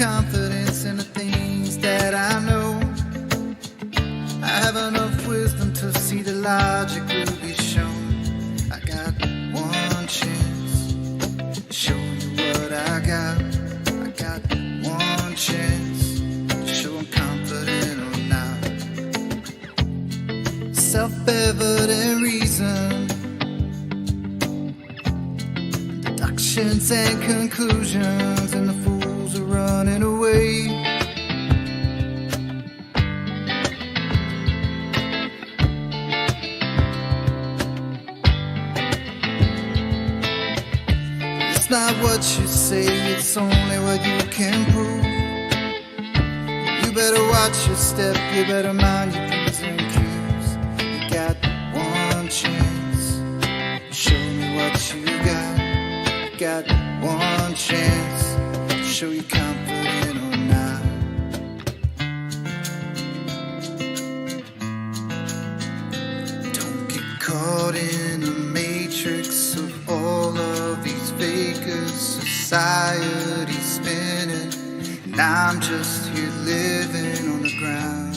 confidence in the things that I know. I have enough wisdom to see the logic will be shown. I got one chance to show you what I got. I got one chance to show I'm confident or not. Self-evident reason, deductions and conclusions, and the fools are running away. It's not what you say, it's only what you can prove. You better watch your step, you better mind your P's and Q's. You got one chance, show me what you got. You got one chance to show you confident or not. Don't get caught in the matrix of all of these fakers. Society's spinning, and I'm just here living on the ground.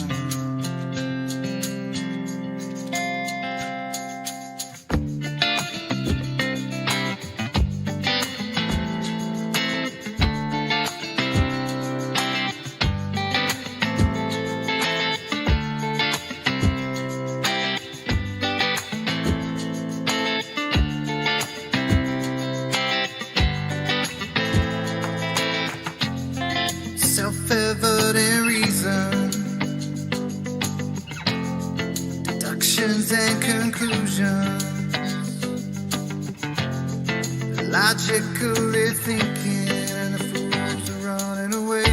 Self-evident reason, deductions and conclusions, logically thinking, and the fools are running away.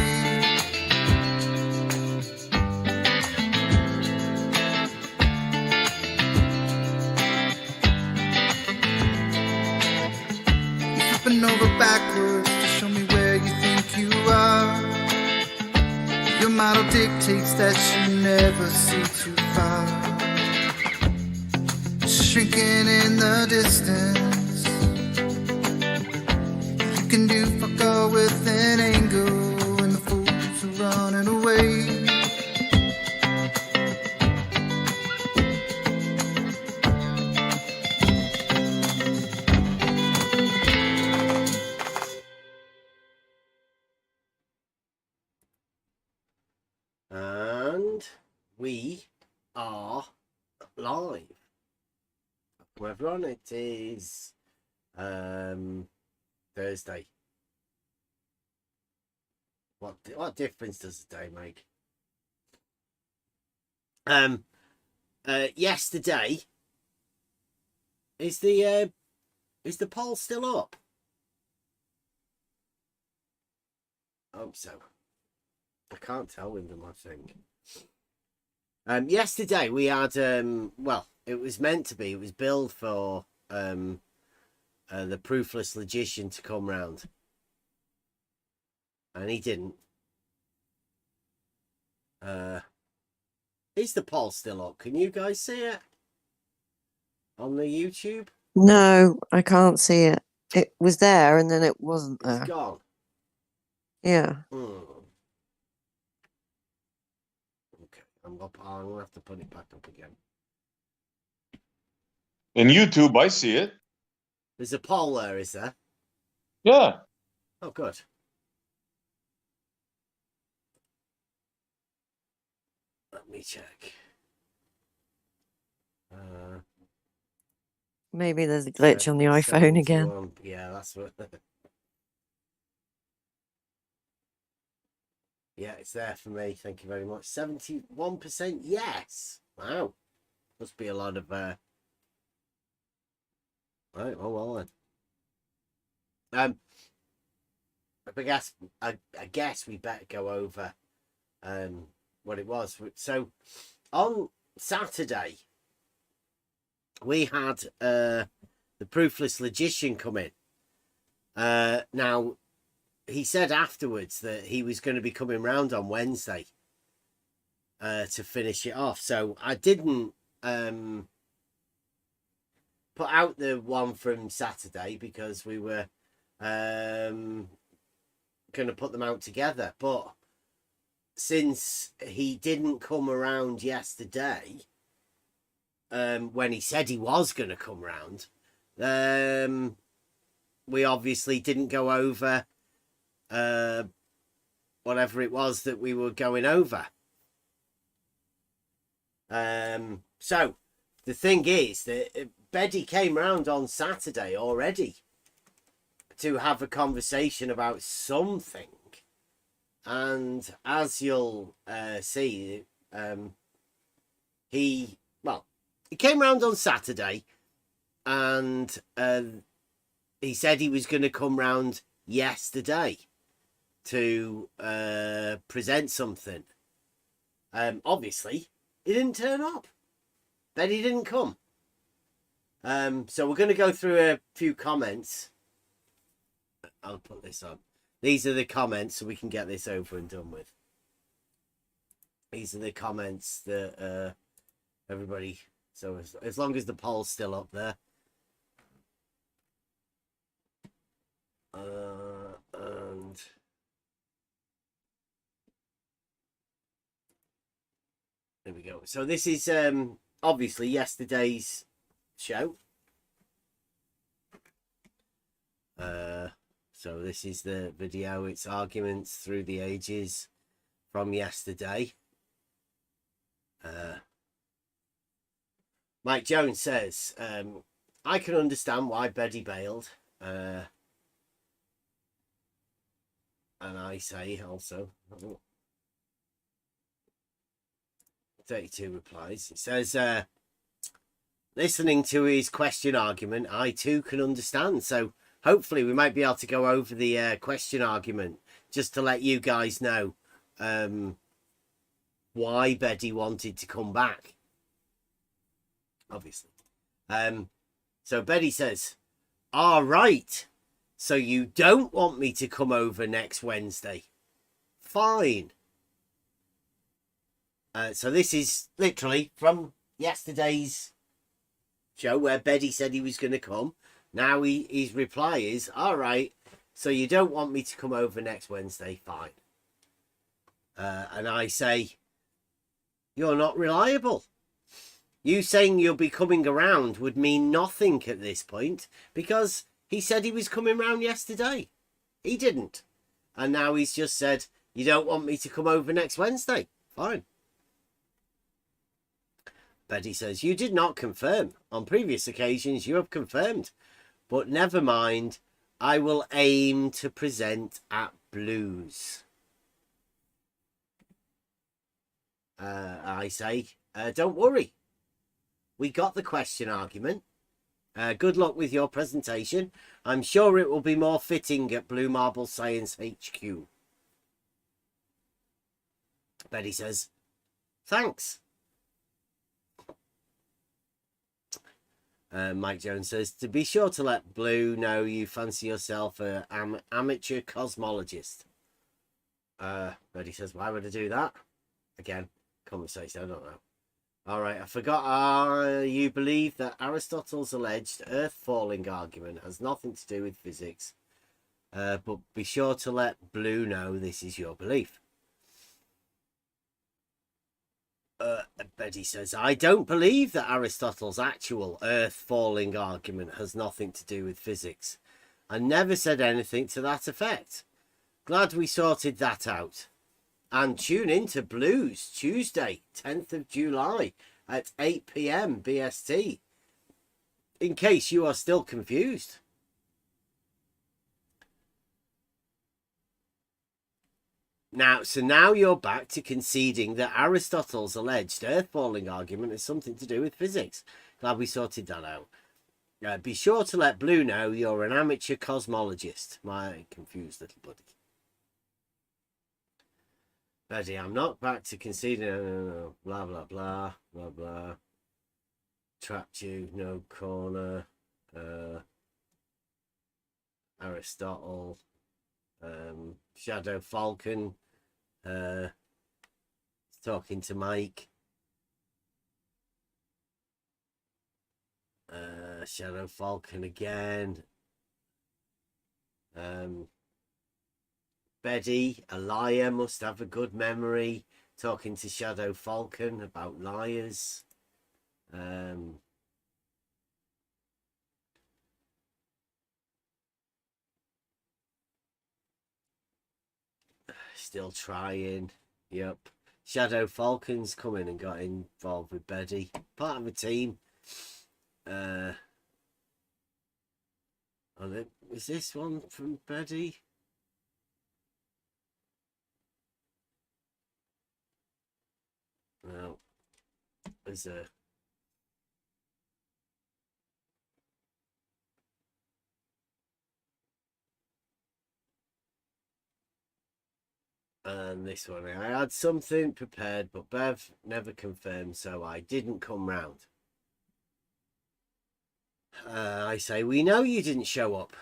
You're flipping over backwards to show me where you think you are. Your model dictates that you never see too far. Shrinking in the distance, you can do fuck all with an angle, and the fools are running away. And we are live. Welcome everyone, it is Thursday. What difference does the day make? Yesterday, is the poll still up? I hope so. I can't tell with them, I think. Yesterday we had well, it was meant to be, it was billed for the proofless logician to come round, and he didn't. Is the poll still up? Can you guys see it on the YouTube? No, I can't see it. It was there and then it wasn't there. It's gone. Yeah. Okay, I'm gonna have to put it back up again. In YouTube, I see it. There's a poll there, is there? Yeah. Oh, good. Let me check. Maybe there's a glitch on the iPhone again. Yeah, that's what. Yeah, it's there for me. Thank you very much. 71% yes. Wow. Must be a lot of right, well then. I guess we better go over what it was. So on Saturday we had the proofless logician come in. Now he said afterwards that he was going to be coming round on Wednesday to finish it off. So I didn't put out the one from Saturday because we were going to put them out together. But since he didn't come around yesterday, when he said he was going to come round, we obviously didn't go over whatever it was that we were going over. So the thing is that Betty came round on Saturday already to have a conversation about something, and as you'll see, he came round on Saturday, and he said he was going to come round yesterday to present something. Obviously, he didn't turn up. Betty didn't come. So we're going to go through a few comments. I'll put this on. These are the comments, so we can get this over and done with. These are the comments that everybody... So as long as the poll's still up there. And... there we go. So this is obviously yesterday's show. So this is the video. It's arguments through the ages from yesterday. Mike Jones says, I can understand why Betty bailed. And I say also, 32 replies. It says, listening to his question argument, I too can understand. So hopefully we might be able to go over the question argument just to let you guys know why Betty wanted to come back. Obviously. So Betty says, all right. So you don't want me to come over next Wednesday? Fine. So this is literally from yesterday's show where Betty said he was going to come. Now his reply is, all right, so you don't want me to come over next Wednesday? Fine. And I say, you're not reliable. You saying you'll be coming around would mean nothing at this point, because he said he was coming round yesterday. He didn't. And now he's just said, you don't want me to come over next Wednesday? Fine. Betty says, you did not confirm. On previous occasions you have confirmed. But never mind. I will aim to present at Blues. I say, don't worry. We got the question argument. Good luck with your presentation. I'm sure it will be more fitting at Blue Marble Science HQ. Betty says, thanks. Mike Jones says, to be sure to let Blue know you fancy yourself an amateur cosmologist. Betty says, why would I do that? Again, conversation, I don't know. All right, I forgot. You believe that Aristotle's alleged earth-falling argument has nothing to do with physics. But be sure to let Blue know this is your belief. Betty says, I don't believe that Aristotle's actual earth-falling argument has nothing to do with physics. I never said anything to that effect. Glad we sorted that out. And tune in to Blues Tuesday, 10th of July at 8 p.m. BST, in case you are still confused. Now you're back to conceding that Aristotle's alleged earth-falling argument has something to do with physics. Glad we sorted that out. Be sure to let Blue know you're an amateur cosmologist, my confused little buddy. Betty, I'm not back to conceding. No. Blah, blah, blah, blah, blah. Trapped you, no corner. Aristotle. Shadow Falcon. Talking to Mike. Shadow Falcon again. Betty, a liar, must have a good memory, talking to Shadow Falcon about liars. Still trying. Yep. Shadow Falcon's come in and got involved with Betty. Part of a team. Is this one from Betty? No. There's a... And this one, I had something prepared, but Bev never confirmed, so I didn't come round. I say, we know you didn't show up.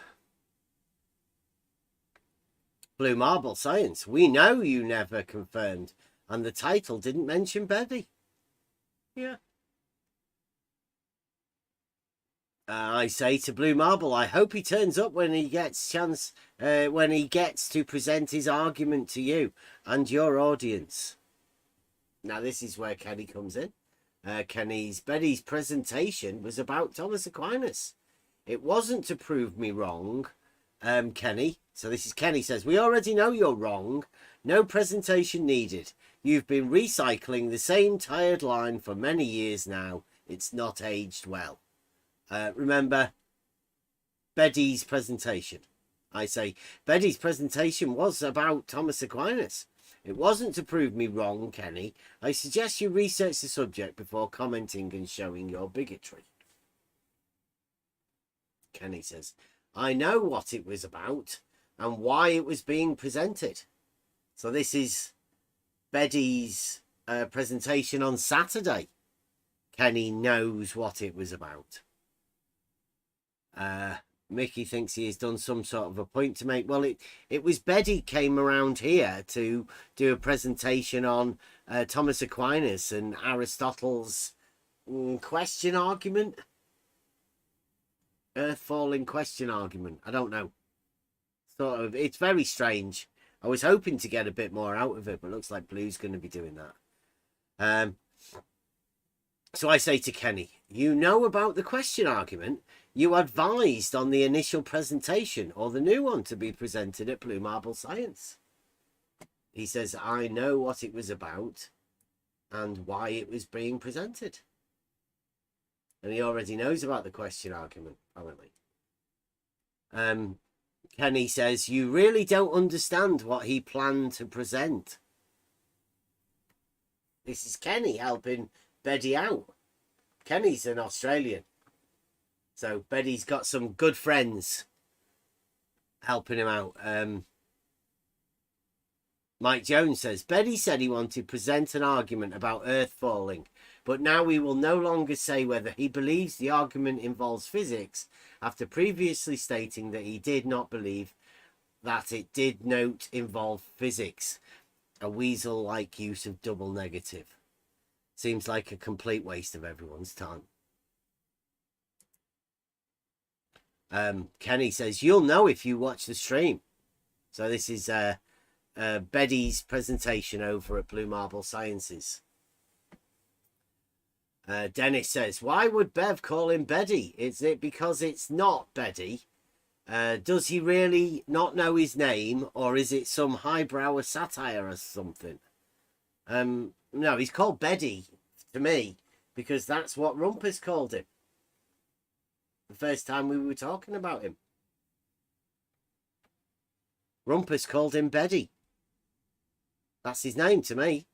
Blue Marble Science, we know you never confirmed, and the title didn't mention Betty. Yeah. I say to Blue Marble, I hope he turns up when he gets when he gets to present his argument to you and your audience. Now this is where Kenny comes in. Betty's presentation was about Thomas Aquinas. It wasn't to prove me wrong, Kenny. So this is Kenny says, we already know you're wrong. No presentation needed. You've been recycling the same tired line for many years now. It's not aged well. Remember Betty's presentation. I say Betty's presentation was about Thomas Aquinas. It wasn't to prove me wrong, Kenny. I suggest you research the subject before commenting and showing your bigotry. Kenny says, I know what it was about and why it was being presented. So this is Betty's presentation on Saturday. Kenny knows what it was about. Mickey thinks he has done some sort of a point to make. Well, it was Betty came around here to do a presentation on Thomas Aquinas and Aristotle's question argument. Earth falling question argument. I don't know. Sort of. It's very strange. I was hoping to get a bit more out of it, but it looks like Blue's going to be doing that. So I say to Kenny, you know about the question argument. You advised on the initial presentation or the new one to be presented at Blue Marble Science. He says, I know what it was about and why it was being presented. And he already knows about the question argument, apparently. Kenny says, you really don't understand what he planned to present. This is Kenny helping Betty out. Kenny's an Australian. So Betty's got some good friends helping him out. Mike Jones says, Betty said he wanted to present an argument about Earth falling, but now we will no longer say whether he believes the argument involves physics after previously stating that he did not believe that it did not involve physics. A weasel-like use of double negative. Seems like a complete waste of everyone's time. Kenny says, you'll know if you watch the stream. So this is Betty's presentation over at Blue Marble Sciences. Dennis says, why would Bev call him Betty? Is it because it's not Betty? Does he really not know his name, or is it some highbrow satire or something? No, he's called Betty to me because that's what Rumpus called him the first time we were talking about him. Rumpus called him Betty. That's his name to me.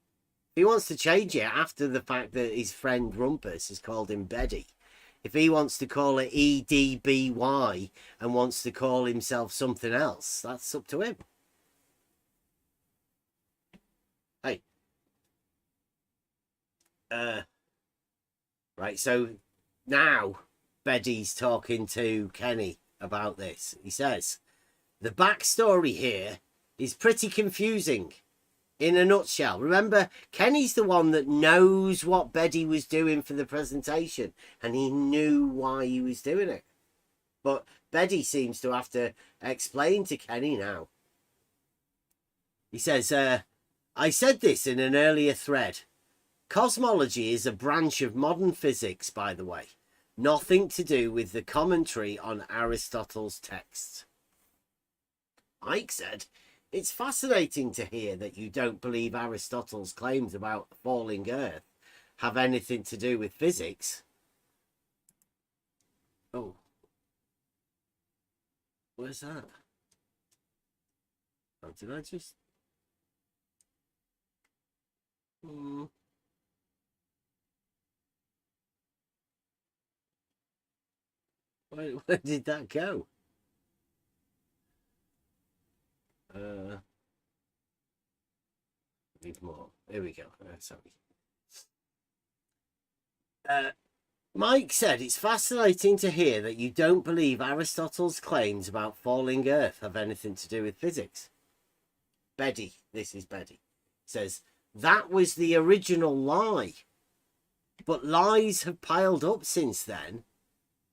If he wants to change it after the fact that his friend Rumpus has called him Betty, if he wants to call it EDBY and wants to call himself something else, that's up to him. Hey. Right, so now Betty's talking to Kenny about this. He says, the backstory here is pretty confusing in a nutshell. Remember, Kenny's the one that knows what Betty was doing for the presentation, and he knew why he was doing it. But Betty seems to have to explain to Kenny now. He says, I said this in an earlier thread. Cosmology is a branch of modern physics, by the way. Nothing to do with the commentary on Aristotle's texts. Ike said, it's fascinating to hear that you don't believe Aristotle's claims about a falling Earth have anything to do with physics. Oh. Where's that? Oh, did I just... Where did that go? Need more. Here we go. Sorry. Mike said, it's fascinating to hear that you don't believe Aristotle's claims about falling Earth have anything to do with physics. Betty, this is Betty, says, that was the original lie. But lies have piled up since then.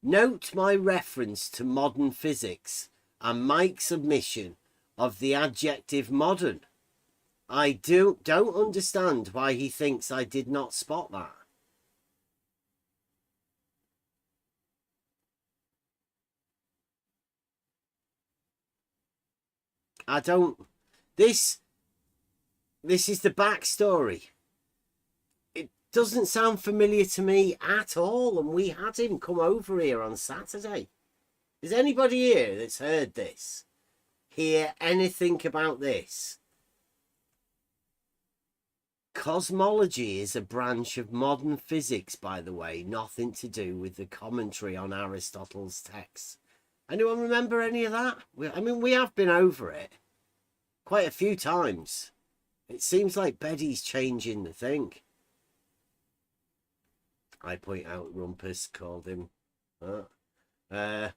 Note my reference to modern physics and Mike's admission of the adjective modern. I don't understand why he thinks I did not spot that. I don't... This is the backstory. It doesn't sound familiar to me at all, and we had him come over here on Saturday. Is anybody here that's heard this? Hear anything about this? Cosmology is a branch of modern physics, by the way, nothing to do with the commentary on Aristotle's texts. Anyone remember any of that? I mean, we have been over it quite a few times. It seems like Betty's changing the thing. I point out Rumpus called him. I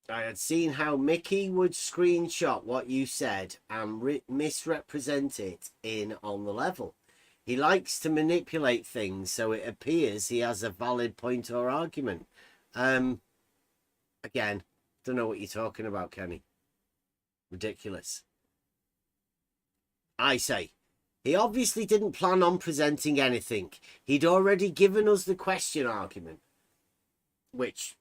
had seen how Mickey would screenshot what you said and misrepresent it in On the Level. He likes to manipulate things so it appears he has a valid point or argument. Again, don't know what you're talking about, Kenny. Ridiculous. I say, he obviously didn't plan on presenting anything. He'd already given us the question argument, which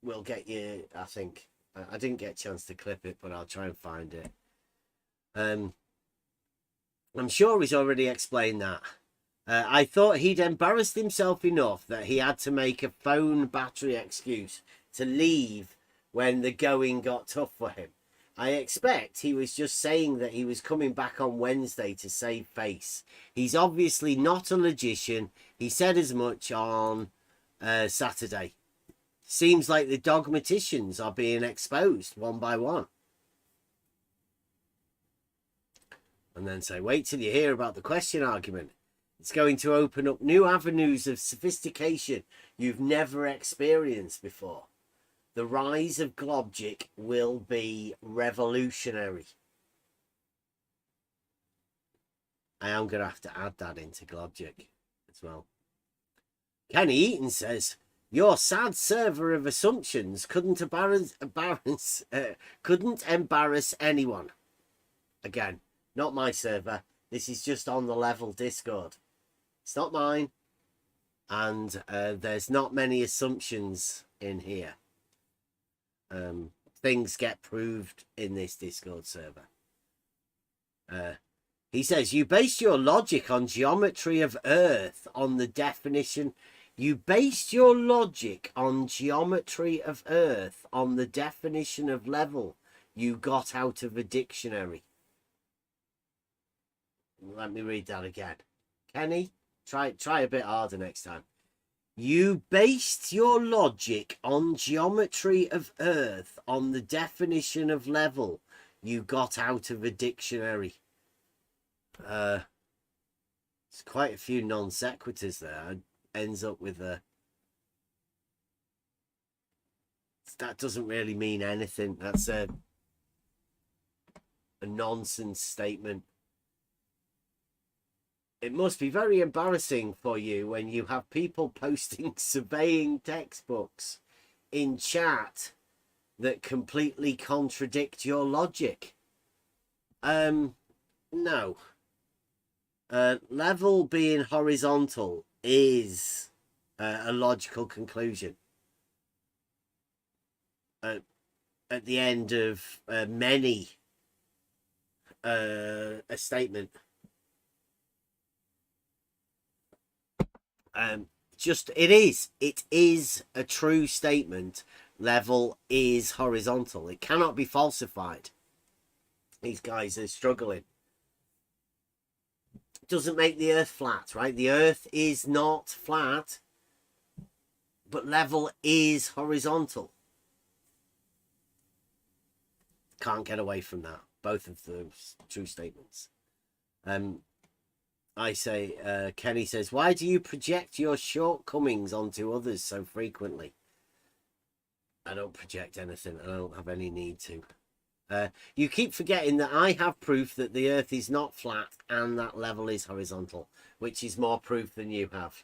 will get you, I think. I didn't get a chance to clip it, but I'll try and find it. I'm sure he's already explained that. I thought he'd embarrassed himself enough that he had to make a phone battery excuse to leave when the going got tough for him. I expect he was just saying that he was coming back on Wednesday to save face. He's obviously not a logician. He said as much on Saturday. Seems like the dogmaticians are being exposed one by one. And then say, wait till you hear about the question argument. It's going to open up new avenues of sophistication you've never experienced before. The rise of Globgic will be revolutionary. I am going to have to add that into Globgic as well. Kenny Eaton says, your sad server of assumptions couldn't embarrass anyone. Again, not my server. This is just On the Level Discord. It's not mine. And there's not many assumptions in here. Things get proved in this Discord server. He says, you based your logic on geometry of Earth on the definition... You based your logic on geometry of Earth on the definition of level you got out of a dictionary. Let me read that again. Kenny, try a bit harder next time. You based your logic on geometry of Earth on the definition of level you got out of a dictionary. There's quite a few non sequiturs there. Ends up with a... That doesn't really mean anything. That's a nonsense statement. It must be very embarrassing for you when you have people posting surveying textbooks in chat that completely contradict your logic. No. Level being horizontal is a logical conclusion. At the end of many a statement. It is a true statement. Level is horizontal. It cannot be falsified. These guys are struggling. It doesn't make the earth flat, right? The earth is not flat, but level is horizontal. Can't get away from that. Both of those true statements. I say, Kenny says, why do you project your shortcomings onto others so frequently? I don't project anything. I don't have any need to. You keep forgetting that I have proof that the earth is not flat and that level is horizontal, which is more proof than you have.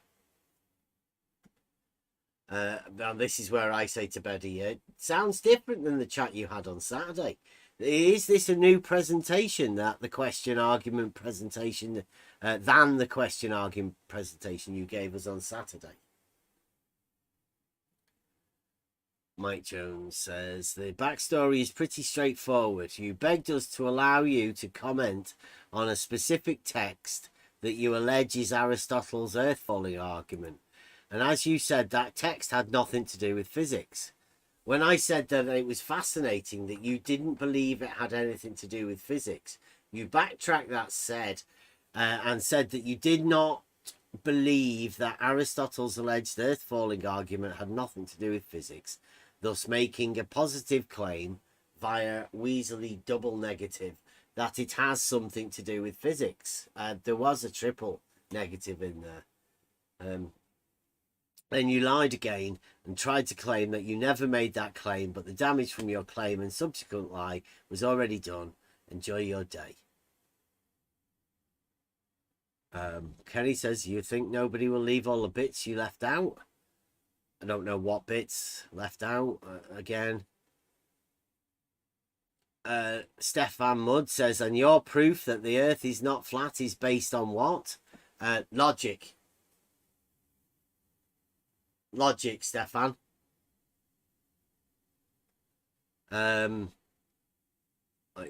Now this is where I say to Betty, it sounds different than the chat you had on Saturday. Is this a new presentation that the question argument presentation than the question argument presentation you gave us on Saturday? Mike Jones says the backstory is pretty straightforward. You begged us to allow you to comment on a specific text that you allege is Aristotle's earth-falling argument. And as you said, that text had nothing to do with physics. When I said that it was fascinating that you didn't believe it had anything to do with physics, you backtracked that and said that you did not believe that Aristotle's alleged earth-falling argument had nothing to do with physics, thus making a positive claim via Weasley double negative that it has something to do with physics. There was a triple negative in there. Then you lied again and tried to claim that you never made that claim, but the damage from your claim and subsequent lie was already done. Enjoy your day. Kenny says, you think nobody will leave all the bits you left out? I don't know what bits left out. Again. Stefan Mudd says, and your proof that the earth is not flat is based on what? Logic. Logic, Stefan. Mike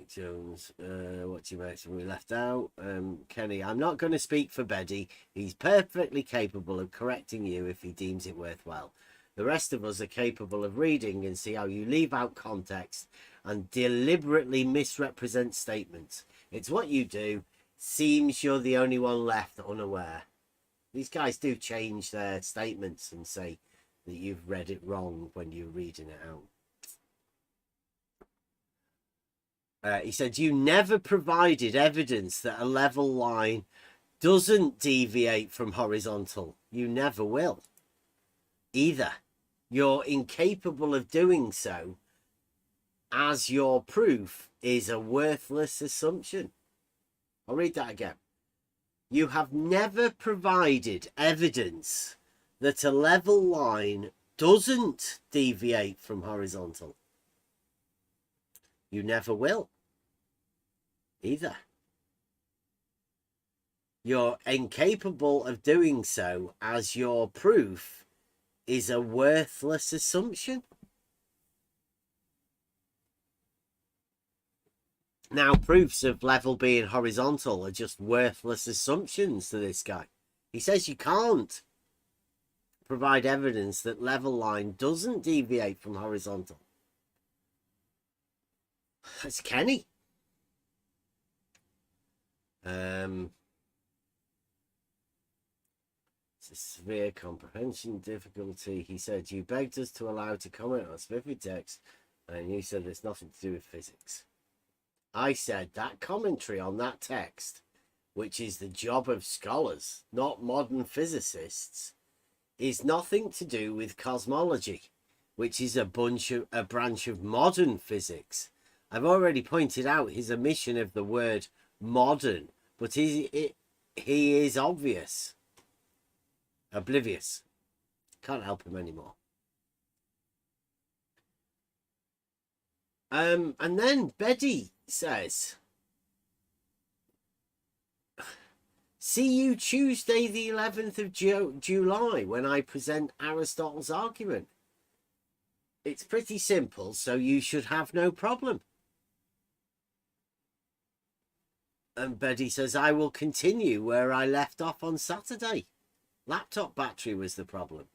Jones, what do you make? We left out. Kenny, I'm not going to speak for Beddy. He's perfectly capable of correcting you if he deems it worthwhile. The rest of us are capable of reading and see how you leave out context and deliberately misrepresent statements. It's what you do. Seems you're the only one left unaware. These guys do change their statements and say that you've read it wrong when you're reading it out. He said, you never provided evidence that a level line doesn't deviate from horizontal. You never will. Either. You're incapable of doing so, as your proof is a worthless assumption. I'll read that again. You have never provided evidence that a level line doesn't deviate from horizontal. You never will. Either. You're incapable of doing so, as your proof is a worthless assumption. Now, proofs of level being horizontal are just worthless assumptions to this guy. He says you can't provide evidence that level line doesn't deviate from horizontal. That's Kenny. It's a severe comprehension difficulty. He said, you begged us to allow to comment on specific text, and you said there's nothing to do with physics. I said that commentary on that text, which is the job of scholars, not modern physicists, is nothing to do with cosmology, which is a branch of modern physics. I've already pointed out his omission of the word modern, but he is oblivious. Can't help him anymore. And then Betty says, see you Tuesday the 11th of July when I present Aristotle's argument. It's pretty simple, so you should have no problem. And Betty says, I will continue where I left off on Saturday. Laptop battery was the problem.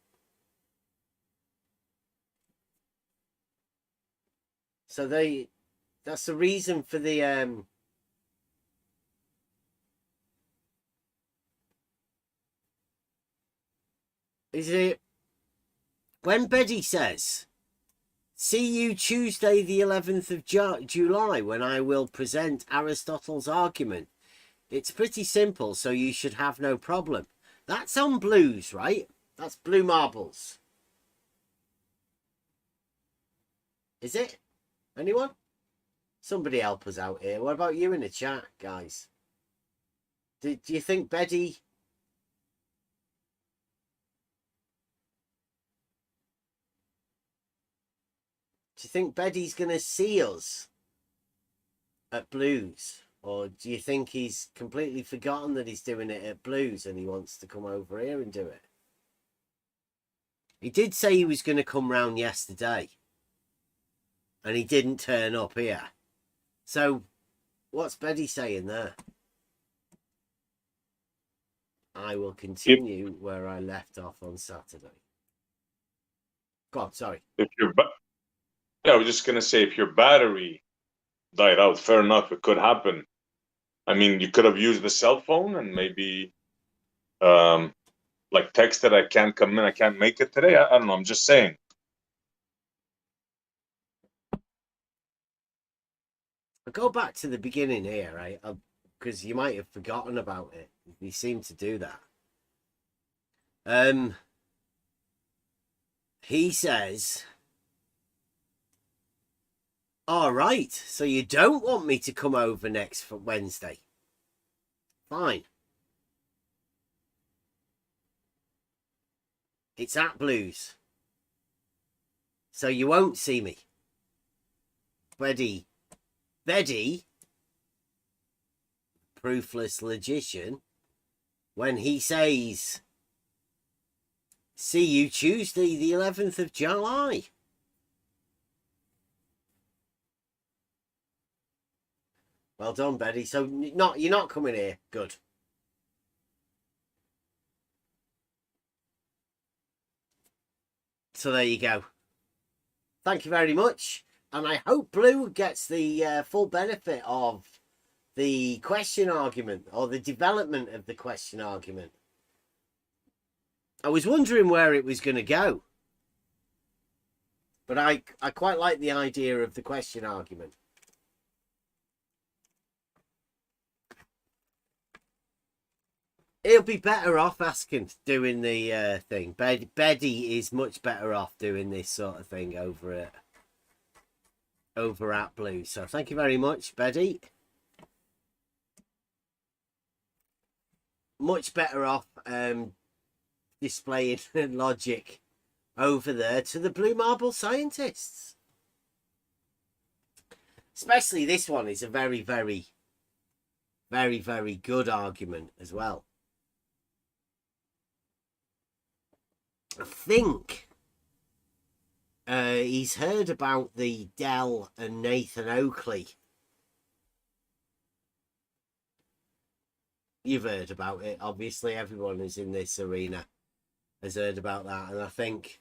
So that's the reason for the is it when Betty says, see you Tuesday the 11th of July when I will present Aristotle's argument. It's pretty simple, so you should have no problem. That's on Blues, right? That's Blue Marbles. Is it? Anyone? Somebody help us out here. What about you in the chat, guys? Do you think Betty... Do you think Betty's going to see us at Blues? Or do you think he's completely forgotten that he's doing it at Blues and he wants to come over here and do it? He did say he was going to come round yesterday. And he didn't turn up here. So, what's Betty saying there? I will continue where I left off on Saturday. Go on, sorry. If yeah, I was just gonna say, if your battery died out, fair enough, it could happen. I mean, you could have used the cell phone and maybe, like texted, I can't come in, I can't make it today. I don't know. I'm just saying. I'll go back to the beginning here, right? Because you might have forgotten about it. You seem to do that. He says, all right, so you don't want me to come over next Wednesday. Fine. It's at Blues. So you won't see me. Betty, proofless logician, when he says, see you Tuesday the 11th of July. Well done, Betty. So you're not coming here. Good. So there you go. Thank you very much. And I hope Blue gets the full benefit of the question argument, or the development of the question argument. I was wondering where it was going to go. But I quite like the idea of the question argument. He'll be better off doing the thing. Betty is much better off doing this sort of thing over at Blue. So thank you very much, Betty. Much better off displaying logic over there to the Blue Marble scientists. Especially this one is a very, very, very, very good argument as well. I think he's heard about the Dell and Nathan Oakley. You've heard about it. Obviously, everyone who's in this arena has heard about that. And I think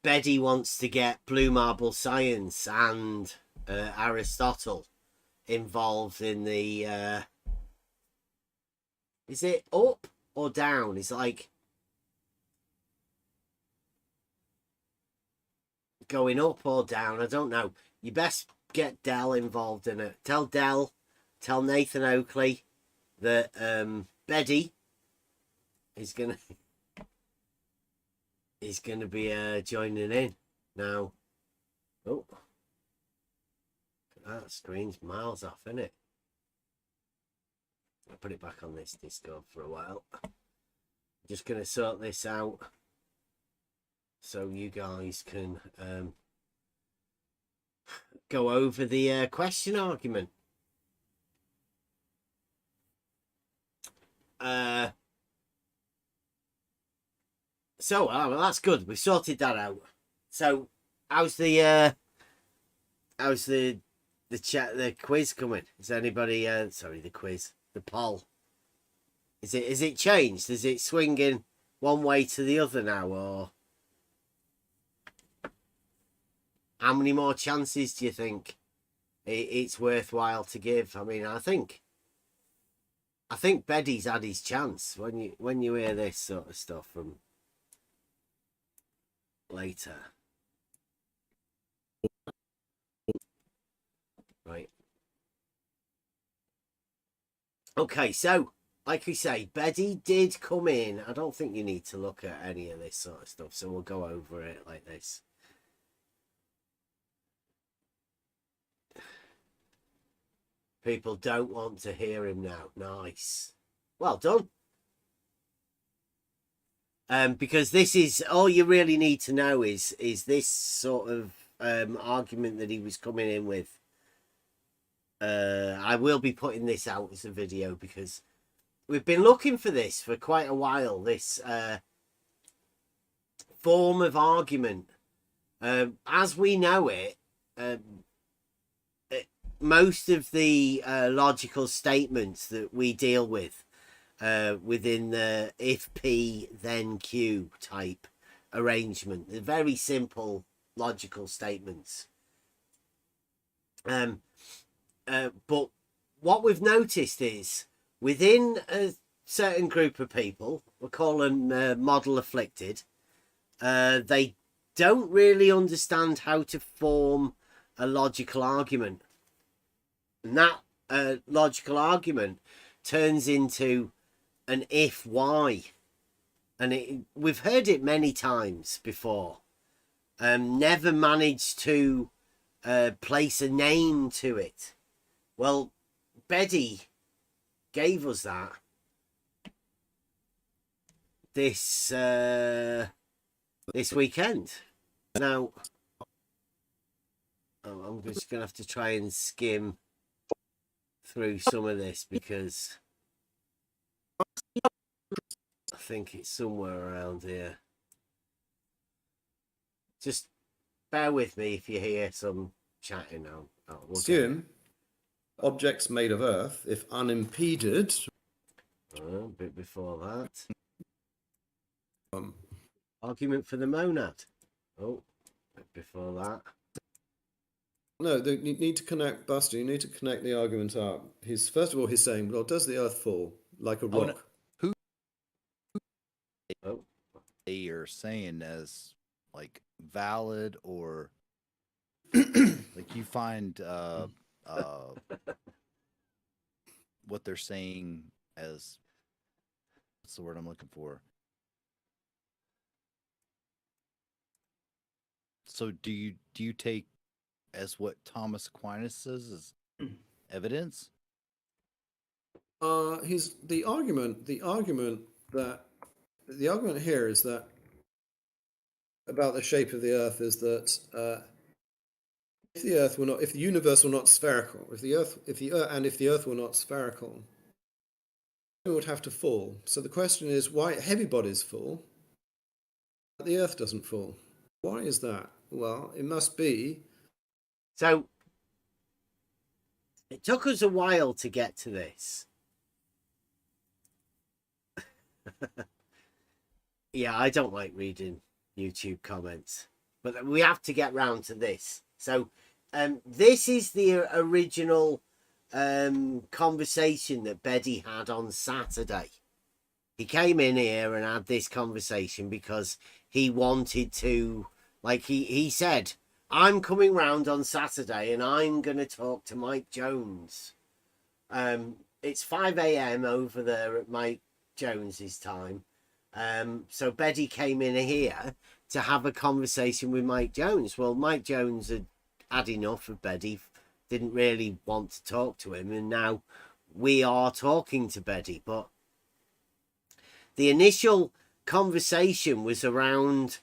Betty wants to get Blue Marble Science and Aristotle involved in the... is it up or down? It's like going up or down. I don't know. You best get Dell involved in it. Tell Nathan Oakley that Betty is gonna be joining in now. Oh, that screen's miles off, isn't it? I'll put it back on this Discord for a while. Just going to sort this out. so you guys can go over the question argument. So well, that's good. We sorted that out. So how's the chat, the quiz coming? Is anybody sorry, the quiz, the poll, is it changed? Is it swinging one way to the other now, or how many more chances do you think it's worthwhile to give? I mean, I think Beddy's had his chance when you hear this sort of stuff from later. Right. Okay, so like we say, Beddy did come in. I don't think you need to look at any of this sort of stuff, so we'll go over it like this. People don't want to hear him now. Nice. Well done. Because this is all you really need to know is this sort of argument that he was coming in with. I will be putting this out as a video because we've been looking for this for quite a while, this form of argument. As we know it, most of the logical statements that we deal with within the if P then Q type arrangement, they're very simple logical statements. But what we've noticed is within a certain group of people, we'll call them model afflicted, they don't really understand how to form a logical argument. And that logical argument turns into an if why. And we've heard it many times before. Never managed to place a name to it. Well, Beddy gave us that this weekend. Now, I'm just going to have to try and skim through some of this because I think it's somewhere around here. Just bear with me if you hear some chatting now. Assume objects made of earth, if unimpeded. A bit before that. Argument for the monad. Oh, a bit before that. No, you need to connect, Buster. You need to connect the argument up. First of all, he's saying, well, does the earth fall like a rock? Who they are saying as like valid or like you find what they're saying as, what's the word I'm looking for? So do you take as what Thomas Aquinas says as evidence? The argument here is that about the shape of the earth is that if the universe were not spherical, if the earth were not spherical, it would have to fall. So the question is why heavy bodies fall, but the earth doesn't fall. Why is that? Well, it must be. So it took us a while to get to this. Yeah, I don't like reading YouTube comments, but we have to get round to this. So this is the original conversation that Beddy had on Saturday. He came in here and had this conversation because he wanted to, like he said, I'm coming round on Saturday and I'm going to talk to Mike Jones. It's 5 a.m. over there at Mike Jones's time. So Beddy came in here to have a conversation with Mike Jones. Well, Mike Jones had enough of Beddy, didn't really want to talk to him, and now we are talking to Beddy. But the initial conversation was around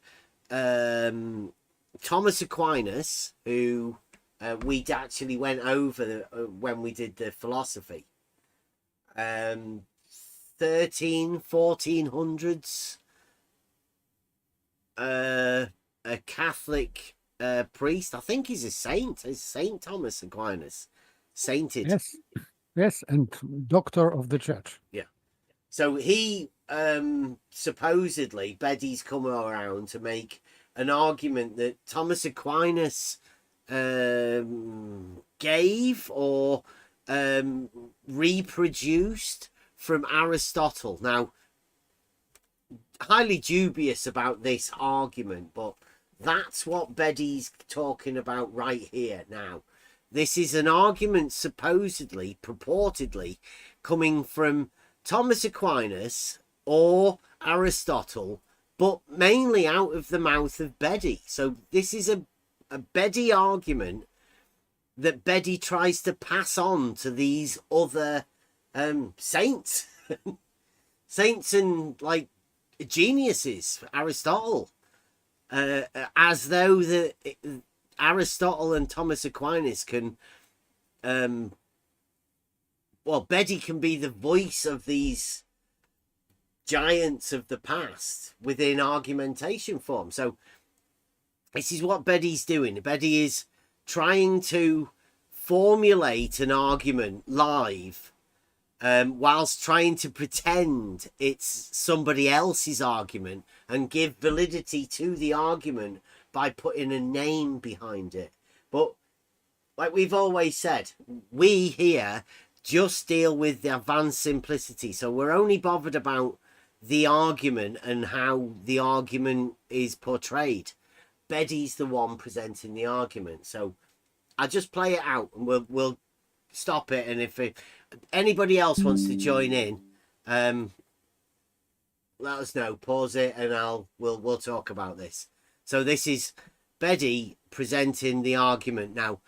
Thomas Aquinas, who we actually went over when we did the philosophy, 1400s, a Catholic priest. I think he's a saint. It's Saint Thomas Aquinas, sainted. Yes, yes, and doctor of the church. Yeah. So he supposedly, Beddy's come around to make an argument that Thomas Aquinas gave or reproduced from Aristotle. Now, highly dubious about this argument, but that's what Beddy's talking about right here now. This is an argument supposedly, purportedly, coming from Thomas Aquinas or Aristotle, but mainly out of the mouth of Beddy. So this is a Beddy argument that Beddy tries to pass on to these other saints. Saints and like geniuses, Aristotle, as though that Aristotle and Thomas Aquinas can Beddy can be the voice of these giants of the past within argumentation form. So this is what Beddy's doing. Beddy is trying to formulate an argument live, whilst trying to pretend it's somebody else's argument and give validity to the argument by putting a name behind it. But like we've always said, we here just deal with the advanced simplicity. So we're only bothered about the argument and how the argument is portrayed. Beddy's the one presenting the argument. So I just play it out and we'll stop it. And if anybody else wants to join in, let us know. Pause it and we'll talk about this. So this is Beddy presenting the argument now.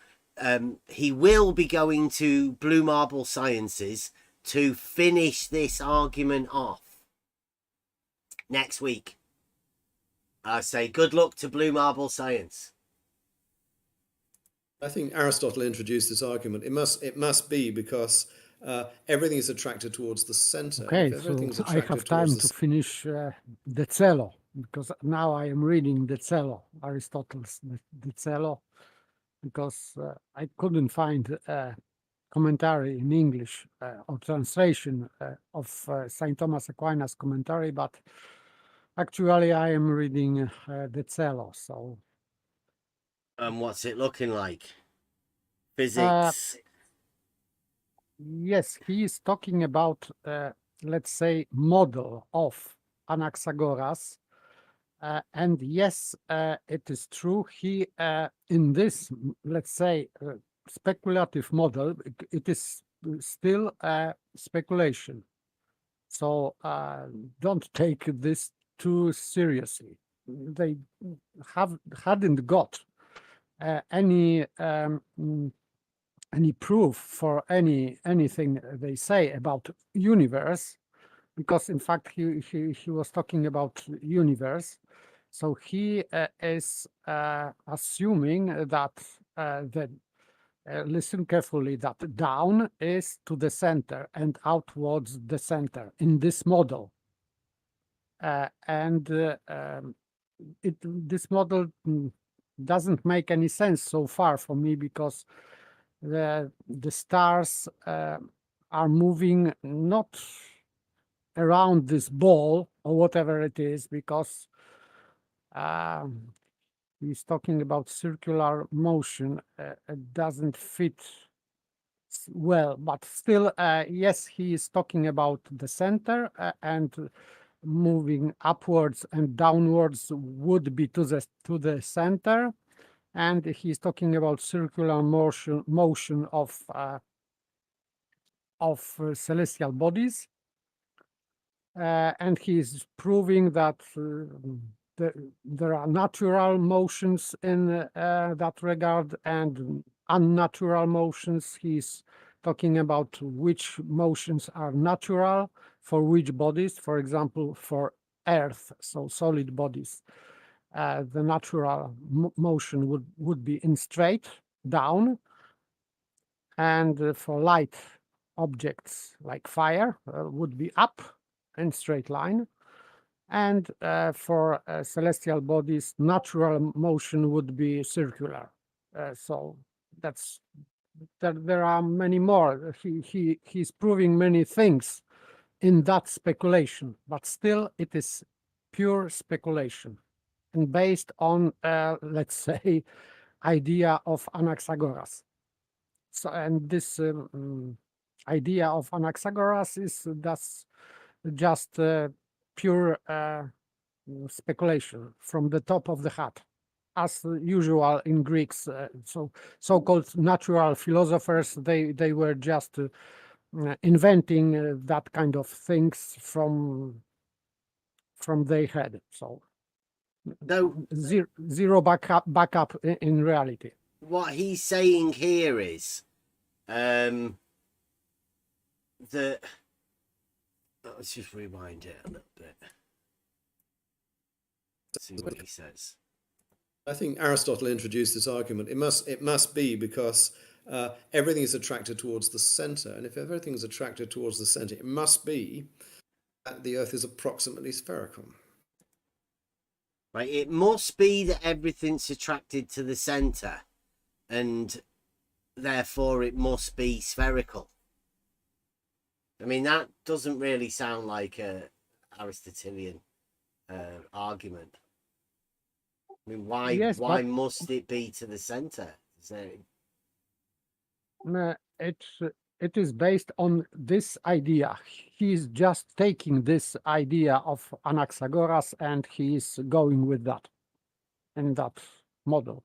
He will be going to Blue Marble Sciences to finish this argument off next week. I say good luck to Blue Marble Science. I think Aristotle introduced this argument. It must be because everything is attracted towards the center. Okay, so I have time to finish De Cello, because now I am reading De Cello, Aristotle's De Cello, because I couldn't find a commentary in English or translation of St. Thomas Aquinas commentary, but actually I am reading De Cello, so... What's it looking like? Physics? Yes, he is talking about, let's say, model of Anaxagoras. And yes, it is true. He, in this, let's say, speculative model, it is still a speculation. So don't take this too seriously. They hadn't got any proof for anything they say about universe, because in fact he was talking about universe. So he is assuming that listen carefully, that down is to the center and outwards the center in this model, this model doesn't make any sense so far for me, because the stars are moving not around this ball or whatever it is, because he's talking about circular motion. It doesn't fit well, but still, yes, he is talking about the center, and moving upwards and downwards would be to the center. And he's talking about circular motion of celestial bodies, and he's proving that there are natural motions in that regard and unnatural motions. He's talking about which motions are natural for which bodies, for example, for Earth, so solid bodies. the natural motion would be in straight down, and for light objects like fire would be up in straight line, and for celestial bodies, natural motion would be circular. So that's there are many more. He's proving many things in that speculation, but still it is pure speculation and based on, let's say, idea of Anaxagoras. So, and this idea of Anaxagoras is thus just pure speculation from the top of the hat, as usual in Greeks. So-called natural philosophers, they were just inventing that kind of things from their head. So No, zero backup in reality. what he's saying here is that, let's just rewind it a little bit. Let's see what he says. I think Aristotle introduced this argument. It must be because everything is attracted towards the center, and if everything is attracted towards the center, it must be that the Earth is approximately spherical. Right, it must be that everything's attracted to the center, and therefore it must be spherical. I mean, that doesn't really sound like a Aristotelian argument. I mean, why Yes, why must it be to the center? It is based on this idea. He's just taking this idea of Anaxagoras and he's going with that in that model.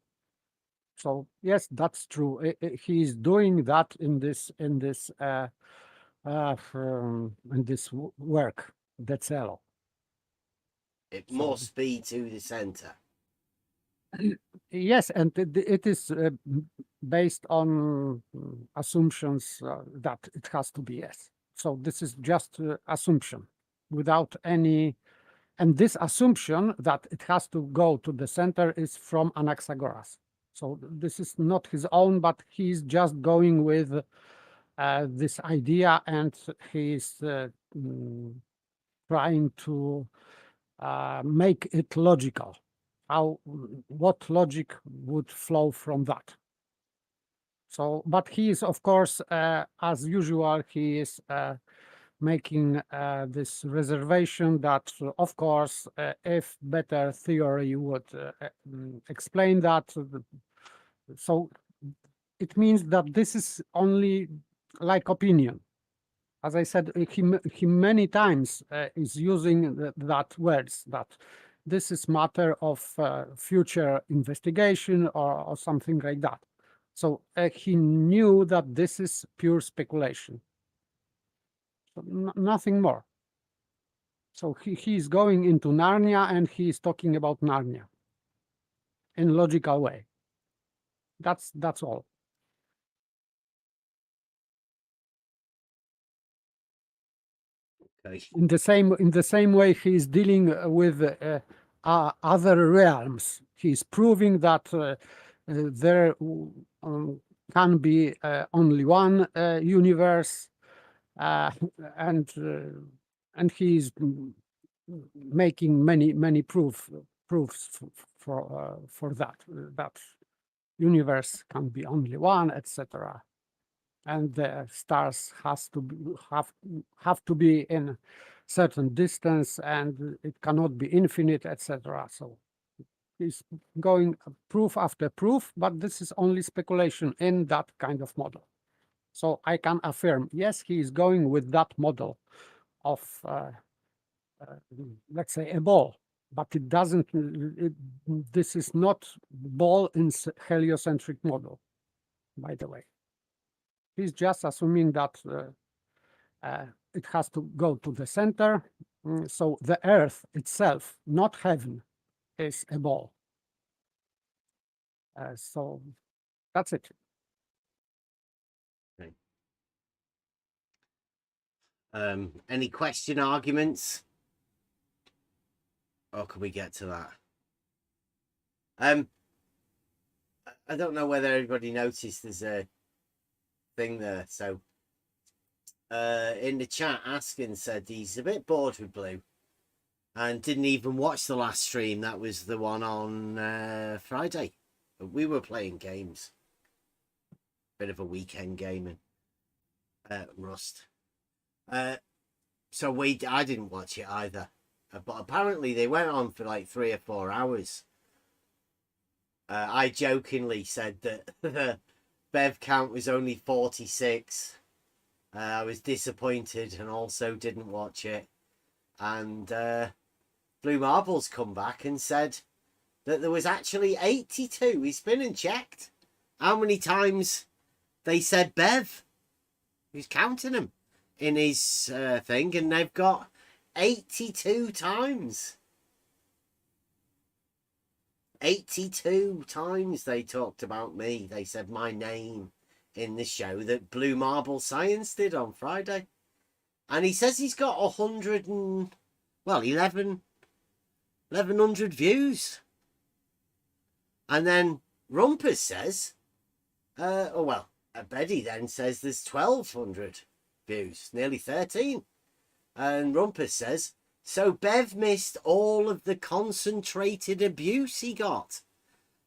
So yes, that's true. He's doing that in this work, Decello. It must be to the center. Yes, and it is based on assumptions that it has to be yes. So this is just assumption without any, and this assumption that it has to go to the center is from Anaxagoras. So this is not his own, but he's just going with this idea, and he's trying to make it logical. What logic would flow from that? So, but he is, of course, as usual, he is making this reservation that, of course, if better theory would explain that, so it means that this is only like opinion. As I said, he many times is using that words that this is matter of future investigation or something like that. So he knew that this is pure speculation. So nothing more. So he's going into Narnia and he's talking about Narnia in logical way. That's all. Okay. In the same way, he's dealing with other realms. He's proving that there can be only one universe, and he's making many proofs for that universe can be only one, etc. And the stars have to be in certain distance, and it cannot be infinite, etc. So he's going proof after proof, but this is only speculation in that kind of model. So I can affirm, yes, he is going with that model of, let's say, a ball, but it doesn't. This is not ball in heliocentric model, by the way. He's just assuming that it has to go to the center. So the Earth itself, not heaven, is a ball. So that's it. Okay. Any question, arguments? Or can we get to that? I don't know whether everybody noticed there's a thing there. So in the chat, Askin said he's a bit bored with Blue and didn't even watch the last stream. That was the one on Friday. We were playing games. Bit of a weekend gaming. Rust. So I didn't watch it either. But apparently they went on for like 3 or 4 hours. I jokingly said that the Bev count was only 46. I was disappointed and also didn't watch it. And Blue Marbles come back and said that there was actually 82. He's been and checked how many times they said Bev. He's counting them in his thing, and they've got 82 times. 82 times they talked about me. They said my name in the show that Blue Marble Science did on Friday. And he says he's got 1100 views. And then Rumpus says, Betty then says there's 1200 views, nearly 13. And Rumpus says, so Bev missed all of the concentrated abuse he got.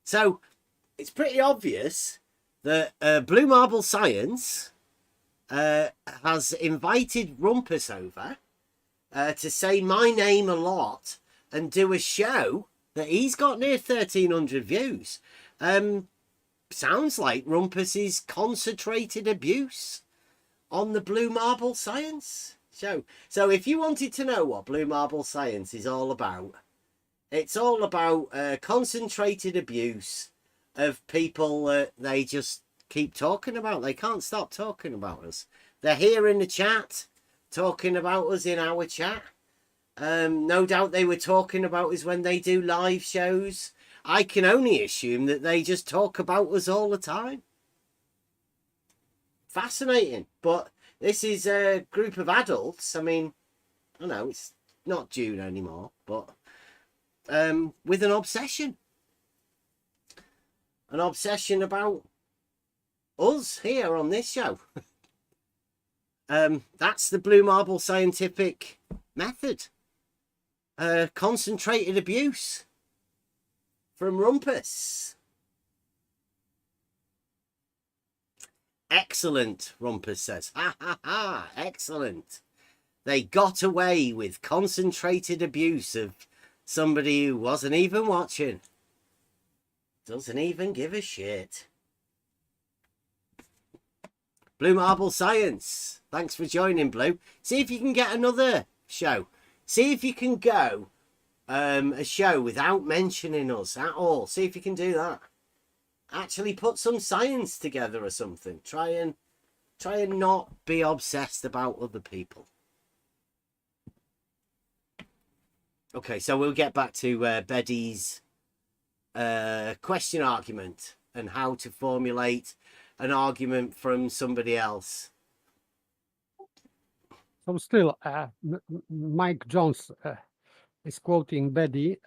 So it's pretty obvious that Blue Marble Science has invited Rumpus over to say my name a lot and do a show that he's got near 1300 views. Sounds like Rumpus's concentrated abuse on the Blue Marble Science show. So if you wanted to know what Blue Marble Science is all about, it's all about concentrated abuse of people that they just keep talking about. They can't stop talking about us. They're here in the chat talking about us in our chat. No doubt they were talking about us when they do live shows. I can only assume that they just talk about us all the time. Fascinating. But this is a group of adults. I mean, I know it's not June anymore, but with an obsession. An obsession about us here on this show. That's the Blue Marble scientific method. Concentrated abuse from Rumpus. Excellent, Rumpus says. Ha ha ha, excellent. They got away with concentrated abuse of somebody who wasn't even watching. Doesn't even give a shit. Blue Marble Science. Thanks for joining, Blue. See if you can get another show. See if you can go a show without mentioning us at all. See if you can do that. Actually put some science together or something. Try and not be obsessed about other people. Okay, so we'll get back to Beddy's question argument and how to formulate an argument from somebody else. So still, Mike Jones is quoting Betty,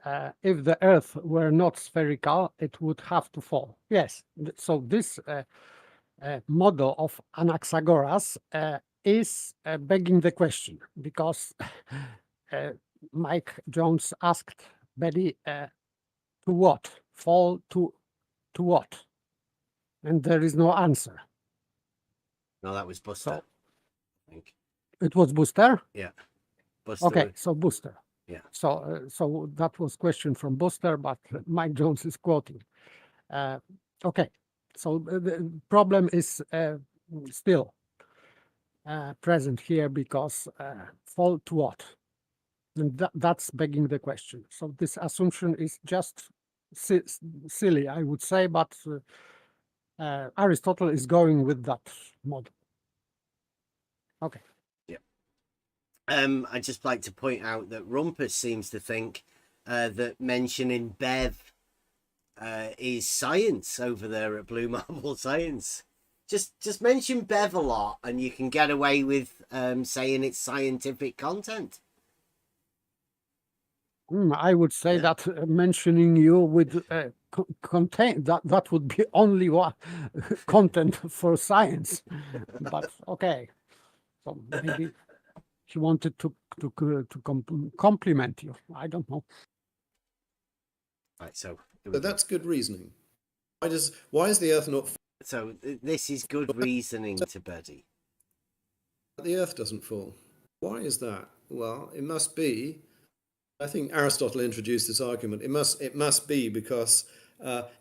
if the Earth were not spherical, it would have to fall. Yes, so this model of Anaxagoras is begging the question, because Mike Jones asked Betty, to what? Fall to what? And there is no answer. No, that was Buster, So, I think. it was Buster? Yeah. Buster. Okay, so Buster. Yeah. So that was question from Buster, but Mike Jones is quoting. Okay, so the problem is still present here, because fall to what? And that's begging the question. So this assumption is just silly, I would say, but Aristotle is going with that model. Okay. I'd just like to point out that Rumpus seems to think that mentioning Bev is science over there at Blue Marble Science. Just mention Bev a lot and you can get away with saying it's scientific content. I would say that mentioning you with contain that would be only one content for science. But okay, so maybe he wanted to compliment you. I don't know. Right, so But that's good reasoning. Why is the Earth not? So this is good reasoning to Betty. The Earth doesn't fall. Why is that? Well, it must be. I think Aristotle introduced this argument. It must be because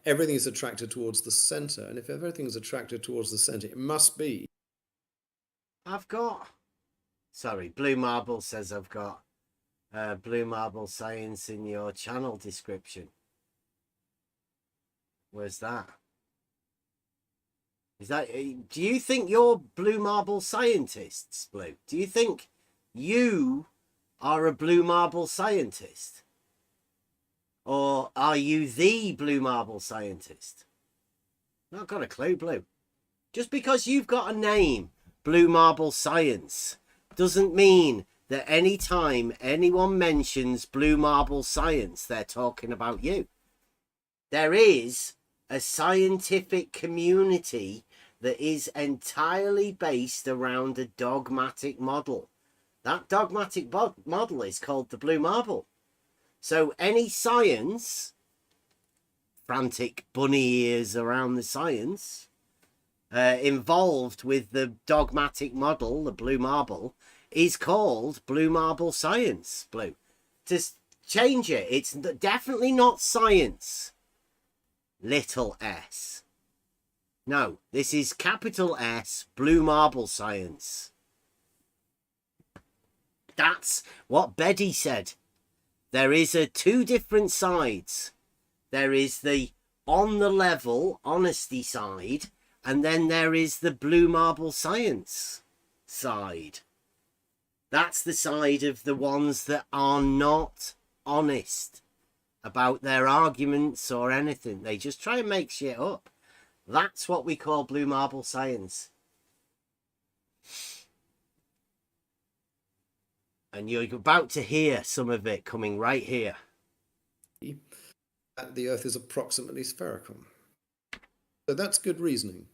everything is attracted towards the center, and if everything is attracted towards the center, it must be. Sorry, Blue Marble says I've got Blue Marble Science in your channel description. Where's that? Is that? Do you think you're Blue Marble scientists, Blue? Do you think you are a Blue Marble scientist? Or are you the Blue Marble scientist? Not got a clue, Blue. Just because you've got a name, Blue Marble Science, doesn't mean that any time anyone mentions Blue Marble Science, they're talking about you. There is a scientific community that is entirely based around a dogmatic model. That dogmatic model is called the Blue Marble. So any science, frantic bunny ears around the science, involved with the dogmatic model, the Blue Marble, is called Blue Marble Science, Blue. Just change it. It's definitely not science. Little s. No, this is capital S, Blue Marble Science. That's what Betty said. There is two different sides. There is the on the level honesty side, and then there is the Blue Marble Science side. That's the side of the ones that are not honest about their arguments or anything. They just try and make shit up. That's what we call Blue Marble Science. And you're about to hear some of it coming right here. The Earth is approximately spherical. So that's good reasoning.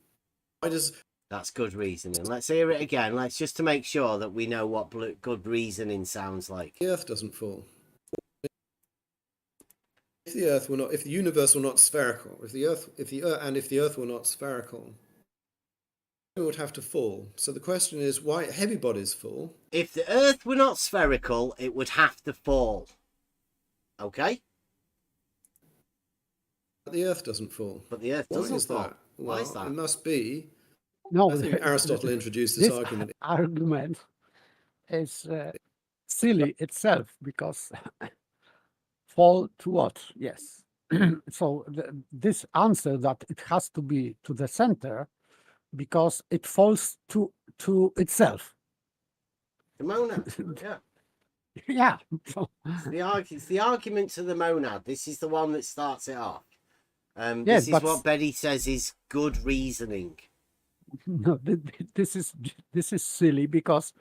That's good reasoning. Let's hear it again. Let's just to make sure that we know what good reasoning sounds like. The Earth doesn't fall. If the universe were not spherical, if the Earth were not spherical, it would have to fall. So the question is, why heavy bodies fall? If the Earth were not spherical, it would have to fall. Okay? But the Earth doesn't fall. But the Earth doesn't fall. That? Well, Why is that? It must be. No, I think Aristotle introduced this argument. Argument is silly itself because fall to what? Yes. So this answer that it has to be to the center because it falls to itself. The monad. Yeah. Yeah. So, It's the argument to the monad. This is the one that starts it off. yes, This is what Betty says is good reasoning. No, this is silly because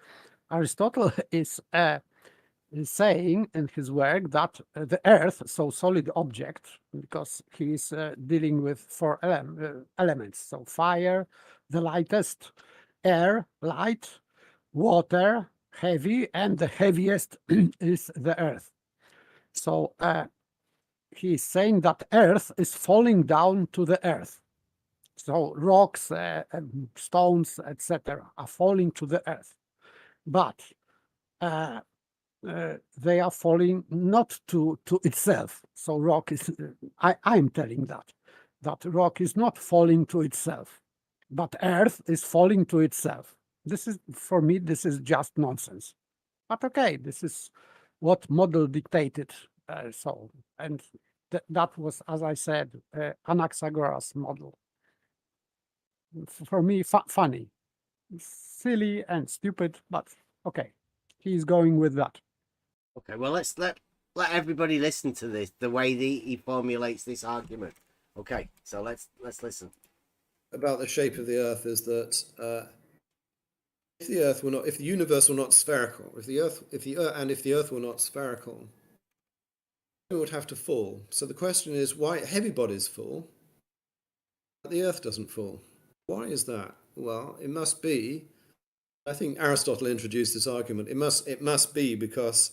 Aristotle is saying in his work that the Earth, so solid object, because he is dealing with four elements, so fire, the lightest, air, light, water, heavy, and the heaviest is the Earth. So he is saying that Earth is falling down to the Earth. So rocks, stones, etc., are falling to the Earth, but they are falling not to itself. So rock is, I'm telling that rock is not falling to itself, but Earth is falling to itself. This is, for me, this is just nonsense. But okay, this is what model dictated. And that was, as I said, Anaxagoras model. For me, funny, silly and stupid, but okay, he's going with that. Okay, well, let's let everybody listen to this, the way he formulates this argument. Okay, so let's listen. About the shape of the Earth is that if the universe were not spherical, if the Earth were not spherical, It would have to fall. So the question is why heavy bodies fall, but the Earth doesn't fall. Why is that? Well, it must be. I think Aristotle introduced this argument. It must be because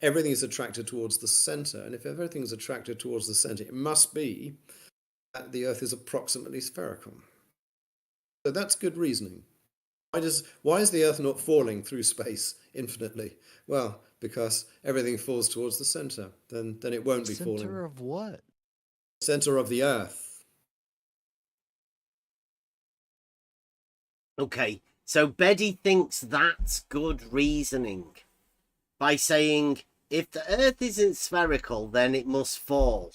everything is attracted towards the centre, and if everything is attracted towards the centre, it must be that the Earth is approximately spherical. So that's good reasoning. Why is the Earth not falling through space infinitely? Well, because everything falls towards the centre. Then it won't be falling. Center of what? Centre of the Earth. Okay, so Betty thinks that's good reasoning by saying if the Earth isn't spherical, then it must fall.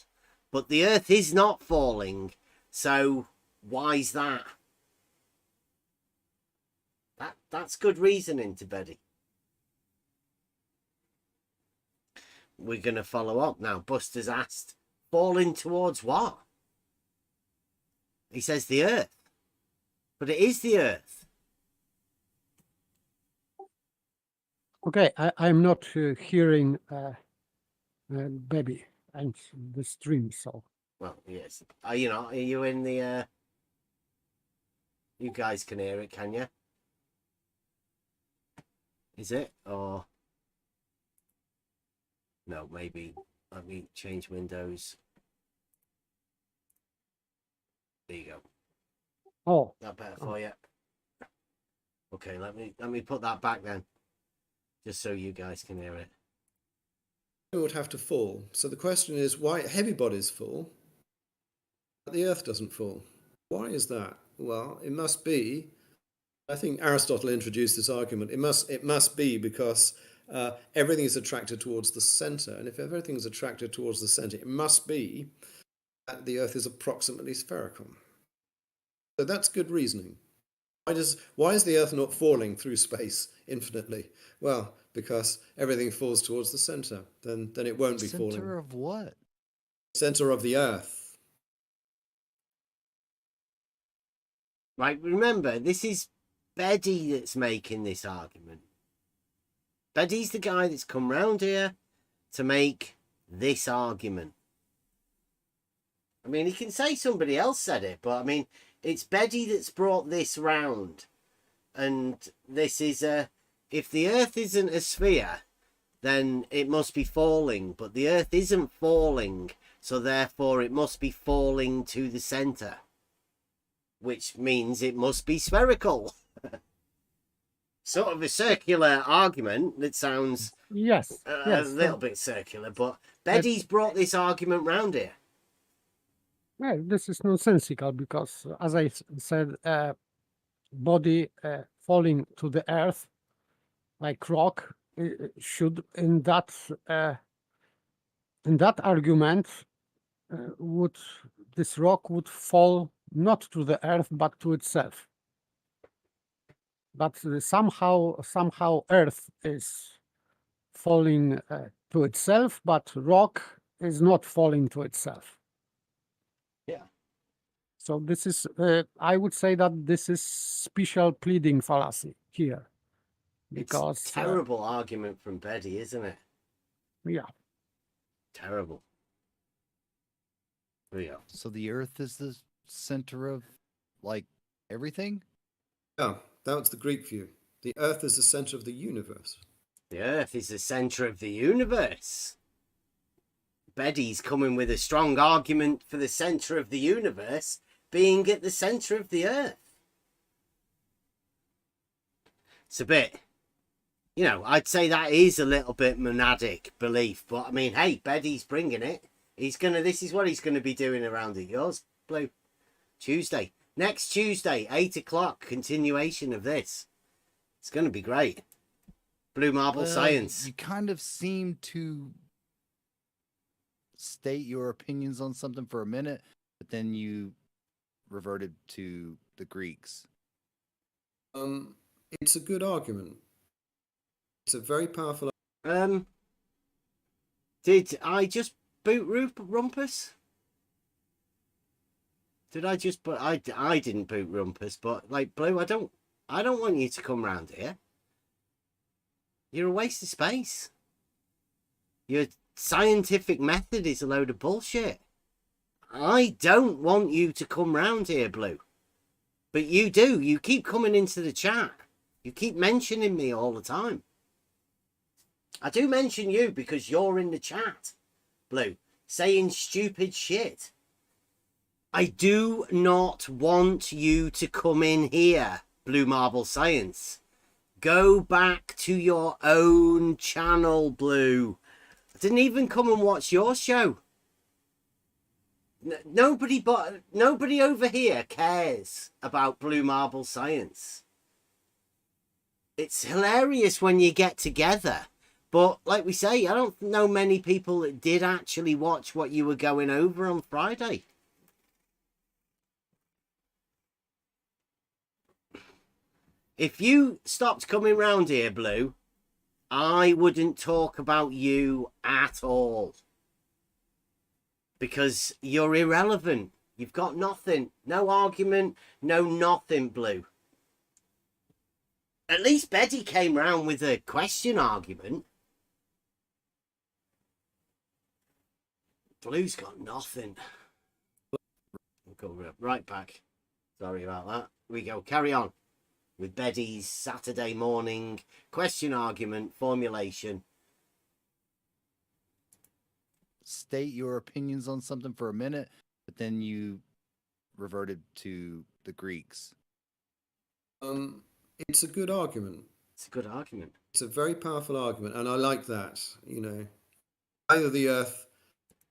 But the Earth is not falling, so why's that? That's good reasoning to Betty. We're going to follow up now. Buster's asked, falling towards what? He says the Earth. But it is the Earth. Okay, I'm not hearing baby and the stream, so. Well, yes. Are you in the... You guys can hear it, can you? Is it? Or... No, maybe. Let me change windows. There you go. Oh. That better for you? Okay, let me put that back then. Just so you guys can hear it. It would have to fall. So the question is why heavy bodies fall, but the Earth doesn't fall. Why is that? Well, it must be. I think Aristotle introduced this argument. It must be because everything is attracted towards the centre, and if everything is attracted towards the centre, it must be that the Earth is approximately spherical. So that's good reasoning. Why is the Earth not falling through space infinitely? Well, because everything falls towards the centre. Then it won't be falling. Center of what? Centre of the Earth. Right, remember, this is Betty that's making this argument. Betty's the guy that's come round here to make this argument. I mean, he can say somebody else said it, but I mean, it's Betty that's brought this round. And this is if the Earth isn't a sphere, then it must be falling. But the Earth isn't falling, so therefore it must be falling to the centre. Which means it must be spherical. Sort of a circular argument that sounds Yes, a little bit circular, but Betty's brought this argument round here. Well, this is nonsensical because, as I said, body falling to the earth like rock should, in that argument, this rock would fall not to the earth but to itself. But somehow earth is falling to itself, but rock is not falling to itself. Yeah. So this is, I would say that this is special pleading fallacy here. Because it's a terrible argument from Betty, isn't it? Yeah. Terrible. Yeah. So the Earth is the center of, like, everything? Yeah, that's the Greek view. The Earth is the centre of the universe. The Earth is the centre of the universe. Betty's coming with a strong argument for the centre of the universe being at the centre of the Earth. It's a bit, I'd say that is a little bit monadic belief, but I mean, hey, Betty's bringing it. This is what he's going to be doing around at yours, Blue. Tuesday. Next Tuesday, 8 o'clock, continuation of this. It's going to be great. Blue Marble Science. You kind of seem to state your opinions on something for a minute, but then you reverted to the Greeks. It's a good argument. It's a very powerful. Did I just boot Rumpus? Did I just? But I didn't boot Rumpus. But like Blue, I don't want you to come round here. You're a waste of space. You're scientific method is a load of bullshit. I don't want you to come round here, Blue. But you do. You keep coming into the chat. You keep mentioning me all the time. I do mention you because you're in the chat, Blue, saying stupid shit. I do not want you to come in here, Blue Marble Science. Go back to your own channel, Blue. I didn't even come and watch your show. Nobody over here cares about Blue Marble Science. It's hilarious when you get together. But like we say, I don't know many people that did actually watch what you were going over on Friday. If you stopped coming round here, Blue, I wouldn't talk about you at all. Because you're irrelevant. You've got nothing. No argument, no nothing, Blue. At least Betty came round with a question argument. Blue's got nothing. We'll go right back. Sorry about that. We go. Carry on with Betty's Saturday morning question argument formulation. State your opinions on something for a minute, but then you reverted to the Greeks. It's a good argument. It's a good argument. It's a very powerful argument, and I like that. You know, either the Earth.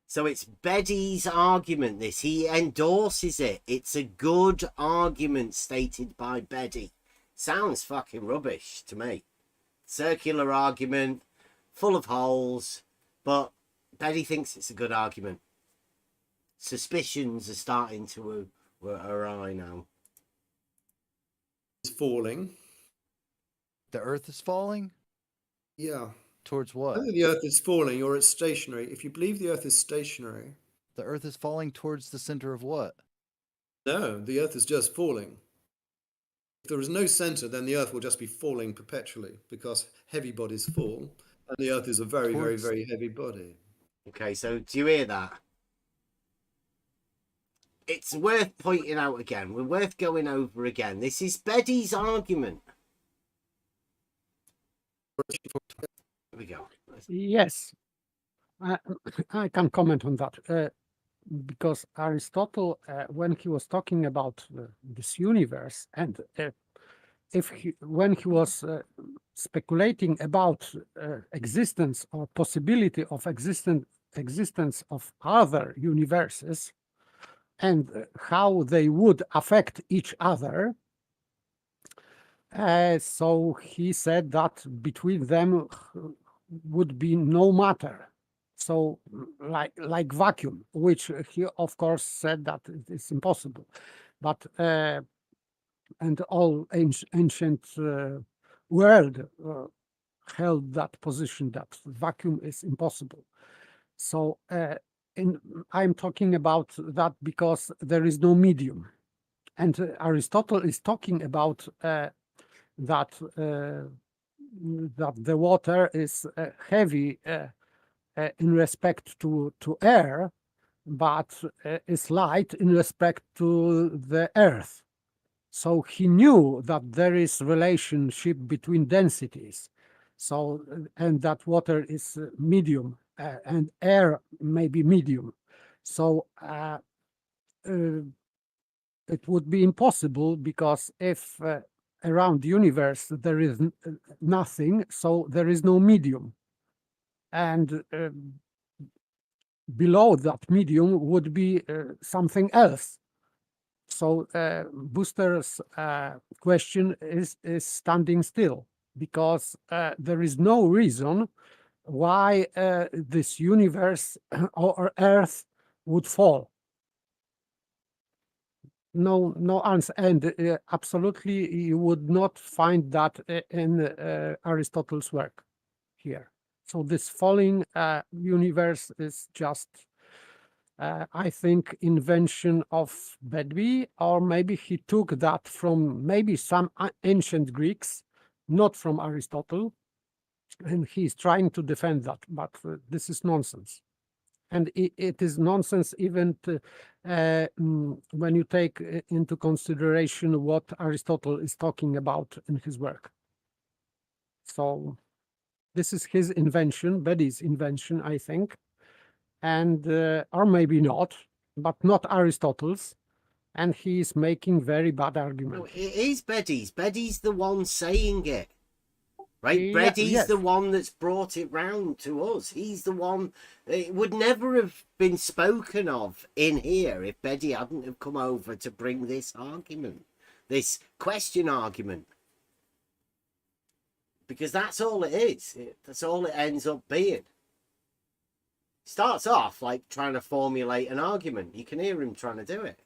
So it's Betty's argument. This, he endorses it. It's a good argument stated by Betty. Sounds fucking rubbish to me. Circular argument, full of holes, but Betty thinks it's a good argument. Suspicions are starting to arise now. Is falling. The Earth is falling? Yeah. Towards what? Either the Earth is falling or it's stationary. If you believe the Earth is stationary. The Earth is falling towards the center of what? No, the Earth is just falling. If there is no center, then the Earth will just be falling perpetually because heavy bodies fall, and the Earth is a very, very, very heavy body. Okay, so do you hear that? It's worth pointing out again. We're worth going over again. This is Betty's argument. Here we go. Yes, I can comment on that because Aristotle, when he was talking about this universe, and when he was speculating about existence or possibility of existence of other universes and how they would affect each other. So he said that between them would be no matter. So like vacuum, which he of course said that it's impossible. But and all ancient world held that position that vacuum is impossible. So I'm talking about that because there is no medium. And Aristotle is talking about that the water is heavy in respect to air, but is light in respect to the earth. So he knew that there is relationship between densities. So and that water is medium and air may be medium. So it would be impossible because if around the universe there is nothing, so there is no medium. And below that medium would be something else. So Booster's question is standing still because there is no reason why this universe or Earth would fall. No answer, and absolutely you would not find that in Aristotle's work here. So this falling universe is just, I think, invention of Bedby, or maybe he took that from maybe some ancient Greeks, not from Aristotle. and he's trying to defend that, but this is nonsense. And it is nonsense even when you take into consideration what Aristotle is talking about in his work. So this is his invention, Bede's invention, I think, and or maybe not, but not Aristotle's. And he is making very bad No, argument. it is Bede's. Bede's the one saying it. Right? Yeah, Bede's yes. the one that's brought it round to us. He's the one. It would never have been spoken of in here if Bede hadn't have come over to bring this argument, this question argument. Because that's all it is. That's all it ends up being. Starts off like trying to formulate an argument. You can hear him trying to do it.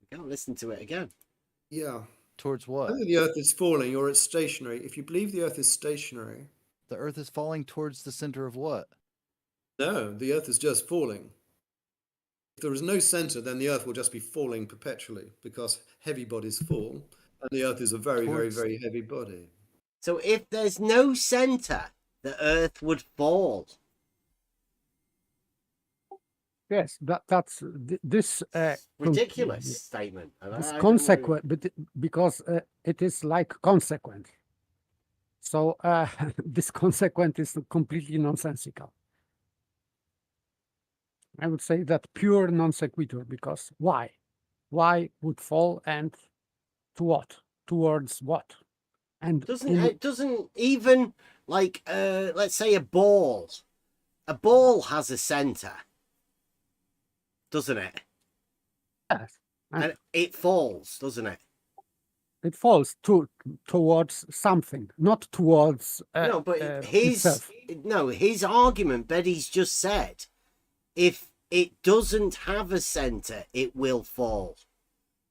You can't listen to it again. Yeah. Towards what? Whether the Earth is falling or it's stationary, if you believe the Earth is stationary, The Earth is falling towards the center of what? no, the Earth is just falling. If there is no center, then the Earth will just be falling perpetually because heavy bodies fall, and the Earth is a very, Towards- very, very heavy body. So if there's no center, the Earth would fall. Yes, that's this Ridiculous statement. This I don't consequent, but because it is like consequent. So this consequent is completely nonsensical. I would say that pure non sequitur, because why? Why would fall, and to what? Towards what? And it doesn't even, like, let's say a ball. A ball has a center, doesn't it? yes, And it falls, doesn't it? it falls towards something, not towards No, but itself. his argument, Bede's just said, if it doesn't have a center, it will fall.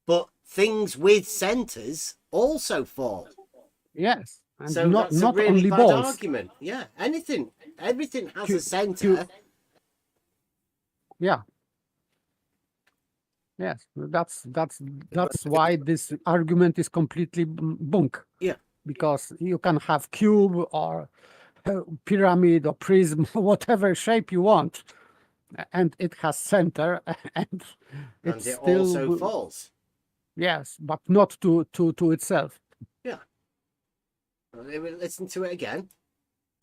But things with centers also fall. Yes, and So not that's a really only bad balls. argument. Yeah, everything has a Q- center. Yeah. Yes, that's why this argument is completely bunk. Yeah. Because you can have cube or pyramid or prism, whatever shape you want, and it has center, and And it still also falls. Yes, but not to itself. Yeah. Listen to it again.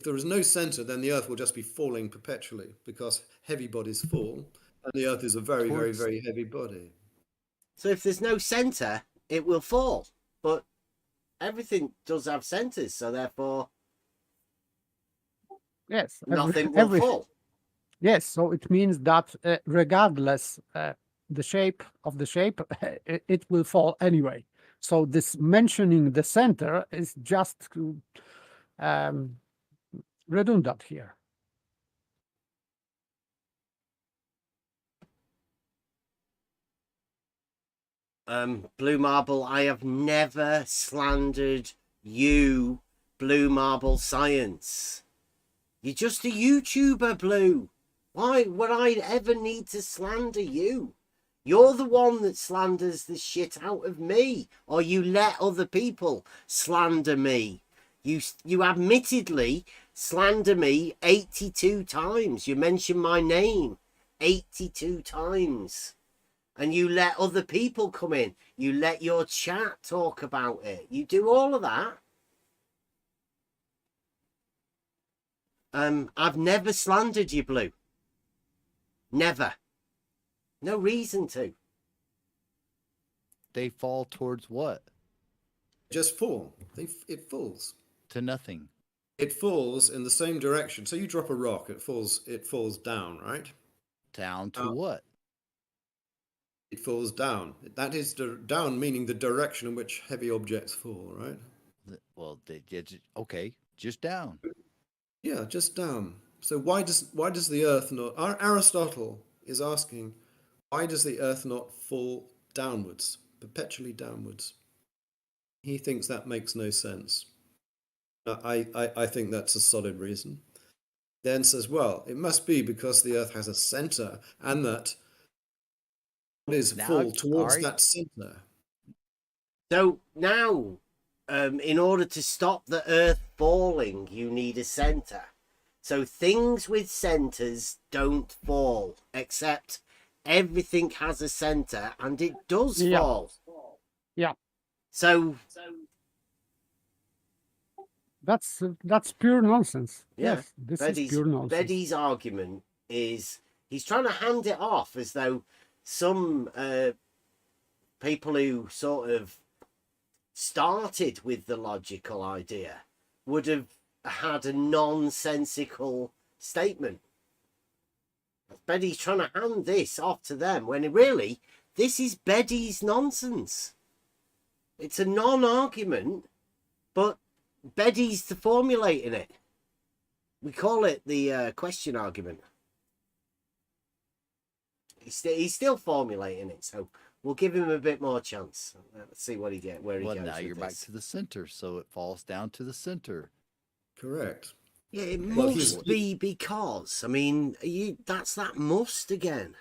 If there is no center, then the Earth will just be falling perpetually because heavy bodies fall, and the Earth is a very, very, very heavy body. So if there's no center, it will fall. But everything does have centers, so therefore, Yes, nothing will fall. Yes, so it means that regardless the shape of the shape, it will fall anyway. So this mentioning the center is just redundant here. Blue Marble, I have never slandered you, Blue Marble Science. You're just a YouTuber, Blue. Why would I ever need to slander you? You're the one that slanders the shit out of me, or you let other people slander me. You admittedly slander me 82 times. You mention my name 82 times. And you let other people come in. You let your chat talk about it. You do all of that. I've never slandered you, Blue. Never. No reason to. They fall towards what? Just fall. It falls. To nothing. It falls in the same direction. So you drop a rock, it falls down, right? Down to what? It falls down. That is down, meaning the direction in which heavy objects fall, right? Well, okay, just down. Yeah, just down. So why does the Earth not? Aristotle is asking, why does the Earth not fall downwards, perpetually downwards? He thinks that makes no sense. I think that's a solid reason. Then says, well, it must be because the Earth has a center, and that bodies fall towards that center. So now in order to stop the Earth falling, you need a center. So things with centers don't fall, except everything has a center and it does Yeah. fall. Yeah. So that's pure nonsense. yeah, Yes, this is pure nonsense. Betty's argument is he's trying to hand it off as though some people who sort of started with the logical idea would have had a nonsensical statement. Betty's trying to hand this off to them when really this is Betty's nonsense. It's a non-argument, but Betty's formulating it. We call it the question argument. He's still formulating it, so we'll give him a bit more chance. Let's see what he gets. Where he goes. Well, now you're back this. to the center, so it falls down to the center. Correct. Yeah, it Well, must be because, I mean, that's that must again.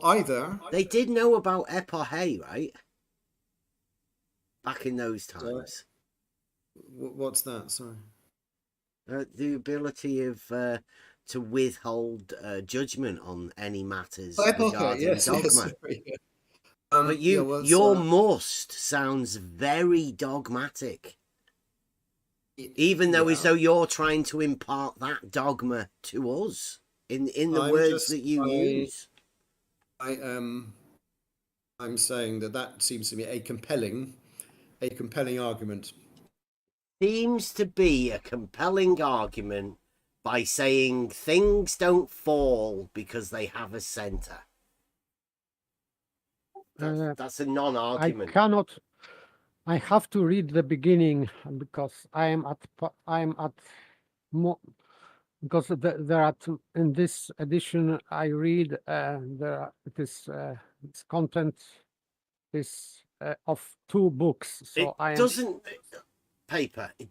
Either They did know about epoche, right? Back in those times. what's that? Sorry. The ability of to withhold judgment on any matters Okay, regarding yes, dogma. yes, sorry. But your must sounds very dogmatic. Even though as though you're trying to impart that dogma to us in the words that you use. I'm saying that seems to me a compelling argument. Seems to be a compelling argument by saying things don't fall because they have a center. That's a non-argument. I cannot. I have to read the beginning because because there are two in this edition. I read this content is of two books. So it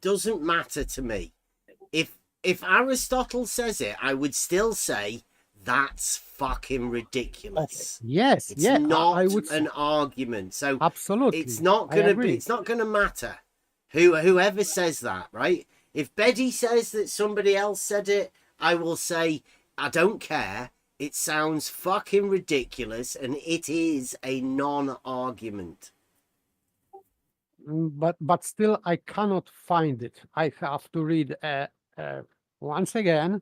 doesn't matter to me. If Aristotle says it, I would still say that's fucking ridiculous. Okay. Yes, it's not an argument. So absolutely, it's not gonna matter whoever says that, right? If Betty says that somebody else said it, I will say I don't care. It sounds fucking ridiculous, and it is a non-argument. But still, I cannot find it. I have to read once again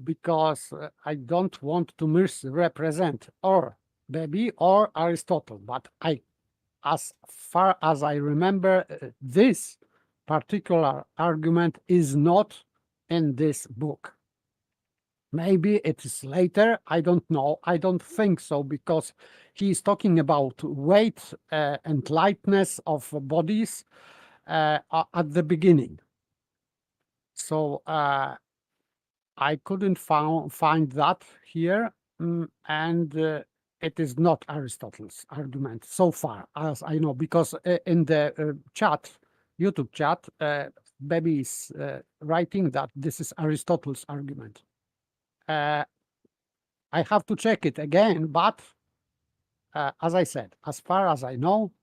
because I don't want to misrepresent or Bebe or Aristotle. But as far as I remember, this particular argument is not in this book. Maybe it is later. I don't know. I don't think so because he's talking about weight and lightness of bodies at the beginning. So I couldn't find that here, and it is not Aristotle's argument so far as I know, because in the YouTube chat, Baby is writing that this is Aristotle's argument. I have to check it again, but as I said, as far as I know,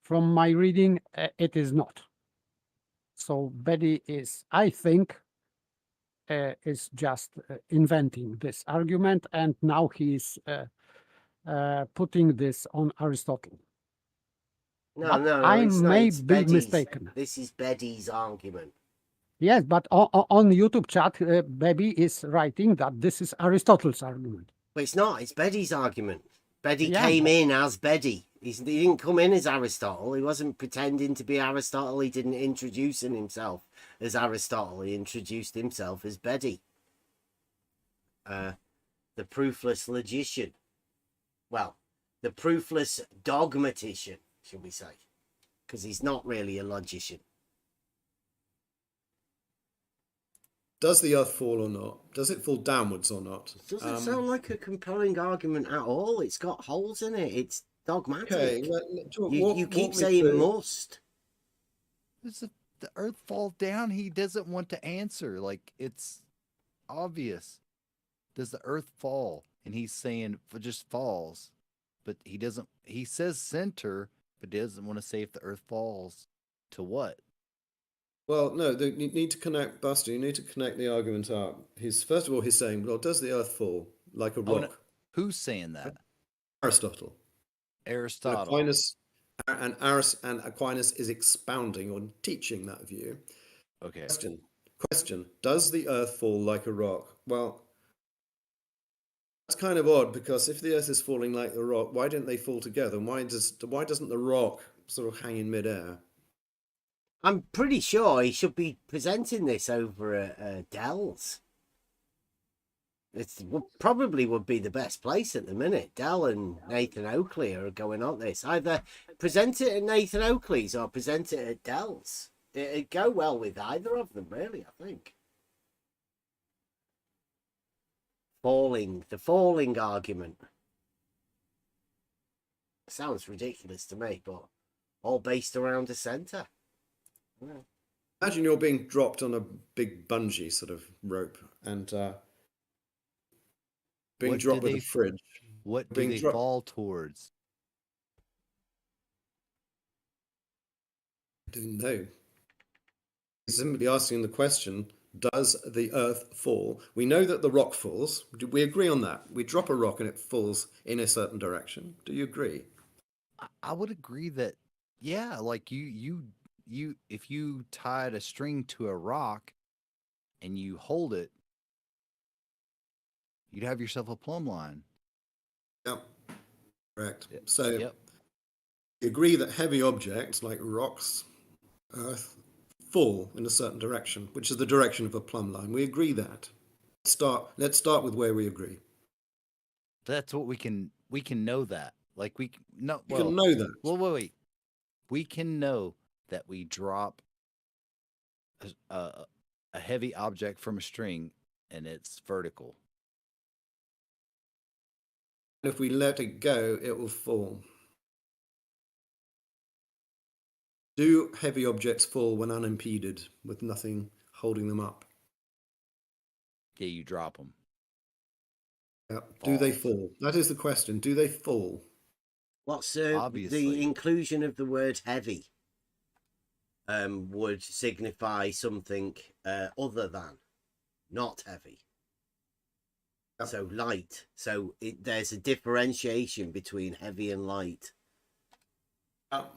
from my reading, it is not. So Betty is, I think, is just inventing this argument, and now he's putting this on Aristotle. No, I it's may not. be mistaken. This is Betty's argument. Yes, but on YouTube chat, Baby is writing that this is Aristotle's argument. But it's not. It's Betty's argument. Betty came in as Betty. He didn't come in as Aristotle. He wasn't pretending to be Aristotle. He didn't introduce himself as Aristotle. He introduced himself as Betty. The proofless logician. Well, the proofless dogmatician, should we say. Because he's not really a logician. Does the earth fall or not? Does it fall downwards or not? It doesn't sound like a compelling argument at all. It's got holes in it. It's dogmatic. Okay, you keep saying must. Does the earth fall down? He doesn't want to answer. Like, it's obvious. Does the earth fall? And he's saying it just falls. but he doesn't. He says center, but he doesn't want to say if the Earth falls to what. Well, no, you need to connect, Buster. You need to connect the argument up. First of all, he's saying, well, does the Earth fall like a Oh, no. rock? Who's saying that? Aristotle. Aristotle. And Aquinas is expounding or teaching that view. Okay. Question: does the Earth fall like a rock? Well, that's kind of odd, because if the Earth is falling like the rock, why didn't they fall together? And why doesn't the rock sort of hang in midair? I'm pretty sure he should be presenting this over at Dell's. It's probably would be the best place at the minute. Dell and Nathan Oakley are going on this. Either present it at Nathan Oakley's or present it at Dell's. It'd go well with either of them, really, I think. The falling argument. Sounds ridiculous to me, but all based around a centre. Yeah. Imagine you're being dropped on a big bungee sort of rope and being dropped with a fridge. What do they fall towards? I don't know. He's simply asking the question, does the Earth fall? We know that the rock falls. Do we agree on that? We drop a rock and it falls in a certain direction. Do you agree? I would agree that, yeah, like you if you tied a string to a rock and you hold it, you'd have yourself a plumb line. Yep. Correct. Yep. So Yep. we agree that heavy objects like rocks, Earth, fall in a certain direction, which is the direction of a plumb line. We agree that. Let's start with where we agree. That's what we can know that. Like we can know that. Well, wait. We can know that we drop a heavy object from a string and it's vertical. If we let it go, it will fall. Do heavy objects fall when unimpeded, with nothing holding them up? Yeah, you drop them. Yeah. Do they fall? That is the question. Do they fall? What's Obviously. The inclusion of the word heavy would signify something other than, not heavy. Yep. So light. So there's a differentiation between heavy and light. Yep.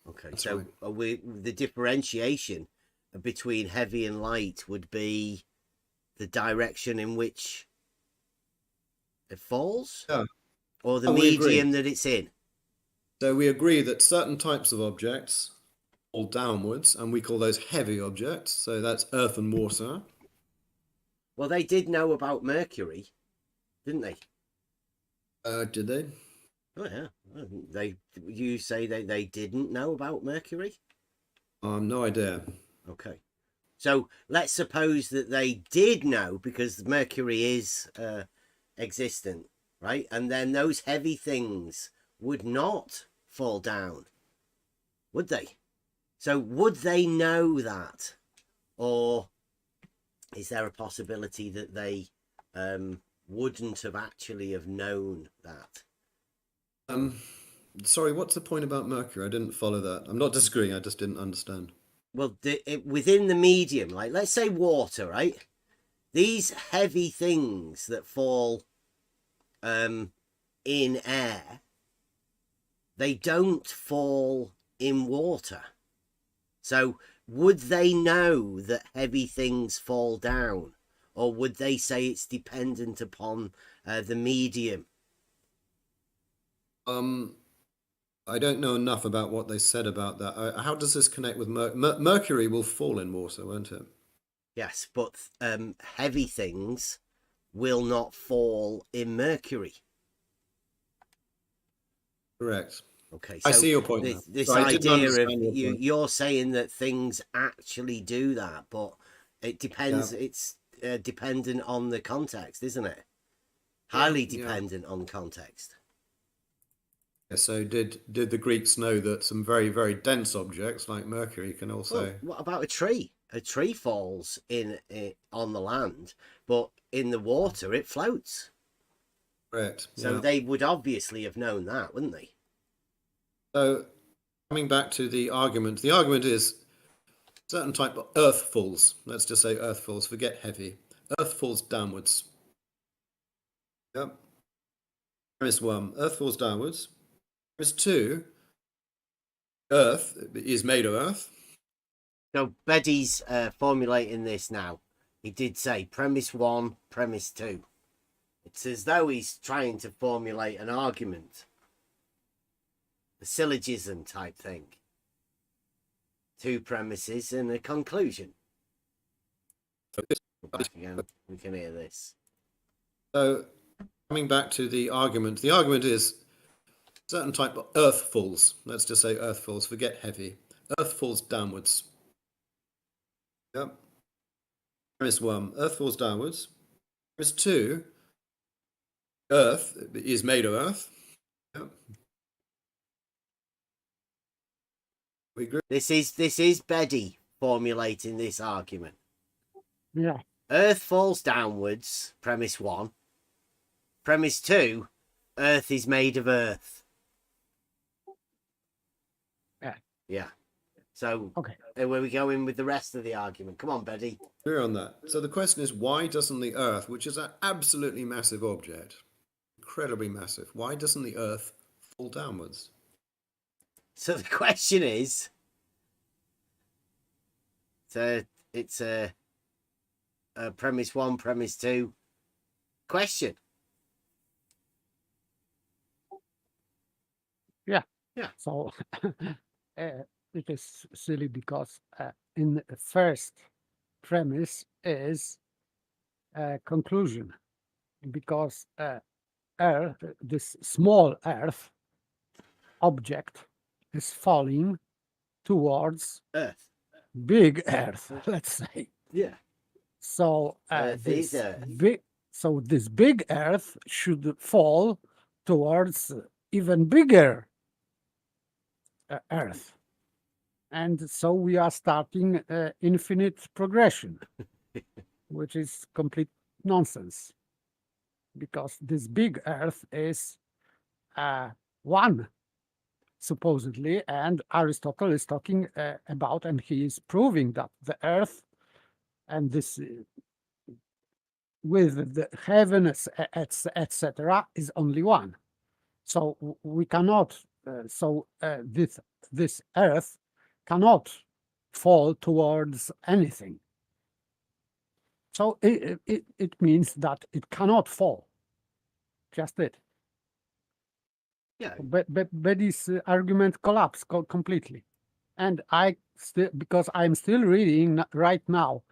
Okay, That's so right. The differentiation between heavy and light would be the direction in which it falls, or the medium that it's in. So we agree that certain types of objects fall downwards, and we call those heavy objects. So that's earth and water. Well, they did know about Mercury, didn't they? Did they? Oh yeah. You say they didn't know about Mercury? No idea. Okay. So let's suppose that they did know, because Mercury is existent, right? And then those heavy things would not fall down, would they? So would they know that? Or is there a possibility that they wouldn't have actually have known that? Sorry, what's the point about Mercury? I didn't follow that. I'm not disagreeing, I just didn't understand. Well, within the medium, like let's say water, right? These heavy things that fall in air, they don't fall in water. So would they know that heavy things fall down? Or would they say it's dependent upon the medium? I don't know enough about what they said about that. How does this connect with Mercury? Will fall in water, won't it? Yes, but heavy things will not fall in Mercury. Correct. Okay, so I see your point. This idea of you're saying that things actually do that, but it depends. Yeah. It's dependent on the context, isn't it? Highly dependent on context. Yeah, so did the Greeks know that some very, very dense objects like Mercury can also... Well, what about a tree? A tree falls on the land, but in the water it floats. Correct. So yeah. they would obviously have known that, wouldn't they? So coming back to the argument is certain type of earth falls. Let's just say earth falls. Forget heavy. Earth falls downwards. Yep. Premise 1, earth falls downwards. Premise 2, earth is made of earth. So Beddy's formulating this now. He did say premise 1, premise 2. It's as though he's trying to formulate an argument, a syllogism type thing. 2 premises and a conclusion. Back again, we can hear this. So coming back to the argument is certain type of earth falls. Let's just say earth falls. Forget heavy. Earth falls downwards. Yep. Premise 1, earth falls downwards. Premise 2, earth is made of earth. Yep. We agree. This is Beddy formulating this argument. Yeah. Earth falls downwards, premise 1. Premise 2, Earth is made of earth. Yeah. So, Okay. where we going with the rest of the argument? Come on, Beddy. We're on that. So the question is, why doesn't the Earth, which is an absolutely massive object, incredibly massive, why doesn't the Earth fall downwards? So the question is, it's a premise 1, premise 2 question. Yeah. Yeah. So it is silly because in the first premise is a conclusion, because Earth, this small Earth object, is falling towards Earth. big Earth, let's say. Yeah. So Earth is Earth. this big Earth should fall towards even bigger Earth, and so we are starting infinite progression, which is complete nonsense, because this big Earth is one, supposedly, and Aristotle is talking about, and he is proving that the Earth and this with the heavens, etc., is only one. So we cannot. This Earth cannot fall towards anything. So it means that it cannot fall. Just it. Yeah. But this argument collapsed completely, and I still, because I'm still reading right now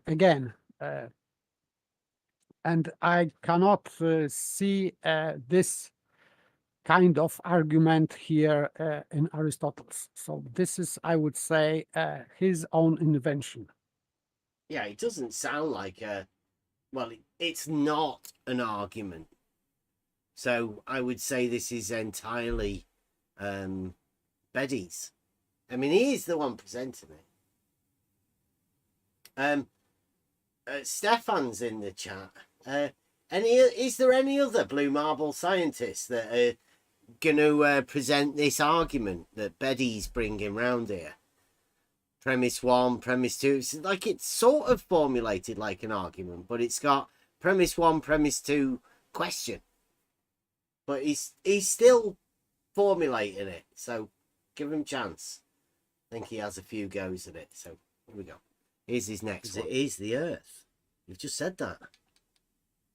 again, and I cannot see this kind of argument here in Aristotle's. So this is, I would say, his own invention. Yeah, it doesn't sound like it's not an argument. So I would say this is entirely Beddy's. I mean, he is the one presenting it. Stefan's in the chat. Is there any other Blue Marble scientists that are going to present this argument that Beddy's bringing round here? Premise 1, premise 2. It's sort of formulated like an argument, but it's got premise 1, premise 2 question. But he's still formulating it, so give him a chance. I think he has a few goes at it. So here we go. Here's his next one. It is the Earth. You've just said that.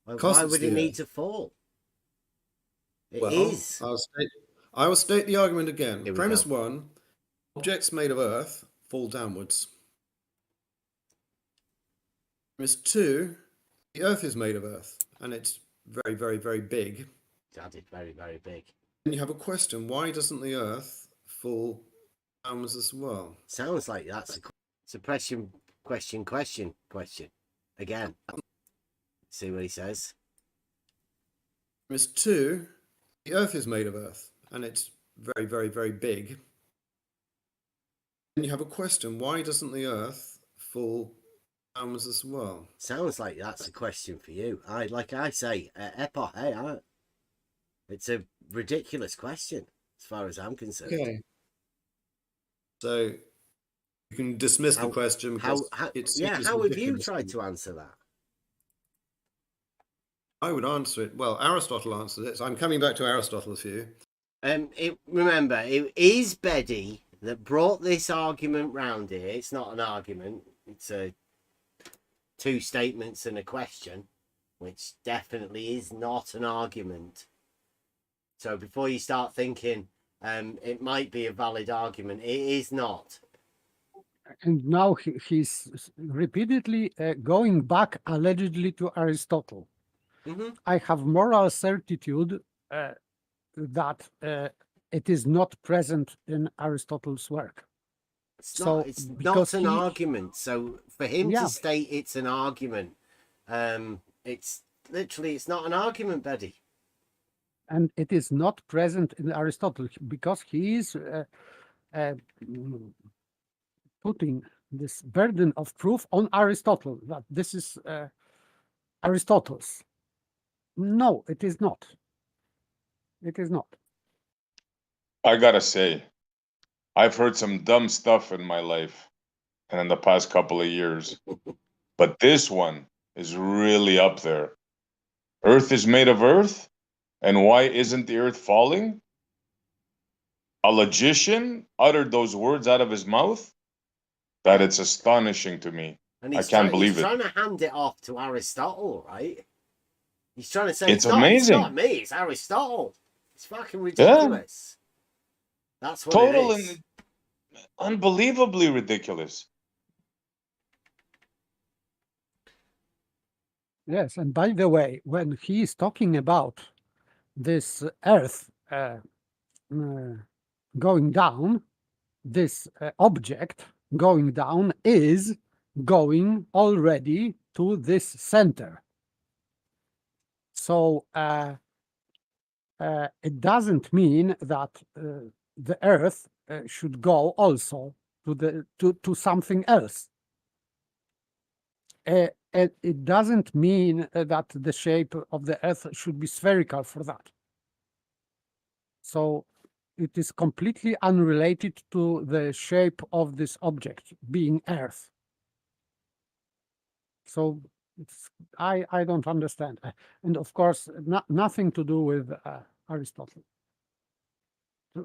Why would it need to fall? It is. I will state the argument again. Here we Premise go. 1, objects made of Earth fall downwards. Premise 2, the Earth is made of Earth, and it's very, very, very big. Added very, very big. And you have a question, why doesn't the Earth fall downwards as well? Sounds like that's a question. Again. See what he says. Premise 2, the Earth is made of Earth, and it's very, very, very big. And you have a question, why doesn't the Earth fall as well. Sounds like that's a question for you. Like I say, epoch. Hey, it's a ridiculous question as far as I'm concerned. Okay. So you can dismiss the question because how it yeah, seems how have you ridiculous. tried to answer that? I would answer it. Well, Aristotle answered it. So I'm coming back to Aristotle's view. Remember, it is Beddy that brought this argument round here. It's not an argument. It's two statements and a question, which definitely is not an argument. So before you start thinking it might be a valid argument, it is not. And now he's repeatedly going back allegedly to Aristotle. Mm-hmm. I have moral certitude that it is not present in Aristotle's work. It's not an argument. So for him to state it's an argument, it's not an argument, Betty. And it is not present in Aristotle because he is putting this burden of proof on Aristotle, that this is Aristotle's. No, it is not. It is not. I gotta say, I've heard some dumb stuff in my life and in the past couple of years, but this one is really up there. Earth is made of earth, and why isn't the earth falling? A logician uttered those words out of his mouth? That it's astonishing to me. And I can't believe he's it. trying to hand it off to Aristotle, right? He's trying to say It's amazing. It's not me, it's Aristotle. It's fucking ridiculous. Yeah. That's what total it is. And unbelievably ridiculous. Yes, and by the way, when he is talking about this Earth going down, this object going down is going already to this center. So it doesn't mean that the Earth should go also to something else. It doesn't mean that the shape of the Earth should be spherical for that. So it is completely unrelated to the shape of this object being Earth. So I don't understand. And of course, nothing to do with Aristotle.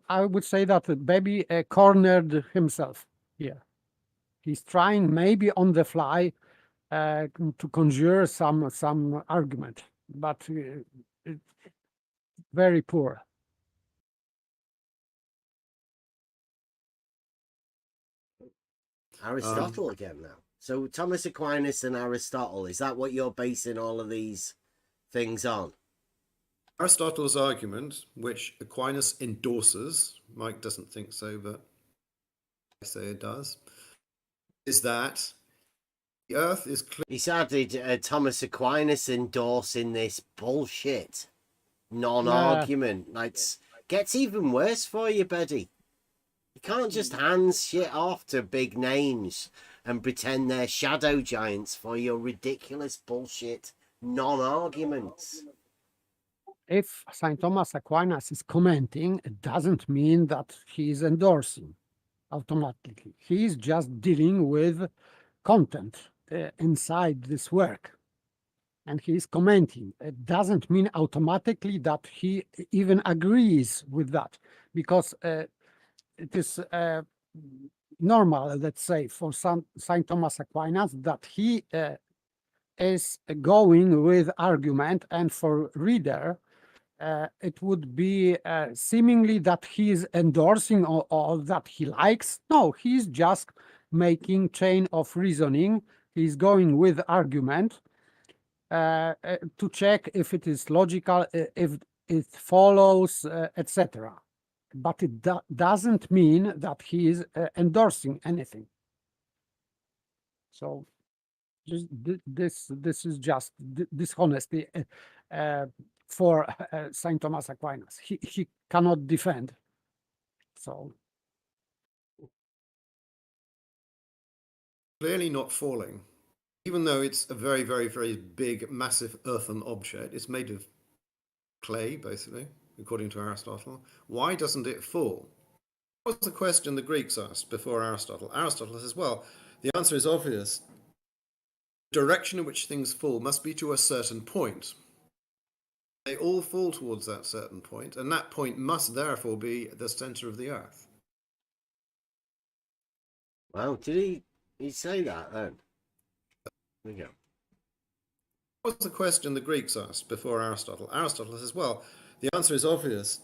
I would say that Baby cornered himself here. He's trying maybe on the fly to conjure some argument, but very poor. Aristotle again now. So Thomas Aquinas and Aristotle, is that what you're basing all of these things on? Aristotle's argument, which Aquinas endorses, Mike doesn't think so, but I say it does, is that the Earth is clear. He started Thomas Aquinas endorsing this bullshit non-argument. Like, gets even worse for you, Betty. You can't just hand shit off to big names and pretend they're shadow giants for your ridiculous bullshit non-arguments. If St. Thomas Aquinas is commenting, it doesn't mean that he is endorsing automatically. He is just dealing with content inside this work. And he is commenting. It doesn't mean automatically that he even agrees with that, because it is normal, let's say, for St. Thomas Aquinas that he is going with argument, and for reader, it would be seemingly that he is endorsing all that he likes. No, he's just making chain of reasoning. He's going with argument to check if it is logical, if it follows, etc. But it doesn't mean that he is endorsing anything. So just this is just dishonesty for St. Thomas Aquinas. He cannot defend. So Clearly not falling. even though it's a very, very, very big, massive earthen object, it's made of clay, basically, according to Aristotle. Why doesn't it fall? What was the question the Greeks asked before Aristotle? Aristotle says, well, the answer is obvious. The direction in which things fall must be to a certain point. They all fall towards that certain point, and that point must therefore be the center of the earth. Well, did he say that then? There we go. What was the question the Greeks asked before Aristotle? Aristotle says, well, the answer is obvious.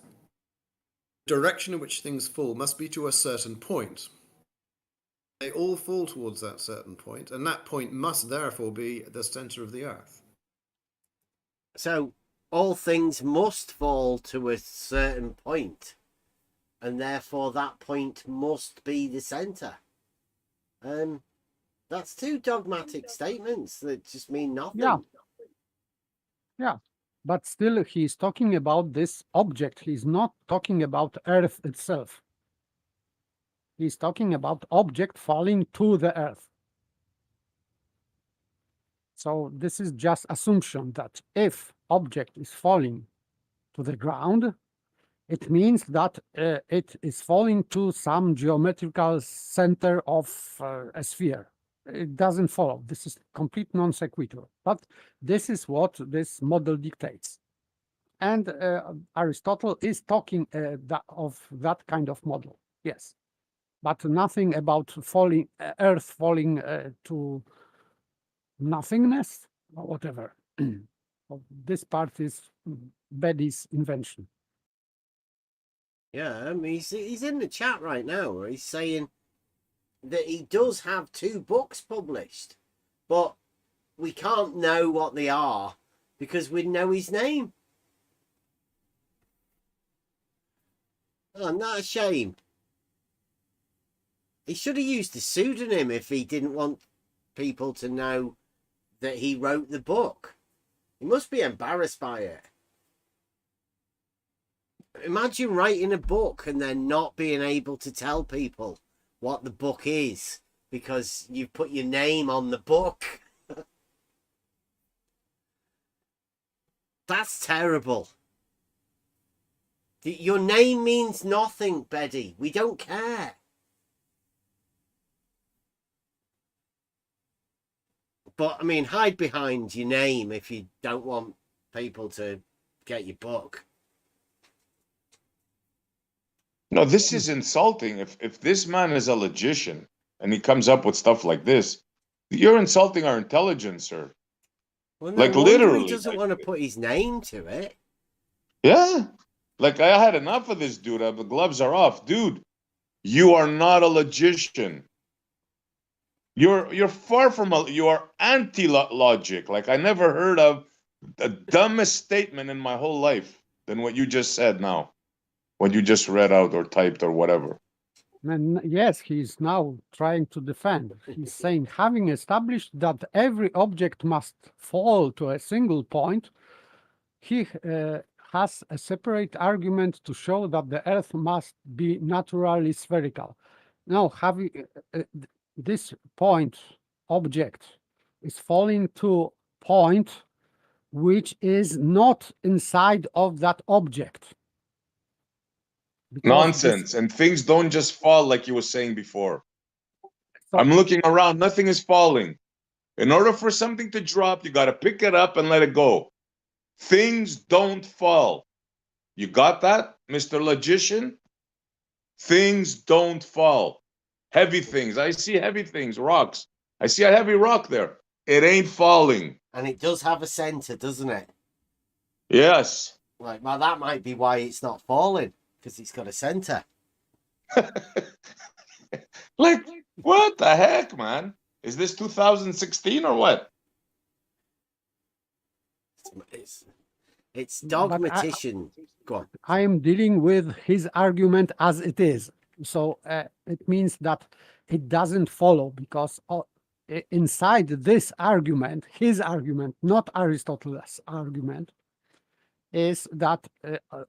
The direction in which things fall must be to a certain point. They all fall towards that certain point, and that point must therefore be the center of the earth. So all things must fall to a certain point, and therefore that point must be the center. That's two dogmatic statements that just mean nothing. Yeah, but still he's talking about this object. He's not talking about Earth itself. He's talking about object falling to the Earth. So this is just assumption that if object is falling to the ground, it means that it is falling to some geometrical center of a sphere. It doesn't follow. This is complete non sequitur. But this is what this model dictates. And Aristotle is talking of that kind of model, yes. But nothing about falling, Earth falling to nothingness or whatever. This part is Betty's invention. Yeah, he's in the chat right now where he's saying that he does have 2 books published, but we can't know what they are because we know his name. Oh, isn't that a shame? He should have used a pseudonym if he didn't want people to know that he wrote the book. He must be embarrassed by it. Imagine writing a book and then not being able to tell people what the book is because you've put your name on the book. That's terrible. Your name means nothing, Betty. We don't care. But, I mean, hide behind your name if you don't want people to get your book. No, this is insulting. If this man is a logician and he comes up with stuff like this, you're insulting our intelligence, sir. Well, no like wonder literally. He doesn't want to put his name to it. Yeah. Like I had enough of this dude. The gloves are off. Dude, you are not a logician. You're far from you are anti-logic. Like I never heard of a dumbest statement in my whole life than what you just said now. What you just read out or typed or whatever. And yes, he's now trying to defend. He's saying, having established that every object must fall to a single point, he has a separate argument to show that the Earth must be naturally spherical. Now, having this point object is falling to point which is not inside of that object. Nonsense. And things don't just fall like you were saying before. So, I'm looking around. Nothing is falling. In order for something to drop, you got to pick it up and let it go. Things don't fall. You got that, Mr. Logician? Things don't fall. Heavy things. I see heavy things, rocks. I see a heavy rock there. It ain't falling. And it does have a center, doesn't it? Yes. Like, well, that might be why it's not falling, because it's got a center. Like, what the heck, man? Is this 2016 or what? It's dogmatician. Go on. I am dealing with his argument as it is. So it means that it doesn't follow because inside this argument, his argument, not Aristotle's argument, is that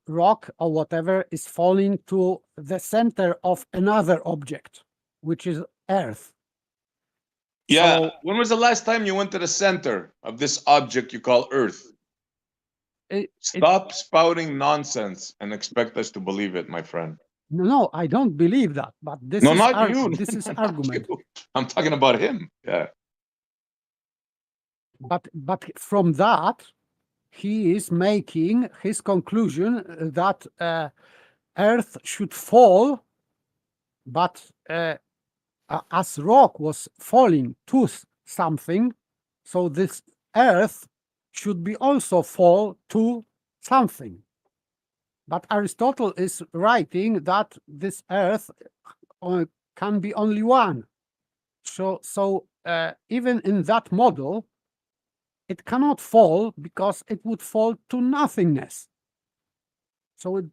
rock or whatever is falling to the center of another object, which is Earth. Yeah. So When was the last time you went to the center of this object you call Earth? it, Stop spouting nonsense and expect us to believe it, my friend. no, I don't believe that, but this No, is not you. this is Not argument. you. I'm talking about him. Yeah. But from that, he is making his conclusion that Earth should fall, but as rock was falling to something, so this Earth should be also fall to something. But Aristotle is writing that this Earth can be only one. So even in that model, it cannot fall because it would fall to nothingness. So it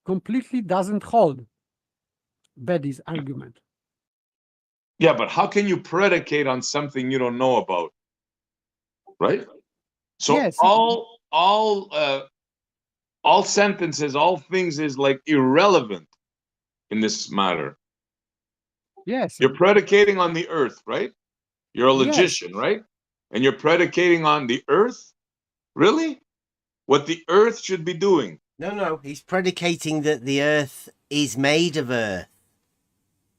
completely doesn't hold Betty's argument. Yeah, but how can you predicate on something you don't know about? Right? So Yes, all sentences, all things is like irrelevant in this matter. yes, You're predicating on the earth, right? You're a yes, logician, right? And you're predicating on the earth? Really? What the earth should be doing. No, he's predicating that the earth is made of earth.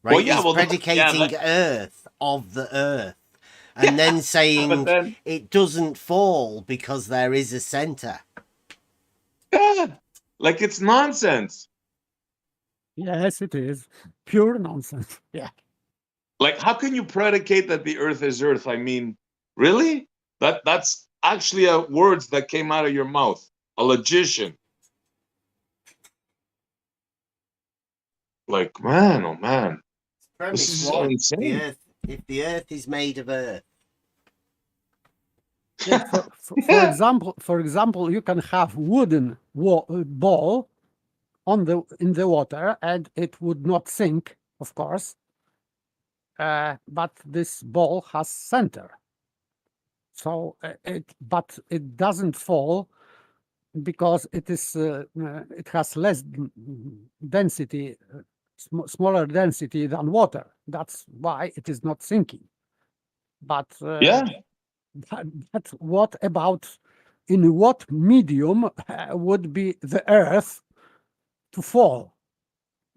Right? Well, yeah, he's well, predicating earth of the earth. And then saying then, it doesn't fall because there is a center. yeah, like it's nonsense. yes, it is pure nonsense. Yeah. Like, how can you predicate that the earth is earth? I mean, really? That's actually words that came out of your mouth. A logician. Like, man, oh man. This is insane. If the earth is made of earth. Yeah, for example, you can have wooden ball in the water, and it would not sink, of course. But this ball has center, so but it doesn't fall because it has less density, smaller density than water. That's why it is not sinking. But Yeah. But what about in what medium would be the Earth to fall?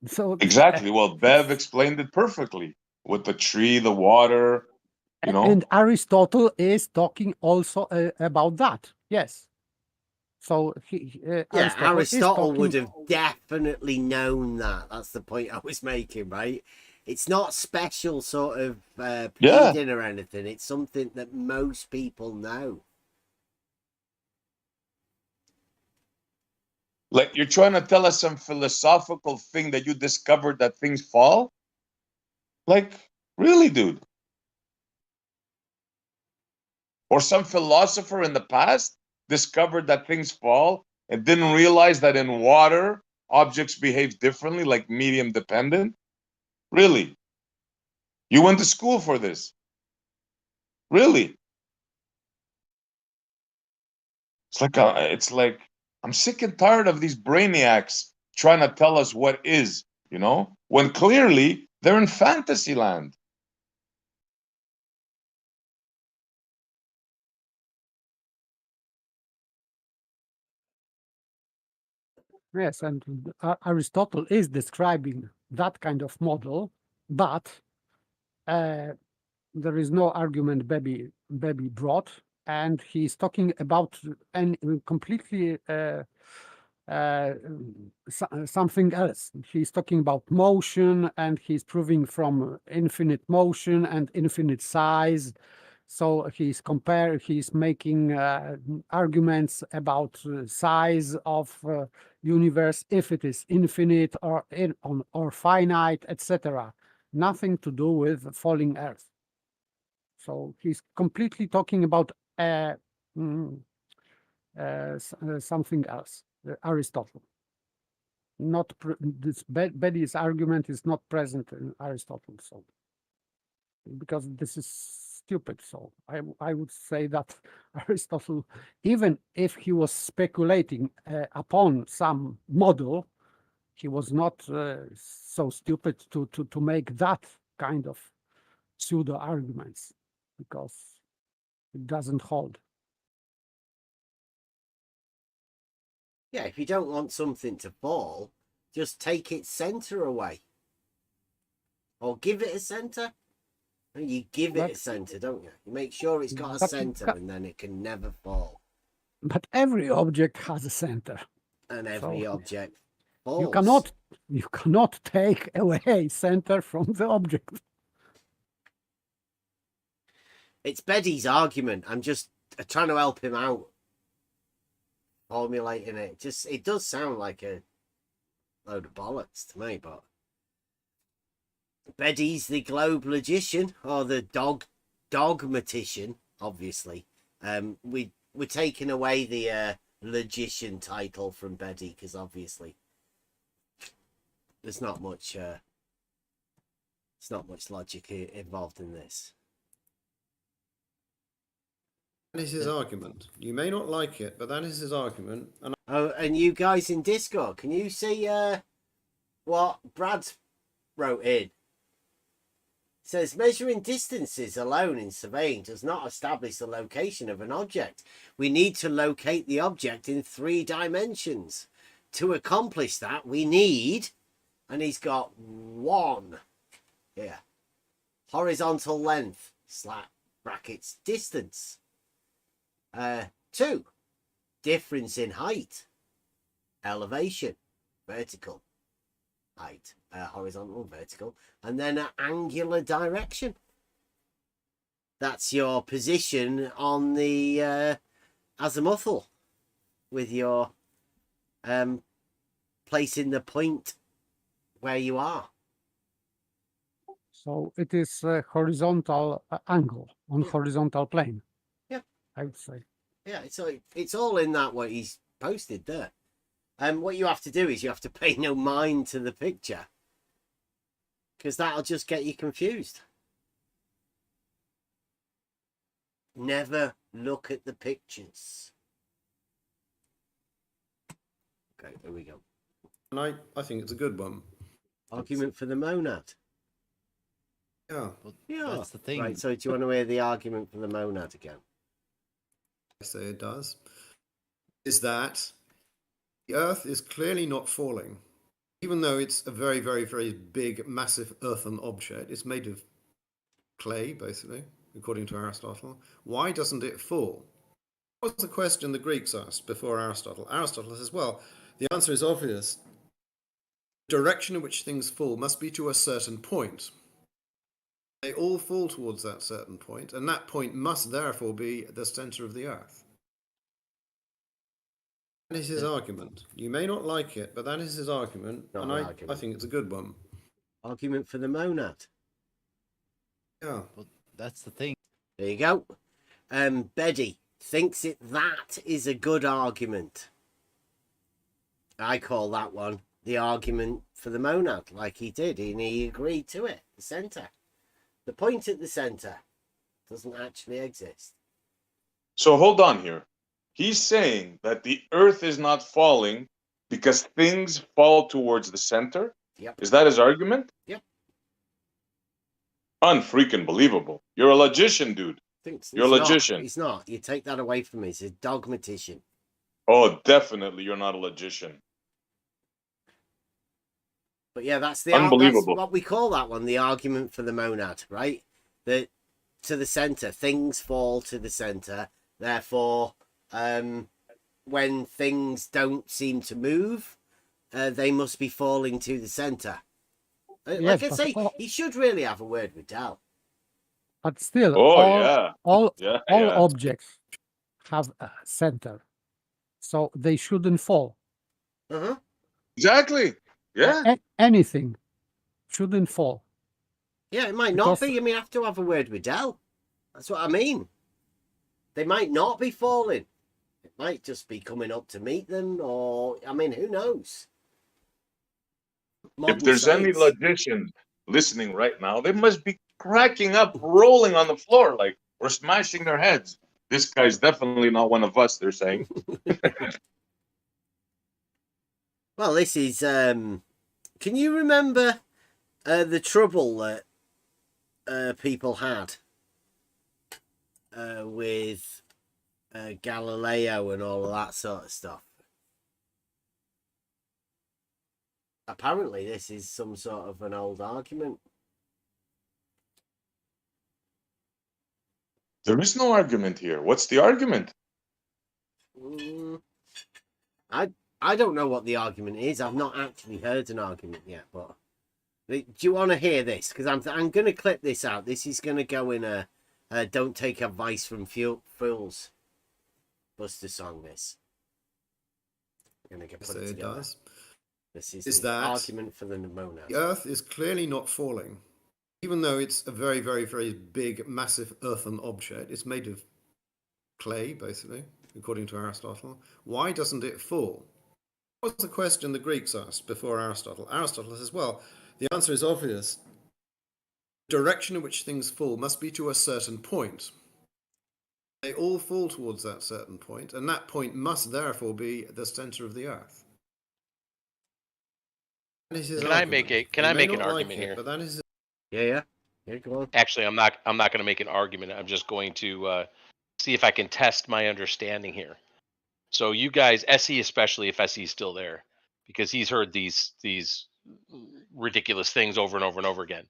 So Exactly. Well, Bev explained it perfectly with the tree, the water, you know. And Aristotle is talking also about that. Yes. So Aristotle would have definitely known that. That's the point I was making, right? It's not special sort of pleading or anything. It's something that most people know. Like you're trying to tell us some philosophical thing that you discovered that things fall? Like, really, dude? Or some philosopher in the past discovered that things fall and didn't realize that in water, objects behave differently, like medium dependent? Really? You went to school for this? Really? It's like I'm sick and tired of these brainiacs trying to tell us what is, you know, when clearly they're in fantasy land. Yes, and Aristotle is describing that kind of model, but there is no argument Baby brought, and he's talking about completely something else. He's talking about motion, and he's proving from infinite motion and infinite size. So he's making arguments about size of universe, if it is infinite or finite, etc. Nothing to do with falling Earth. So he's completely talking about something else, Aristotle. Not this Betty's argument is not present in Aristotle, so because this is stupid. So I would say that Aristotle, even if he was speculating upon some model, he was not so stupid to make that kind of pseudo arguments. because it doesn't hold. Yeah, if you don't want something to fall, just take its center away. Or give it a center. You give it a center, don't you? You make sure it's got a center and then it can never fall. But every object has a center. And every object falls. You cannot take away center from the object. It's Beddy's argument. I'm just trying to help him out. Formulating it. It does sound like a load of bollocks to me, but Beddy's the globe logician, or the dogmatician, obviously. We're taking away the logician title from Beddy, because obviously there's not much logic involved in this. That is his argument. You may not like it, but that is his argument. And you guys in Discord, can you see what Brad wrote in? It says, measuring distances alone in surveying does not establish the location of an object. We need to locate the object in 3 dimensions. To accomplish that, we need, and he's got 1 here, horizontal length, brackets, distance. 2, difference in height, elevation, vertical height, horizontal, vertical, and then an angular direction. That's your position on the azimuthal, with your placing the point where you are. So it is a horizontal angle on horizontal plane. Yep. I would say. Yeah, it's all in that what he's posted there. What you have to do is you have to pay no mind to the picture, because that'll just get you confused. Never look at the pictures. Okay, there we go. And I think it's a good one. Argument for the monad. Yeah. Well, Yeah. that's the thing. Right, so do you want to hear the argument for the monad again? I say it does. Is that the Earth is clearly not falling, even though it's a very, very, very big, massive earthen object. It's made of clay, basically, according to Aristotle. Why doesn't it fall? What was the question the Greeks asked before Aristotle? Aristotle says, well, the answer is obvious. The direction in which things fall must be to a certain point. They all fall towards that certain point, and that point must therefore be the center of the Earth. That is his argument. You may not like it, but that is his argument, and I think it's a good one. Argument for the monad. Yeah. Well, that's the thing. There you go. Beddy thinks that is a good argument. I call that one the argument for the monad, like he did, and he agreed to it. The center. The point at the center doesn't actually exist. So hold on here. He's saying that the Earth is not falling because things fall towards the center? Yep. Is that his argument? Yep. Unfreaking believable. You're a logician, dude. You're a logician. He's not. You take that away from me. He's a dogmatician. Oh, definitely you're not a logician. But yeah, that's Unbelievable. That's what we call that one, the argument for the monad, right? That to the center, things fall to the center. Therefore, when things don't seem to move, they must be falling to the center. Like I say, he should really have a word with Dal. But still, all objects have a center, so they shouldn't fall. Exactly. Yeah. Anything shouldn't fall. Yeah, it might not be. I mean, you have to have a word with Dal. That's what I mean. They might not be falling. It might just be coming up to meet them, or, I mean, who knows? If there's any logicians listening right now, they must be cracking up, rolling on the floor like we're smashing their heads. This guy's definitely not one of us, they're saying. Well, this is... can you remember the trouble that people had with Galileo and all of that sort of stuff. Apparently, this is some sort of an old argument. There is no argument here. What's the argument? I don't know what the argument is. I've not actually heard an argument yet, but do you want to hear this? Because I'm going to clip this out. This is going to go in a "Don't Take Advice from Fools" Buster song. This I'm going to get put it together. Does. This is Is the that argument for the monad. The Earth is clearly not falling, even though it's a very, very, very big, massive earthen object. It's made of clay, basically, according to Aristotle. Why doesn't it fall? What was the question the Greeks asked before Aristotle? Aristotle says, well, the answer is obvious. The direction in which things fall must be to a certain point. They all fall towards that certain point, and that point must therefore be the center of the Earth. Can I make an argument here? But that is Yeah. Go on. Actually, I'm not going to make an argument. I'm just going to see if I can test my understanding here. So you guys, SE especially, if SE is still there, because he's heard these ridiculous things over and over and over again.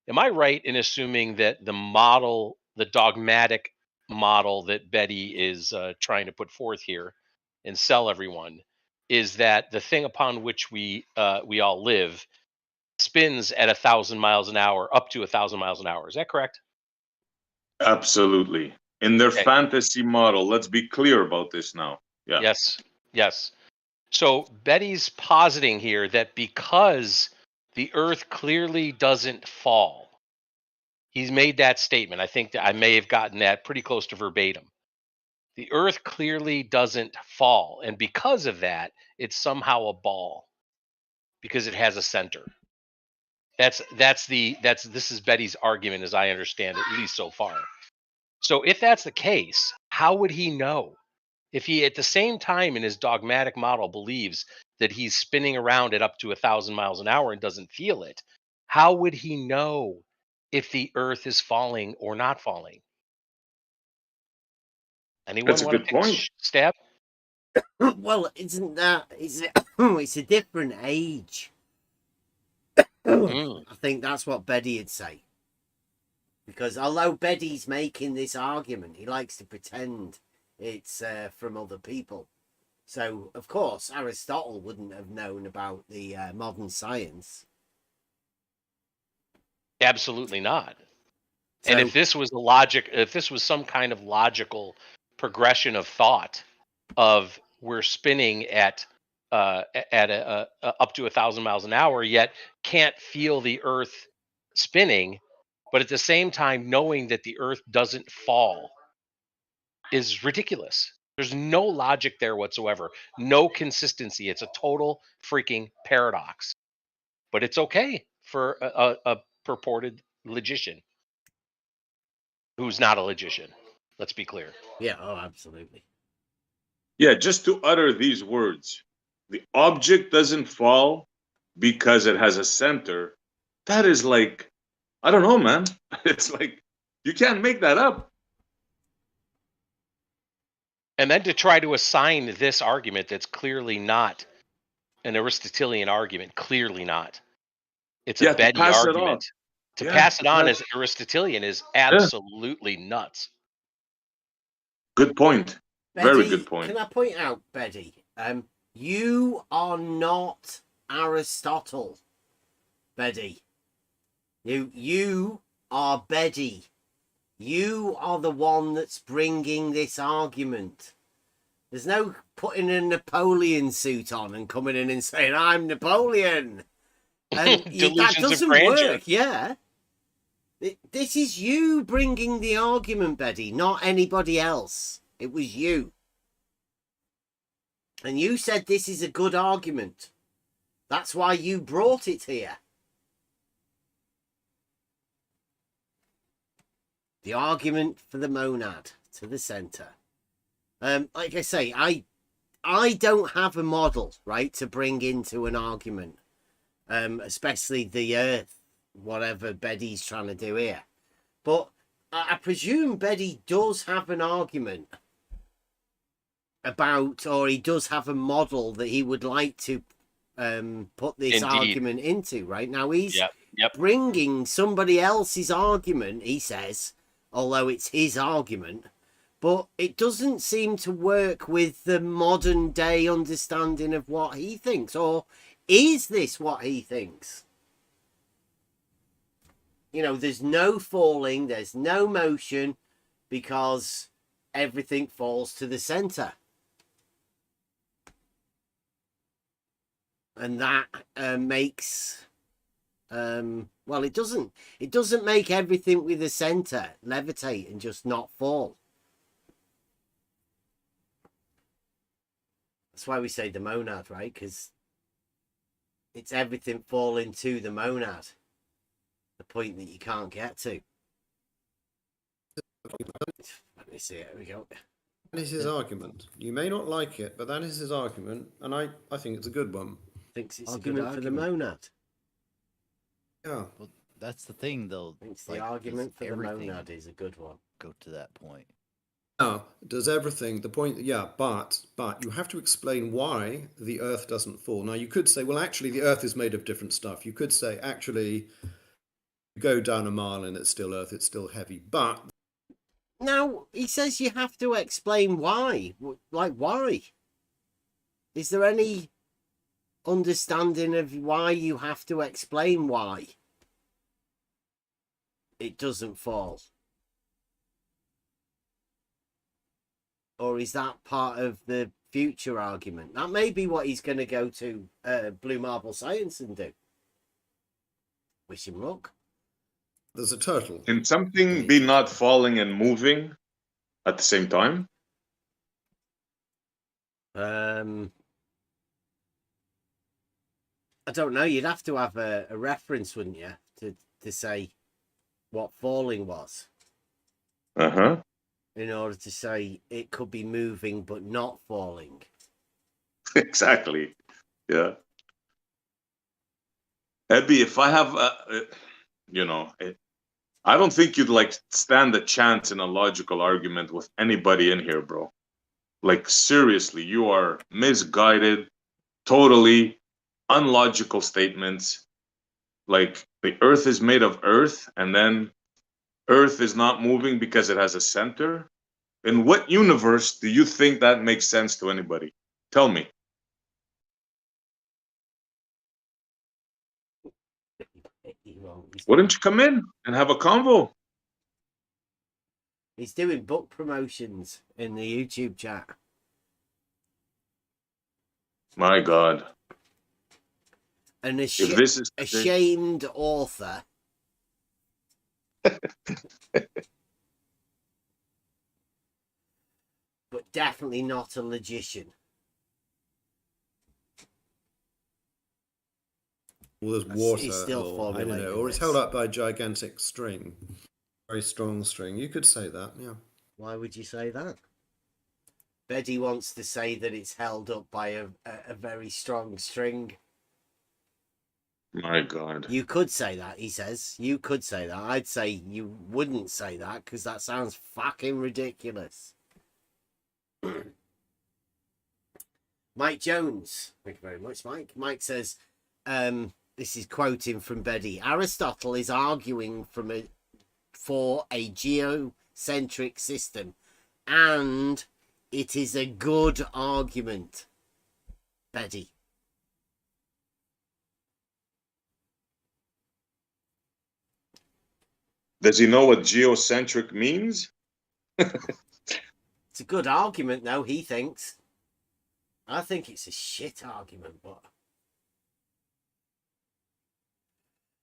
Am I right in assuming that the dogmatic model that Betty is trying to put forth here and sell everyone, is that the thing upon which we all live spins at 1,000 miles an hour, up to 1,000 miles an hour? Is that correct? Absolutely. In their fantasy model, let's be clear about this now. Yeah. Yes. So Betty's positing here that because the Earth clearly doesn't fall, he's made that statement. I think that I may have gotten that pretty close to verbatim. The Earth clearly doesn't fall, and because of that, it's somehow a ball because it has a center. This is Betty's argument, as I understand it, at least so far. So if that's the case, how would he know? If he at the same time in his dogmatic model believes that he's spinning around at up to 1,000 miles an hour and doesn't feel it, how would he know if the Earth is falling or not falling? Anyone That's a want good to take point. a stab? Well, isn't that? It's a different age. I think that's what Betty would say. Because although Betty's making this argument, he likes to pretend it's from other people. So, of course, Aristotle wouldn't have known about the modern science. Absolutely not. So, and if this was some kind of logical progression of thought of we're spinning at up to 1,000 miles an hour, yet can't feel the Earth spinning, but at the same time knowing that the Earth doesn't fall, is ridiculous. There's no logic there whatsoever. No consistency. It's a total freaking paradox. But it's okay for a purported logician who's not a logician. Let's be clear. yeah, absolutely. Yeah, just to utter these words. The object doesn't fall because it has a center. That is like, I don't know, man. It's like, you can't make that up. And then to try to assign this argument that's clearly not an Aristotelian argument, clearly not. It's a Betty argument. To pass it on as Aristotelian is absolutely nuts. Good point. Betty, very good point. Can I point out, Betty? You are not Aristotle, Betty. You are Betty. You are the one that's bringing this argument. There's no putting a Napoleon suit on and coming in and saying, I'm Napoleon. That doesn't work, yeah. This is you bringing the argument, Betty, not anybody else. It was you. And you said this is a good argument. That's why you brought it here. The argument for the monad to the center. Like I say, I don't have a model, right, to bring into an argument. Especially the Earth, whatever Betty's trying to do here. But I presume Betty does have an argument about, or he does have a model that he would like to put this argument into. Right now, he's bringing somebody else's argument. He says, although it's his argument, but it doesn't seem to work with the modern day understanding of what he thinks. Or is this what he thinks? You know, there's no falling, there's no motion, because everything falls to the center. And that makes, well, it doesn't make everything with the center levitate and just not fall. That's why we say the monad, right? Because it's everything falling to the monad. The point that you can't get to. Let me see. Here we go. That is his argument. You may not like it, but that is his argument, and I think it's a good one. Thinks it's a good argument for the monad. Yeah. Well, that's the thing, though. Thinks the argument for the monad is a good one. Go to that point. Now, does everything, the point, yeah, but you have to explain why the Earth doesn't fall. Now, you could say, well, actually, the Earth is made of different stuff. You could say, actually, you go down a mile and it's still Earth, it's still heavy, but... Now, he says you have to explain why. Like, why? Is there any understanding of why you have to explain why it doesn't fall? Or is that part of the future argument? That may be what he's going to go to Blue Marble Science and do. Wish him luck. There's a turtle. Can something be not falling and moving at the same time? I don't know. You'd have to have a reference, wouldn't you, to say what falling was? Uh-huh. In order to say it could be moving but not falling. Exactly. Yeah. Ebby, if I have, I don't think you'd like stand a chance in a logical argument with anybody in here, bro. Like, seriously, you are misguided, totally unlogical statements. Like, the Earth is made of earth, and then Earth is not moving because it has a center. In what universe do you think that makes sense to anybody? Tell me. Wouldn't you come in and have a convo? He's doing book promotions in the YouTube chat. My God. An this is ashamed author. But definitely not a logician. Well, there's water, He's still or I don't know, or it's held up by a gigantic string, very strong string. You could say that, yeah. Why would you say that? Betty wants to say that it's held up by a very strong string. My God. You could say that, he says. You could say that. I'd say you wouldn't say that because that sounds fucking ridiculous. Mike Jones. Thank you very much, Mike. Mike says, this is quoting from Betty. Aristotle is arguing for a geocentric system, and it is a good argument. Betty. Does he know what geocentric means? It's a good argument, though, he thinks. I think it's a shit argument, but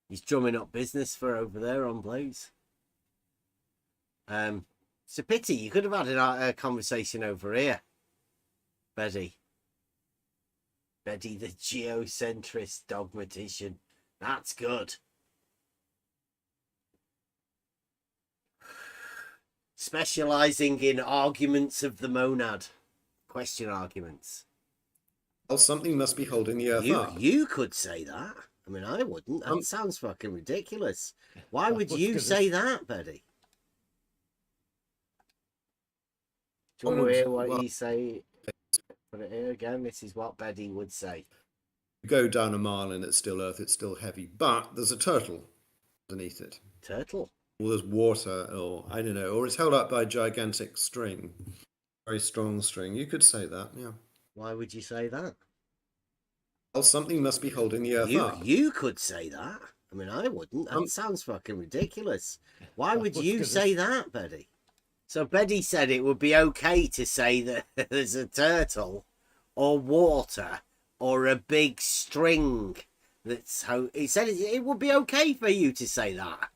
he's drumming up business for over there on Blaze. It's a pity. You could have had a conversation over here, Betty. Betty, the geocentrist dogmatician. That's good. Specializing in arguments of the monad. Question arguments. Well, something must be holding the Earth up. You could say that. I mean, I wouldn't. That sounds fucking ridiculous. Why would you say that, Betty? Do you want to hear what he say? Put it here again. This is what Betty would say. You go down a mile and it's still Earth, it's still heavy, but there's a turtle underneath it. Turtle? Or there's water, or I don't know, or it's held up by a gigantic string, very strong string. You could say that, yeah. Why would you say that? Well, something must be holding the Earth up. You could say that. I mean, I wouldn't. That sounds fucking ridiculous. Why would you say that, Betty? So Betty said it would be okay to say that there's a turtle or water or a big string. That's how he said it would be okay for you to say that.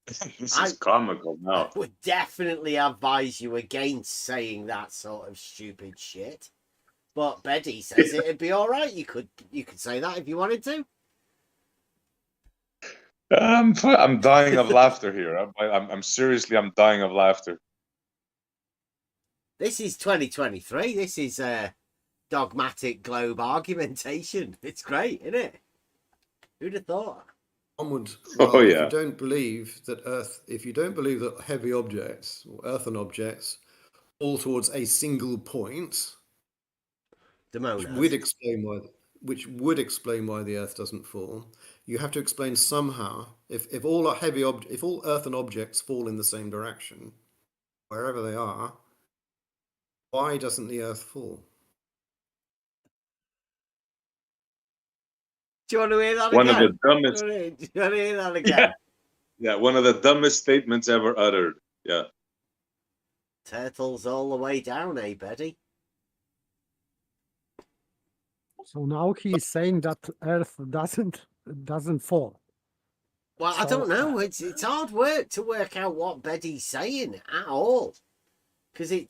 This is comical now. I would definitely advise you against saying that sort of stupid shit. But Betty says it'd be all right. You could say that if you wanted to. I'm dying of laughter here. I'm seriously, I'm dying of laughter. This is 2023. This is dogmatic globe argumentation. It's great, isn't it? Who'd have thought? Onward. Well, If yeah. you don't believe that heavy objects or earthen objects fall towards a single point, which would explain why the Earth doesn't fall, you have to explain somehow if all earthen objects fall in the same direction, wherever they are, why doesn't the Earth fall? Do you want to hear that One again? of the dumbest. Do you want to hear that again? Yeah, one of the dumbest statements ever uttered. Yeah. Turtles all the way down, eh, Betty? So now he's saying that Earth doesn't fall. Well, I don't know. It's hard work to work out what Betty's saying at all, because it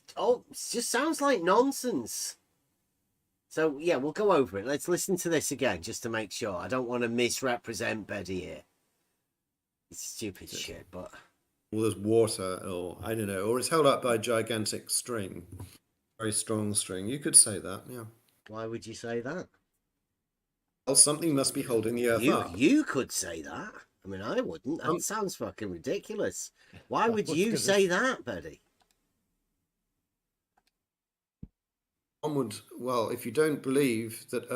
just sounds like nonsense. So yeah, we'll go over it. Let's listen to this again just to make sure. I don't want to misrepresent Betty here. It's stupid shit, but. Well, there's water, or I don't know, or it's held up by a gigantic string, very strong string. You could say that, yeah. Why would you say that? Well, something must be holding the Earth up. You could say that. I mean, I wouldn't. That sounds fucking ridiculous. Why would you say that, Betty? Onward. Well, if you don't believe that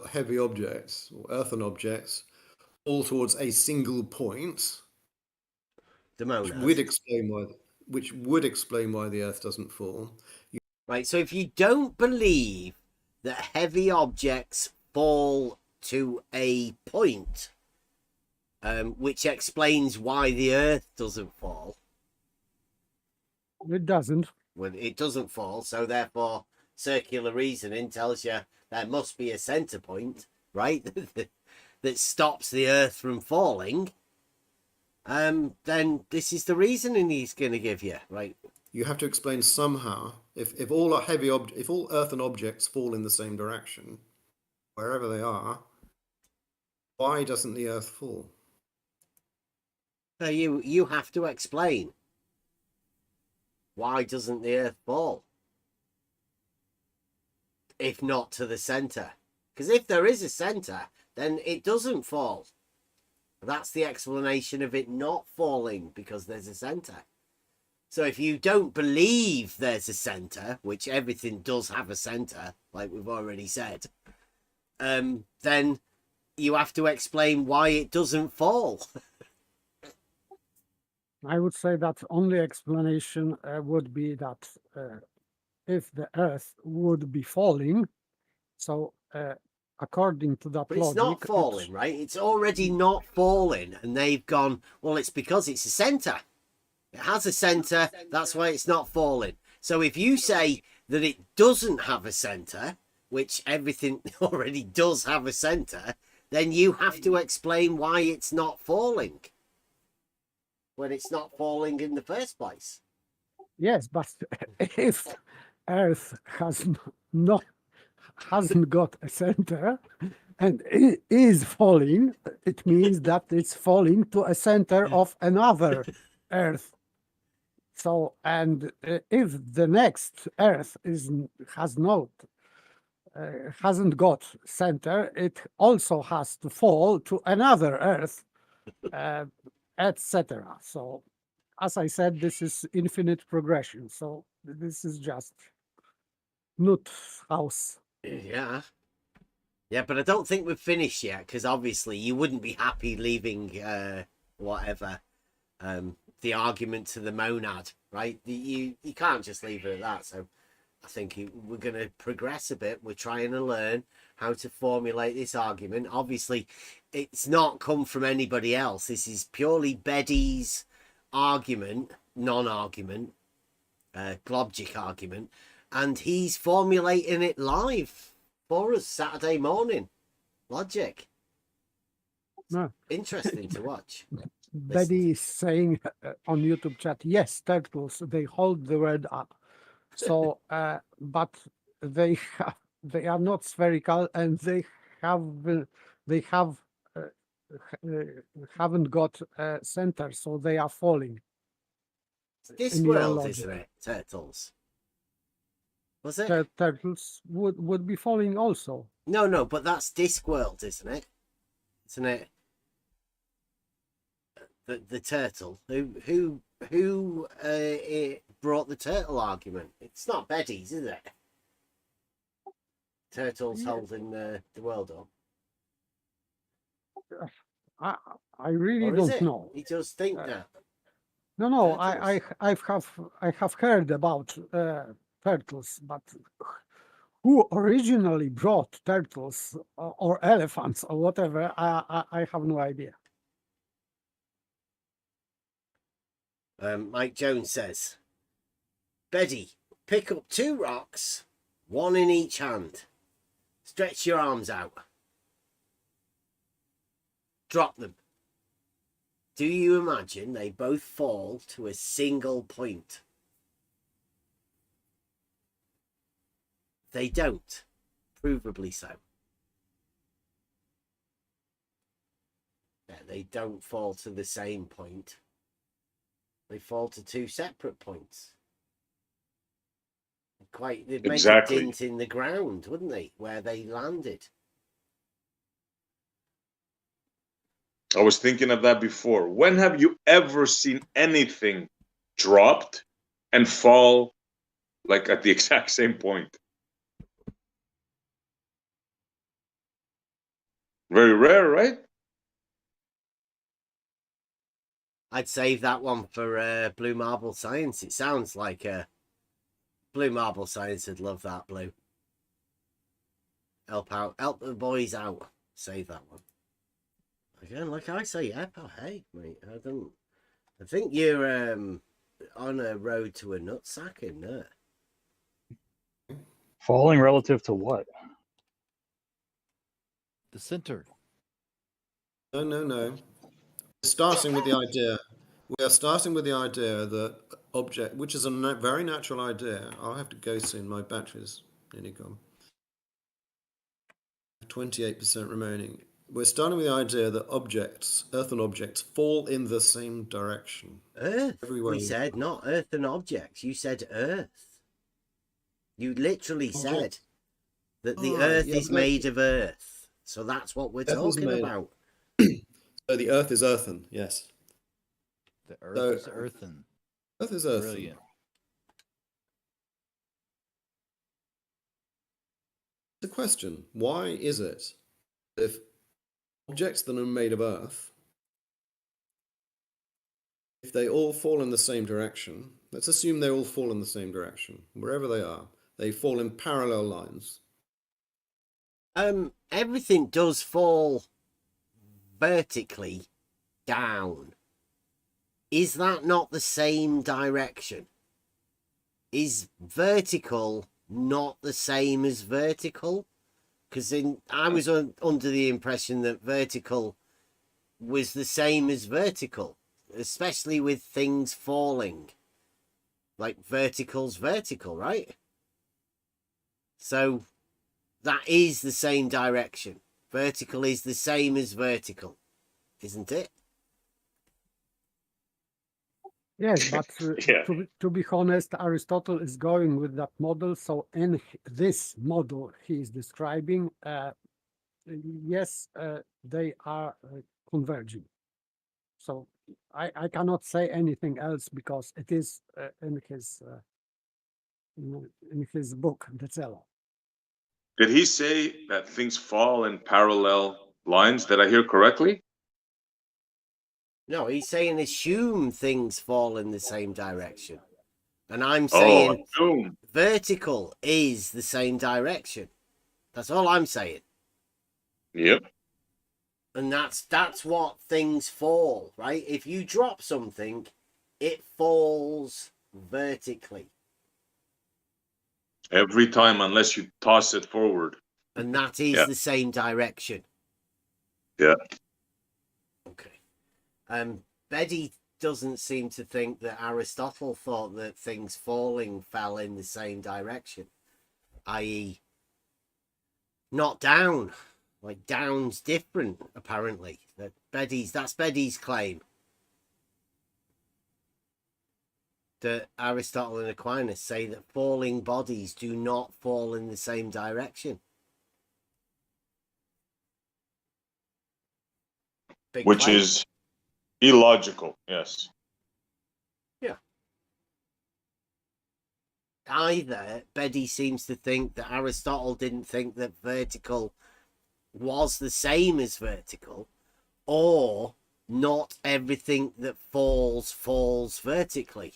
heavy objects or earthen objects fall towards a single point, which would explain why the Earth doesn't fall. Right. So if you don't believe that heavy objects fall to a point, which explains why the Earth doesn't fall. It doesn't. Well, it doesn't fall, so therefore circular reasoning tells you there must be a center point, right? that stops the Earth from falling. Then this is the reasoning he's going to give you, right? You have to explain somehow if all earthen objects fall in the same direction, wherever they are, why doesn't the Earth fall? So you have to explain. Why doesn't the Earth fall? If not to the center. Because if there is a center, then it doesn't fall. That's the explanation of it not falling, because there's a center. So if you don't believe there's a center, which everything does have a center, like we've already said, then you have to explain why it doesn't fall. I would say that only explanation would be that if the Earth would be falling, so according to that but logic, it's not falling, right? It's already not falling, and they've gone, well, it's because it's a center. It has a center, that's why it's not falling. So if you say that it doesn't have a center, which everything already does have a center, then you have to explain why it's not falling when it's not falling in the first place. Yes, but if Earth hasn't got a center and it is falling, it means that it's falling to a center of another Earth. So, and if the next Earth hasn't got center, it also has to fall to another Earth, etc. So as I said, this is infinite progression. So this is just not house. Yeah. Yeah, but I don't think we've finished yet, because obviously you wouldn't be happy leaving whatever the argument to the monad, right? You can't just leave it at that. So I think we're going to progress a bit. We're trying to learn how to formulate this argument. Obviously, it's not come from anybody else. This is purely Beddy's argument, non-argument, Globgic argument, and he's formulating it live for us Saturday morning. Logic. No. Interesting to watch. Betty is saying on YouTube chat, yes, turtles, they hold the word up. So, but they are not spherical, and they haven't got center, so they are falling. This in your world, logic. isn't it? Turtles. Was it? Turtles would be falling also. No, but that's Discworld, isn't it? Isn't it? The turtle. Who brought the turtle argument? It's not Beddy's, is it? Turtles holding the world up. I really Or is don't it? know. You just think that. No, Turtles. I have heard about turtles, but who originally brought turtles or elephants or whatever, I have no idea. Mike Jones says, Beddy, pick up 2 rocks, 1 in each hand. Stretch your arms out. Drop them. Do you imagine they both fall to a single point? They don't. Provably so. Yeah, they don't fall to the same point. They fall to 2 separate points. They'd make a dint in the ground, wouldn't they, where they landed? I was thinking of that before. When have you ever seen anything dropped and fall like at the exact same point? Very rare, right? I'd save that one for Blue Marble Science. It sounds like Blue Marble Science would love that, Blue. Help the boys out. Save that one. Again, like I say, hey, mate, I think you're on a road to a nutsack, isn't it? Falling relative to what? The center. No. Starting with the idea. We are starting with the idea that object, which is a very natural idea. I'll have to go soon. My battery's nearly gone. 28% remaining. We're starting with the idea that objects, earthen objects, fall in the same direction. Earth. Everywhere We said not earthen objects. You said Earth. You literally said that the Earth is made of Earth. So that's what we're talking about. So the Earth is earthen, yes. The Earth is earthen. Earth is earthen. Brilliant. The question, why is it if objects that are made of earth, if they all fall in the same direction, let's assume they all fall in the same direction, wherever they fall in parallel lines. Everything does fall vertically down. Is that not the same direction? Is vertical not the same as vertical? Because I was under the impression that vertical was the same as vertical, especially with things falling. Like vertical's vertical, right? So that is the same direction. Vertical is the same as vertical, isn't it? Yes, but to be honest, Aristotle is going with that model. So in this model he is describing, yes, they are converging. So I cannot say anything else because it is in his book, That's all. Did he say that things fall in parallel lines? Did I hear correctly? No, he's saying assume things fall in the same direction. And I'm Oh, saying boom. vertical is the same direction. That's all I'm saying. Yep. And that's what things fall, right? If you drop something, it falls vertically. Every time, unless you toss it forward. And that is Yeah. the same direction. Yeah. Okay. Betty doesn't seem to think that Aristotle thought that things falling fell in the same direction, i.e., not down. Like down's different, apparently. That's Betty's claim. That Aristotle and Aquinas say that falling bodies do not fall in the same direction. Big Which claim. is illogical. Yes. Yeah. Either Betty seems to think that Aristotle didn't think that vertical was the same as vertical, or not everything that falls vertically.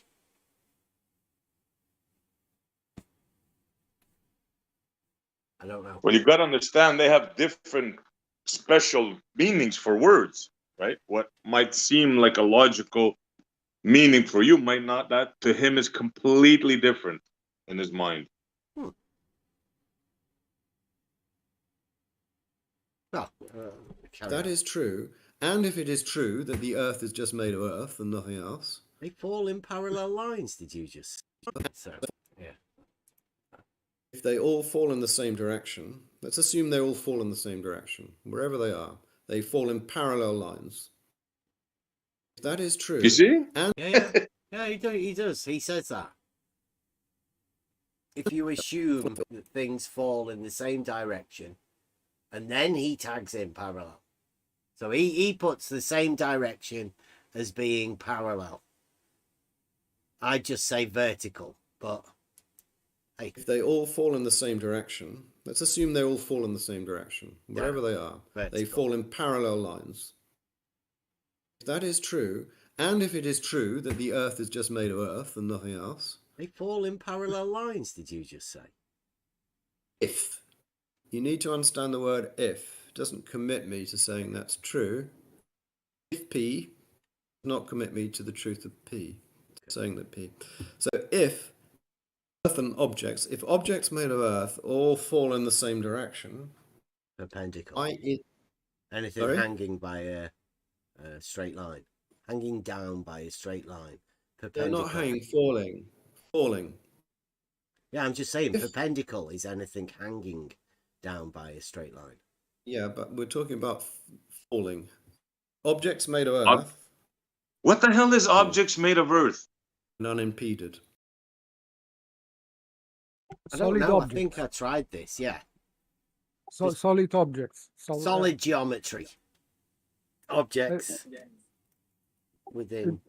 I don't know. Well, you got to understand they have different special meanings for words, right? What might seem like a logical meaning for you might not. That to him is completely different in his mind. Oh, That is true. And if it is true that the Earth is just made of Earth and nothing else, they fall in parallel lines, did you just say? So, yeah. if they all fall in the same direction, let's assume they all fall in the same direction, wherever they are, they fall in parallel lines. If that is true. You see? And Yeah. He does. He says that. If you assume that things fall in the same direction, and then he tags in parallel. So he puts the same direction as being parallel. I'd just say vertical, but hey. If they all fall in the same direction, let's assume they all fall in the same direction, wherever they are, vertical. they fall in parallel lines. If that is true, and if it is true that the Earth is just made of Earth and nothing else, They fall in parallel lines, did you just say? if. You need to understand the word if. It doesn't commit me to saying that's true. If P does not commit me to the truth of P, saying that P. So if Earth and objects, if objects made of Earth all fall in the same direction, Perpendicular. Anything sorry? hanging by a straight line. Hanging down by a straight line. They're Perpendicular. not hanging, falling. Falling. Yeah, I'm just saying If- perpendicular is anything hanging down by a straight line. Yeah, but we're talking about falling. Objects made of Earth What the hell is objects made of Earth? and unimpeded. I don't Solid know. objects. I think I tried this. Yeah. So solid objects. So, Solid geometry. Objects within.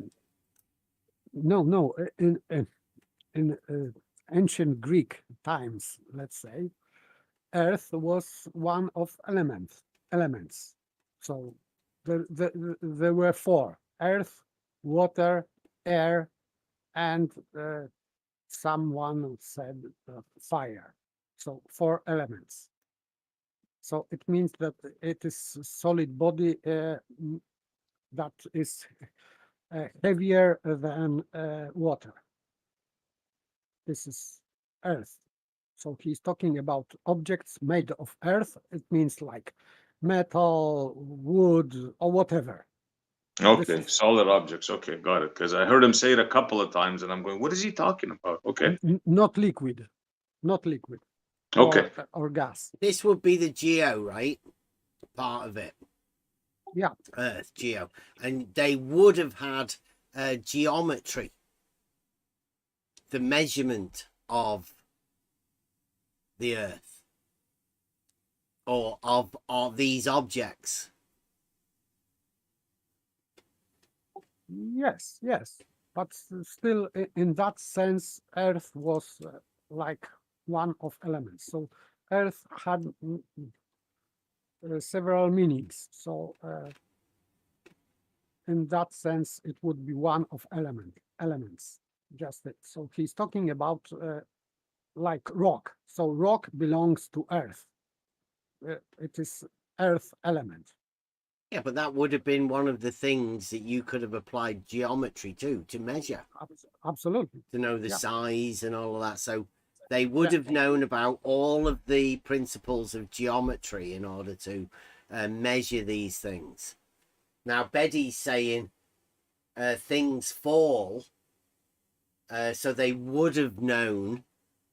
No. In ancient Greek times, let's say, Earth was one of elements. So there were four: earth, water, air, and someone said fire. So four elements. So it means that it is a solid body that is heavier than water. This is earth. So he's talking about objects made of earth. It means like metal, wood, or whatever. Okay, solid objects. Okay, got it. Because I heard him say it a couple of times, and I'm going, "What is he talking about?" Okay. Not liquid, not liquid. Okay. Or gas. This would be the geo, right? Part of it. Yeah. Earth, geo. And they would have had geometry. The measurement of the earth. Or of these objects. Yes, yes, but still, in that sense, Earth was like one of elements. So Earth had several meanings. So in that sense, it would be one of elements. Just it. So he's talking about like rock. So rock belongs to Earth. It is Earth element. Yeah, but that would have been one of the things that you could have applied geometry to measure, Absolutely. to know the Yeah. size and all of that. So they would Yeah. have known about all of the principles of geometry in order to measure these things. Now, Betty's saying things fall, so they would have known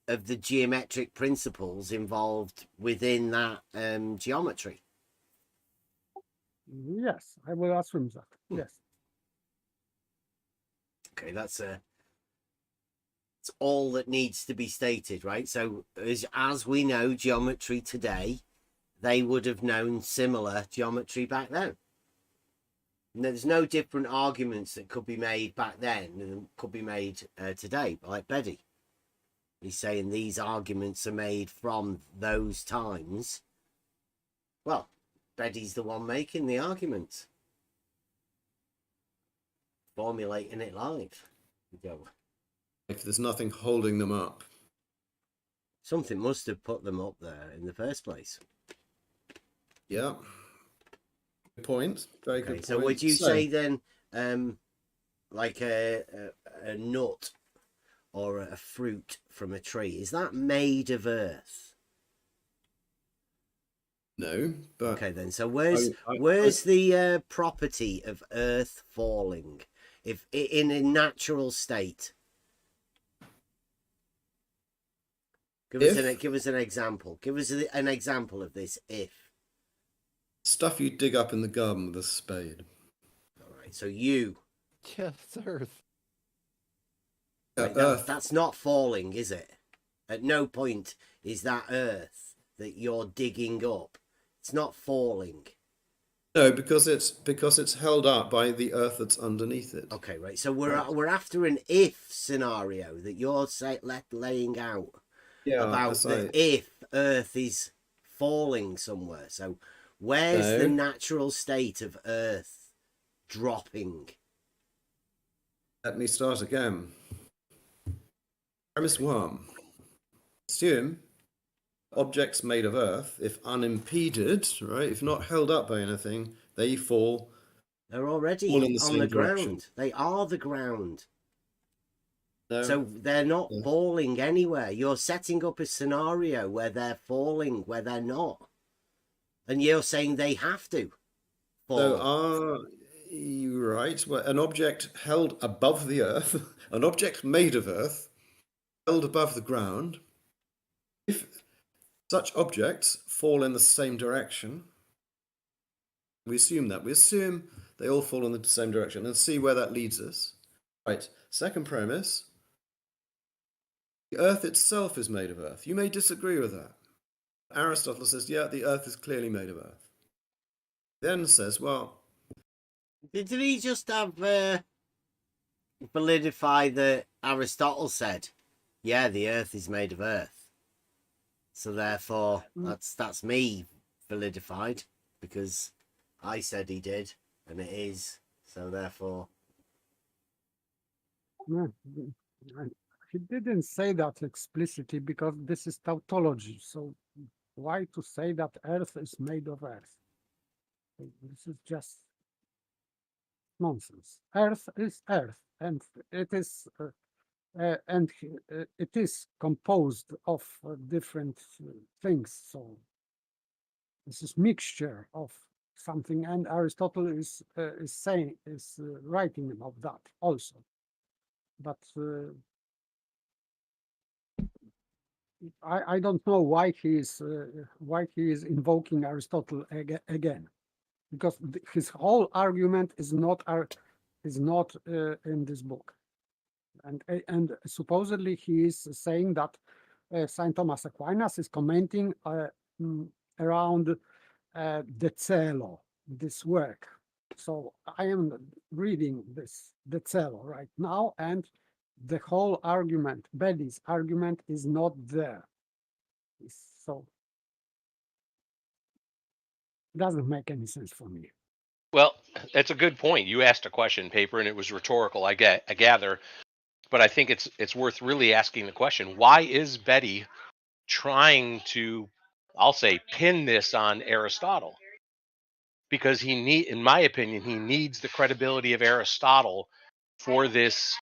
of the geometric principles involved within that geometry. Yes, I will assume that. Yes. Okay, that's all that needs to be stated, right? So as we know geometry today, they would have known similar geometry back then. And there's no different arguments that could be made back then than could be made today, like Betty. He's saying these arguments are made from those times. Well, Betty's the one making the argument, formulating it live. Go. If there's nothing holding them up. Something must have put them up there in the first place. Yeah. Good point. Very good point. So would you say then, like a nut or a fruit from a tree, is that made of earth? No, but okay then. So where's the property of earth falling, if in a natural state? Give us an example. Give us an example of this. If stuff you dig up in the garden with a spade. All right. So you. Yeah, it's Earth. Right, Earth. That's not falling, is it? At no point is that earth that you're digging up. It's not falling. No, because it's held up by the earth that's underneath it. Okay, right. So we're after an if scenario that you're laying out about if Earth is falling somewhere. So where's the natural state of Earth dropping? Let me start again. Premise 1. Assume objects made of earth, if unimpeded, right, if not held up by anything, they fall. They're already on the ground. They are the ground. No, so they're not falling anywhere. You're setting up a scenario where they're falling, where they're not. And you're saying they have to fall. So you're right. Well, an object held above the earth, an object made of earth, held above the ground, if such objects fall in the same direction, we assume they all fall in the same direction and see where that leads us. Right. Second premise, the earth itself is made of earth. You may disagree with that. Aristotle says, yeah, the earth is clearly made of earth. Then says, well... Did he just have validify that Aristotle said, yeah, the earth is made of earth? So therefore, that's me validified, because I said he did, and it is. So therefore... No, he didn't say that explicitly, because this is tautology. So why to say that earth is made of earth? This is just nonsense. Earth is earth, and it is composed of different things. So this is mixture of something, and Aristotle is writing about that also. But I don't know why he is invoking Aristotle again, because his whole argument is not in this book, and supposedly he is saying that Saint Thomas Aquinas is commenting around De Celo, this work, So I am reading this Decello right now, and the whole argument, Betty's argument, is not there. So it doesn't make any sense for me. Well, that's a good point. You asked a question, Paper, and it was rhetorical. I gather, but I think it's worth really asking the question: why is Betty trying to, I'll say, pin this on Aristotle? Because in my opinion, he needs the credibility of Aristotle for this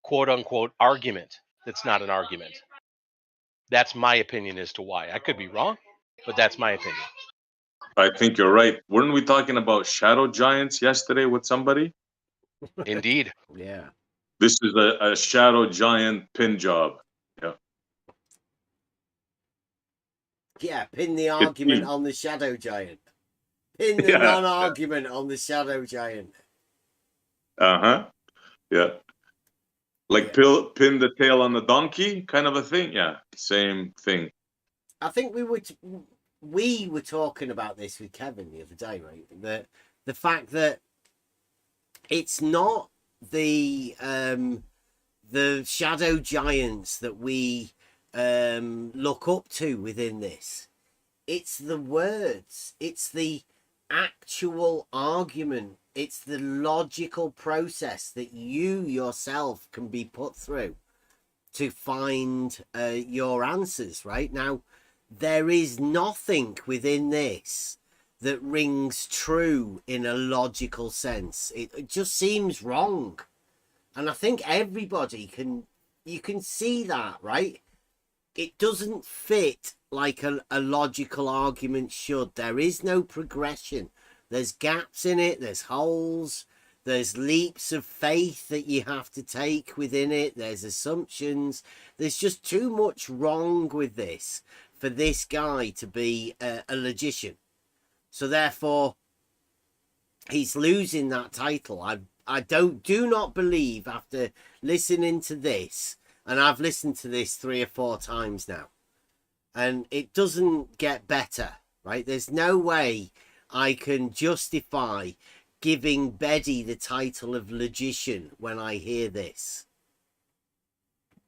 quote unquote argument. That's not an argument. That's my opinion as to why. I could be wrong, but that's my opinion. I think you're right. Weren't we talking about shadow giants yesterday with somebody? Indeed. Yeah. This is a shadow giant pin job. Yeah. Yeah, pin the It argument seems. on the shadow giant. Pin the Yeah. non-argument on the shadow giant. Uh-huh. Yeah. Like pin the tail on the donkey kind of a thing. Yeah. Same thing. I think we were talking about this with Kevin the other day, right? The fact that it's not the shadow giants that we look up to within this. It's the words. It's the actual argument. It's the logical process that you yourself can be put through to find your answers, right? Now, there is nothing within this that rings true in a logical sense. It just seems wrong. And I think everybody you can see that, right? It doesn't fit like a logical argument should. There is no progression. There's gaps in it, there's holes, there's leaps of faith that you have to take within it, there's assumptions. There's just too much wrong with this for this guy to be a logician. So therefore, he's losing that title. I do not believe, after listening to this, and I've listened to this 3 or 4 times now, and it doesn't get better, right? There's no way I can justify giving Betty the title of logician when I hear this.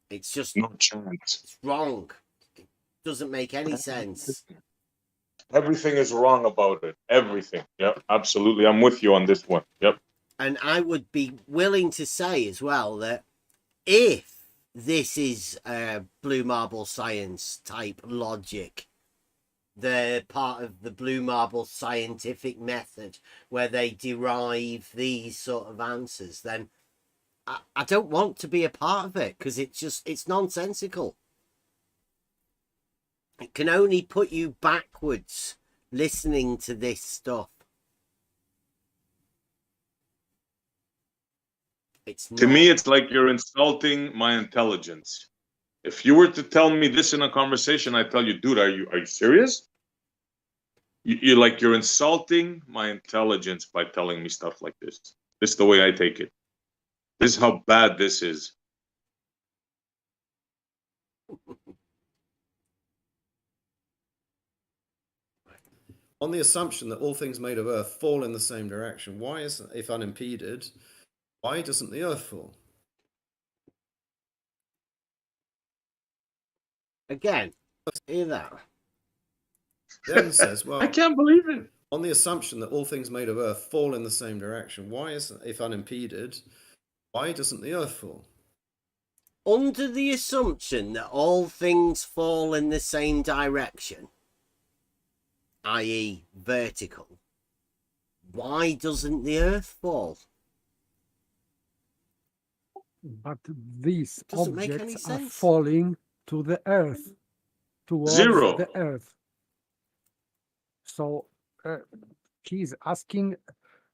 It's just No chance. It's wrong. It doesn't make any sense. Everything is wrong about it. Everything. Yep. Absolutely. I'm with you on this one. Yep. And I would be willing to say as well that if this is blue marble science type logic, they're part of the blue marble scientific method where they derive these sort of answers, then I don't want to be a part of it, because it's nonsensical. It can only put you backwards listening to this stuff. To me, it's like you're insulting my intelligence. If you were to tell me this in a conversation, I tell you, dude, are you serious? You're insulting my intelligence by telling me stuff like this. This is the way I take it. This is how bad this is. On the assumption that all things made of Earth fall in the same direction, if unimpeded, why doesn't the Earth fall? Again, hear that? Then says, well, I can't believe it. On the assumption that all things made of Earth fall in the same direction, if unimpeded, why doesn't the Earth fall? Under the assumption that all things fall in the same direction, i.e. vertical, why doesn't the Earth fall? But these Doesn't make any objects are sense. falling to the Earth, towards Zero. the Earth. So he's asking,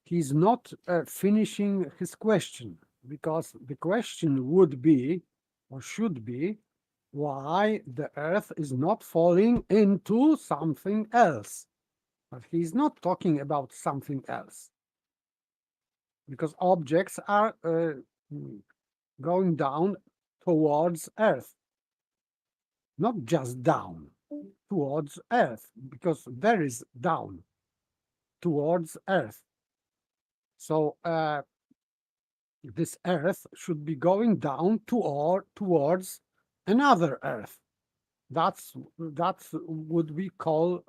he's not finishing his question, because the question would be, or should be, why the Earth is not falling into something else. But he's not talking about something else, because objects are going down towards Earth, not just down, towards Earth, because there is down towards Earth. So this Earth should be going down towards another Earth. That's what we call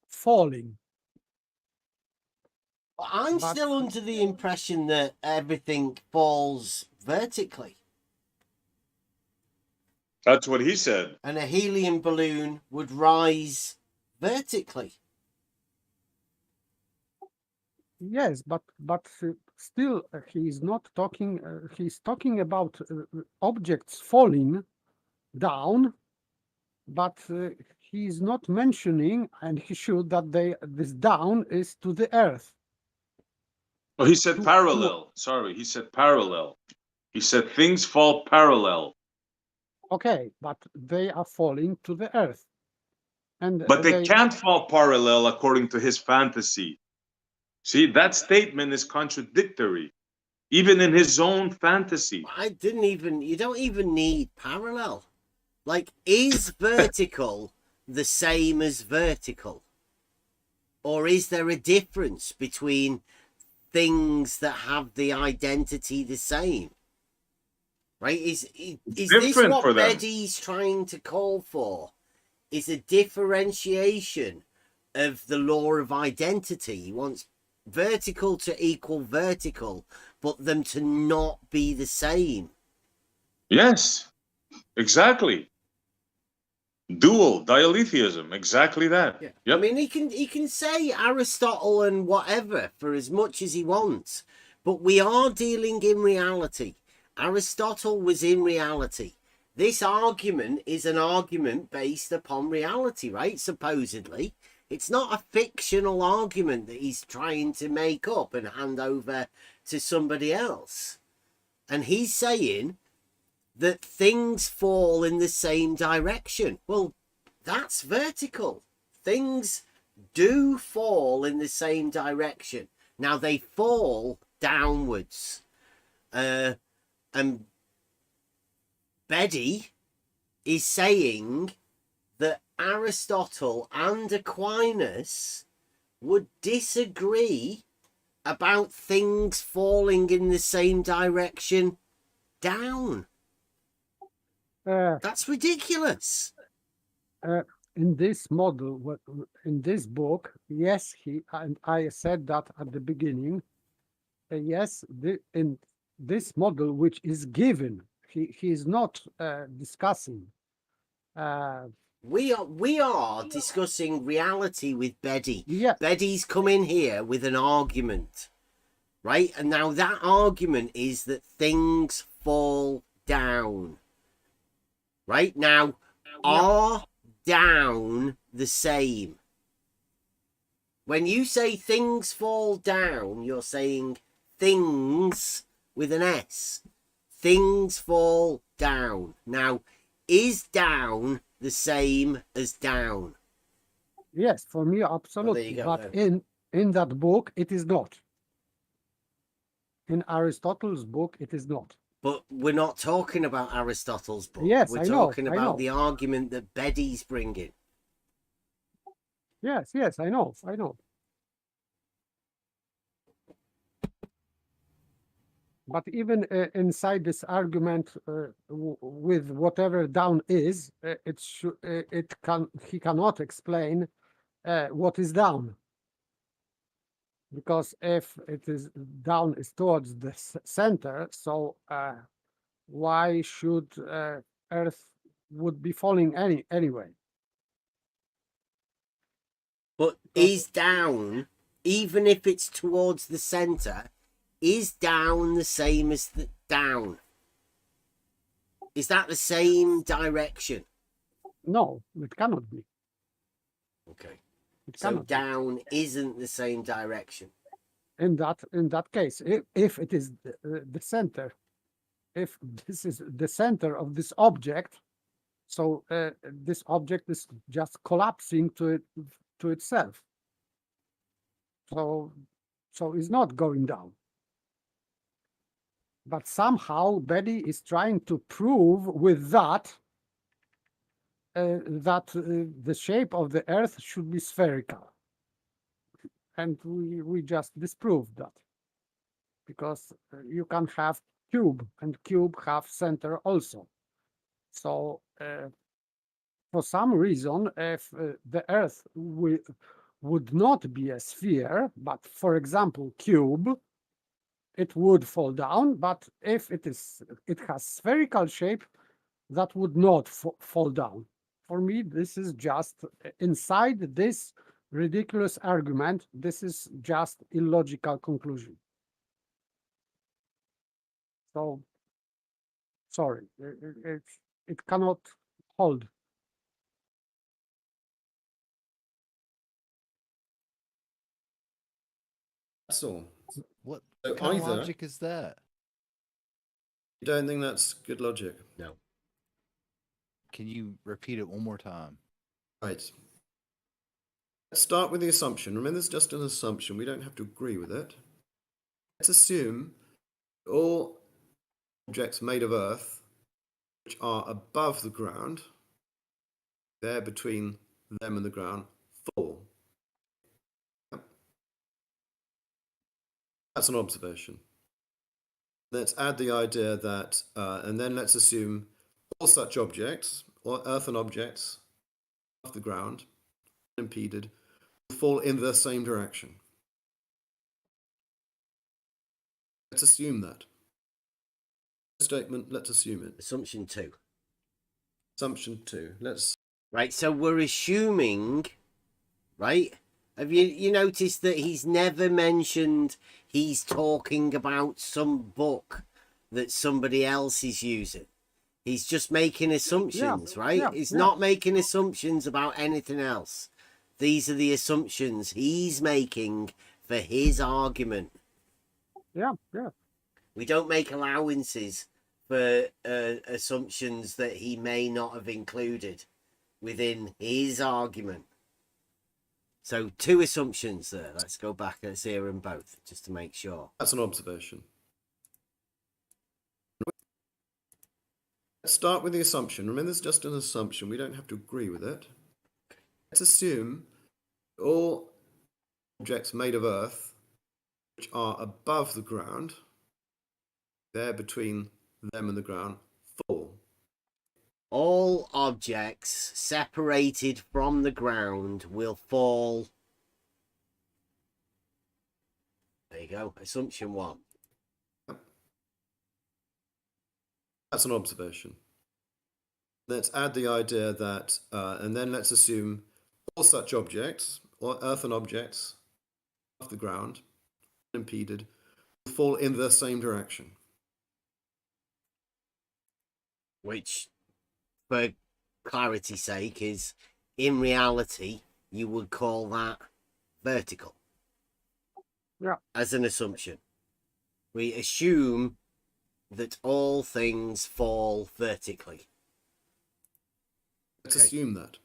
falling. I'm But still under the impression that everything falls vertically. That's what he said. And a helium balloon would rise vertically. yes, but still he's not talking. He's talking about objects falling down, but he's not mentioning, and he should, that this down is to the Earth. Oh, he said parallel. Sorry, he said parallel. He said things fall parallel. Okay, but they are falling to the Earth, and But they can't fall parallel according to his fantasy. See, that statement is contradictory, even in his own fantasy. You don't even need parallel. Like, is vertical the same as vertical? Or is there a difference between things that have the identity the same? Right? Is this what Betty's trying to call for? Is a differentiation of the law of identity. He wants vertical to equal vertical, but them to not be the same. Yes, exactly. Dual dialetheism, exactly that. Yeah. Yep. I mean, he can say Aristotle and whatever for as much as he wants, but we are dealing in reality. Aristotle was in reality. This argument is an argument based upon reality, right? Supposedly. It's not a fictional argument that he's trying to make up and hand over to somebody else. And he's saying that things fall in the same direction. Well, that's vertical. Things do fall in the same direction. Now, they fall downwards. And Bedi is saying that Aristotle and Aquinas would disagree about things falling in the same direction down. That's ridiculous. In this model, in this book, yes, and I said that at the beginning. Yes, in this model, which is given, he is not discussing. We are discussing reality with Bedi. Yeah. Bedi's come in here with an argument, right? And now that argument is that things fall down. Right? Now, are down the same? When you say things fall down, you're saying things with an S. Things fall down. Now, is down the same as down? Yes, for me, absolutely. Go, but in that book, it is not. In Aristotle's book, it is not. But we're not talking about Aristotle's book. Yes, we're talking about the argument that Bedi's bringing. Yes, I know. But even inside this argument, with whatever down is, he cannot explain what is down. Because if it is down is towards the center, so why should Earth would be falling anyway? But is down, even if it's towards the center, is down the same as the down? Is that the same direction? No, it cannot be. Okay. So down isn't the same direction. In that case, if it is the center, if this is the center of this object, so this object is just collapsing to itself. So it's not going down. But somehow Bedi is trying to prove with that the shape of the Earth should be spherical. And we just disproved that. because you can have cube and cube have center also. So for some reason, if the Earth would not be a sphere, but for example, cube, it would fall down. But if it has spherical shape, that would not fall down. For me, this is just inside this ridiculous argument. This is just illogical conclusion. So, sorry, it cannot hold. That's all. What So kind of either logic is that? you don't think that's good logic, No. Can you repeat it one more time? right? Let's start with the assumption. Remember, it's just an assumption. We don't have to agree with it. Let's assume all objects made of Earth, which are above the ground, they're between them and the ground, fall. That's an observation. Let's add the idea that, and then let's assume all such objects, or earthen objects, off the ground, unimpeded, will fall in the same direction. Let's assume that. Statement, let's assume it. Assumption 2. Assumption 2. Let's. Right, so we're assuming, right? Have you noticed that he's never mentioned he's talking about some book that somebody else is using? He's just making assumptions, right? He's not making assumptions about anything else. These are the assumptions he's making for his argument. Yeah. We don't make allowances for assumptions that he may not have included within his argument. So 2 assumptions there. Let's go back. Let's hear them both just to make sure. That's an observation. Let's start with the assumption. Remember, it's just an assumption. We don't have to agree with it. Let's assume all objects made of Earth, which are above the ground, they're between them and the ground, fall. All objects separated from the ground will fall. There you go. Assumption 1. That's an observation. Let's add the idea that, and then let's assume all such objects, or earthen objects, off the ground, unimpeded, will fall in the same direction. Which, for clarity's sake, is in reality, you would call that vertical. Yeah. As an assumption. We assume that all things fall vertically. Let's assume that.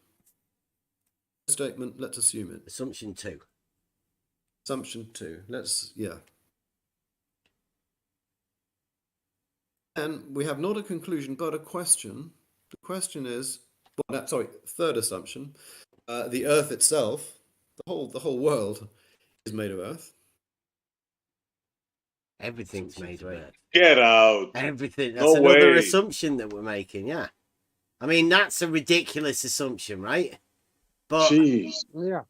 Statement, let's assume it. Assumption 2. Assumption 2. And we have not a conclusion, but a question. The question is, third assumption. The Earth itself, the whole world, is made of Earth. Everything's made of Earth. Get out. Everything. That's another assumption that we're making, yeah. I mean, that's a ridiculous assumption, right? But Jeez. Yeah.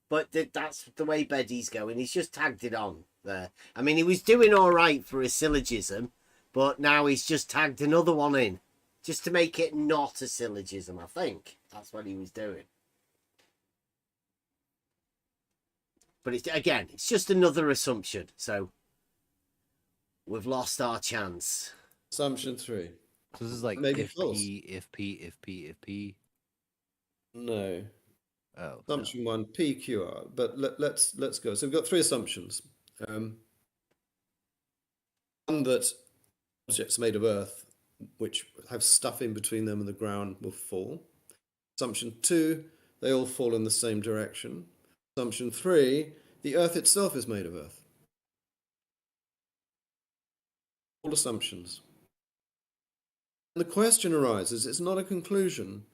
But that's the way Beddy's going. He's just tagged it on there. I mean, he was doing all right for a syllogism, but now he's just tagged another one in. Just to make it not a syllogism, I think. That's what he was doing. But it's just another assumption. So we've lost our chance. Assumption 3. So this is like Maybe if false. P, if P, if P, if P. No. Oh. Assumption 1, PQR. But let's go. So we've got 3 assumptions. One that objects made of Earth, which have stuff in between them and the ground, will fall. Assumption 2, they all fall in the same direction. Assumption 3, the Earth itself is made of Earth. All assumptions. And the question arises, it's not a conclusion.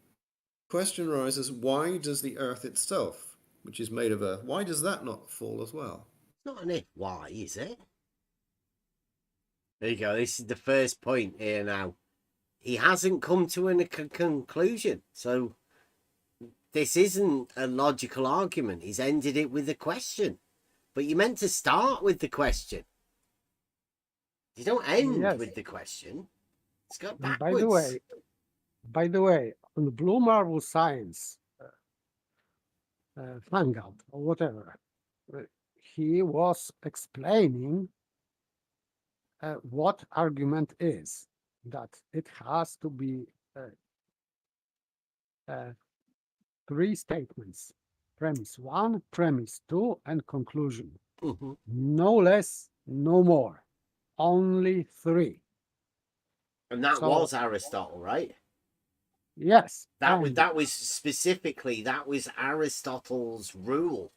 The question arises, why does the Earth itself, which is made of Earth, why does that not fall as well? It's not an if, why, is it? There you go. This is the first point here now. He hasn't come to a conclusion. So this isn't a logical argument. He's ended it with a question. But you meant to start with the question. You don't end Yes. with the question. It's got And backwards. by the way, on Blue Marble Science Hangout or whatever, he was explaining what argument is. That it has to be 3 statements: premise 1, premise 2, and conclusion. Mm-hmm. No less, no more. Only 3. And that was Aristotle, right? Yes. That was specifically, that was Aristotle's rule.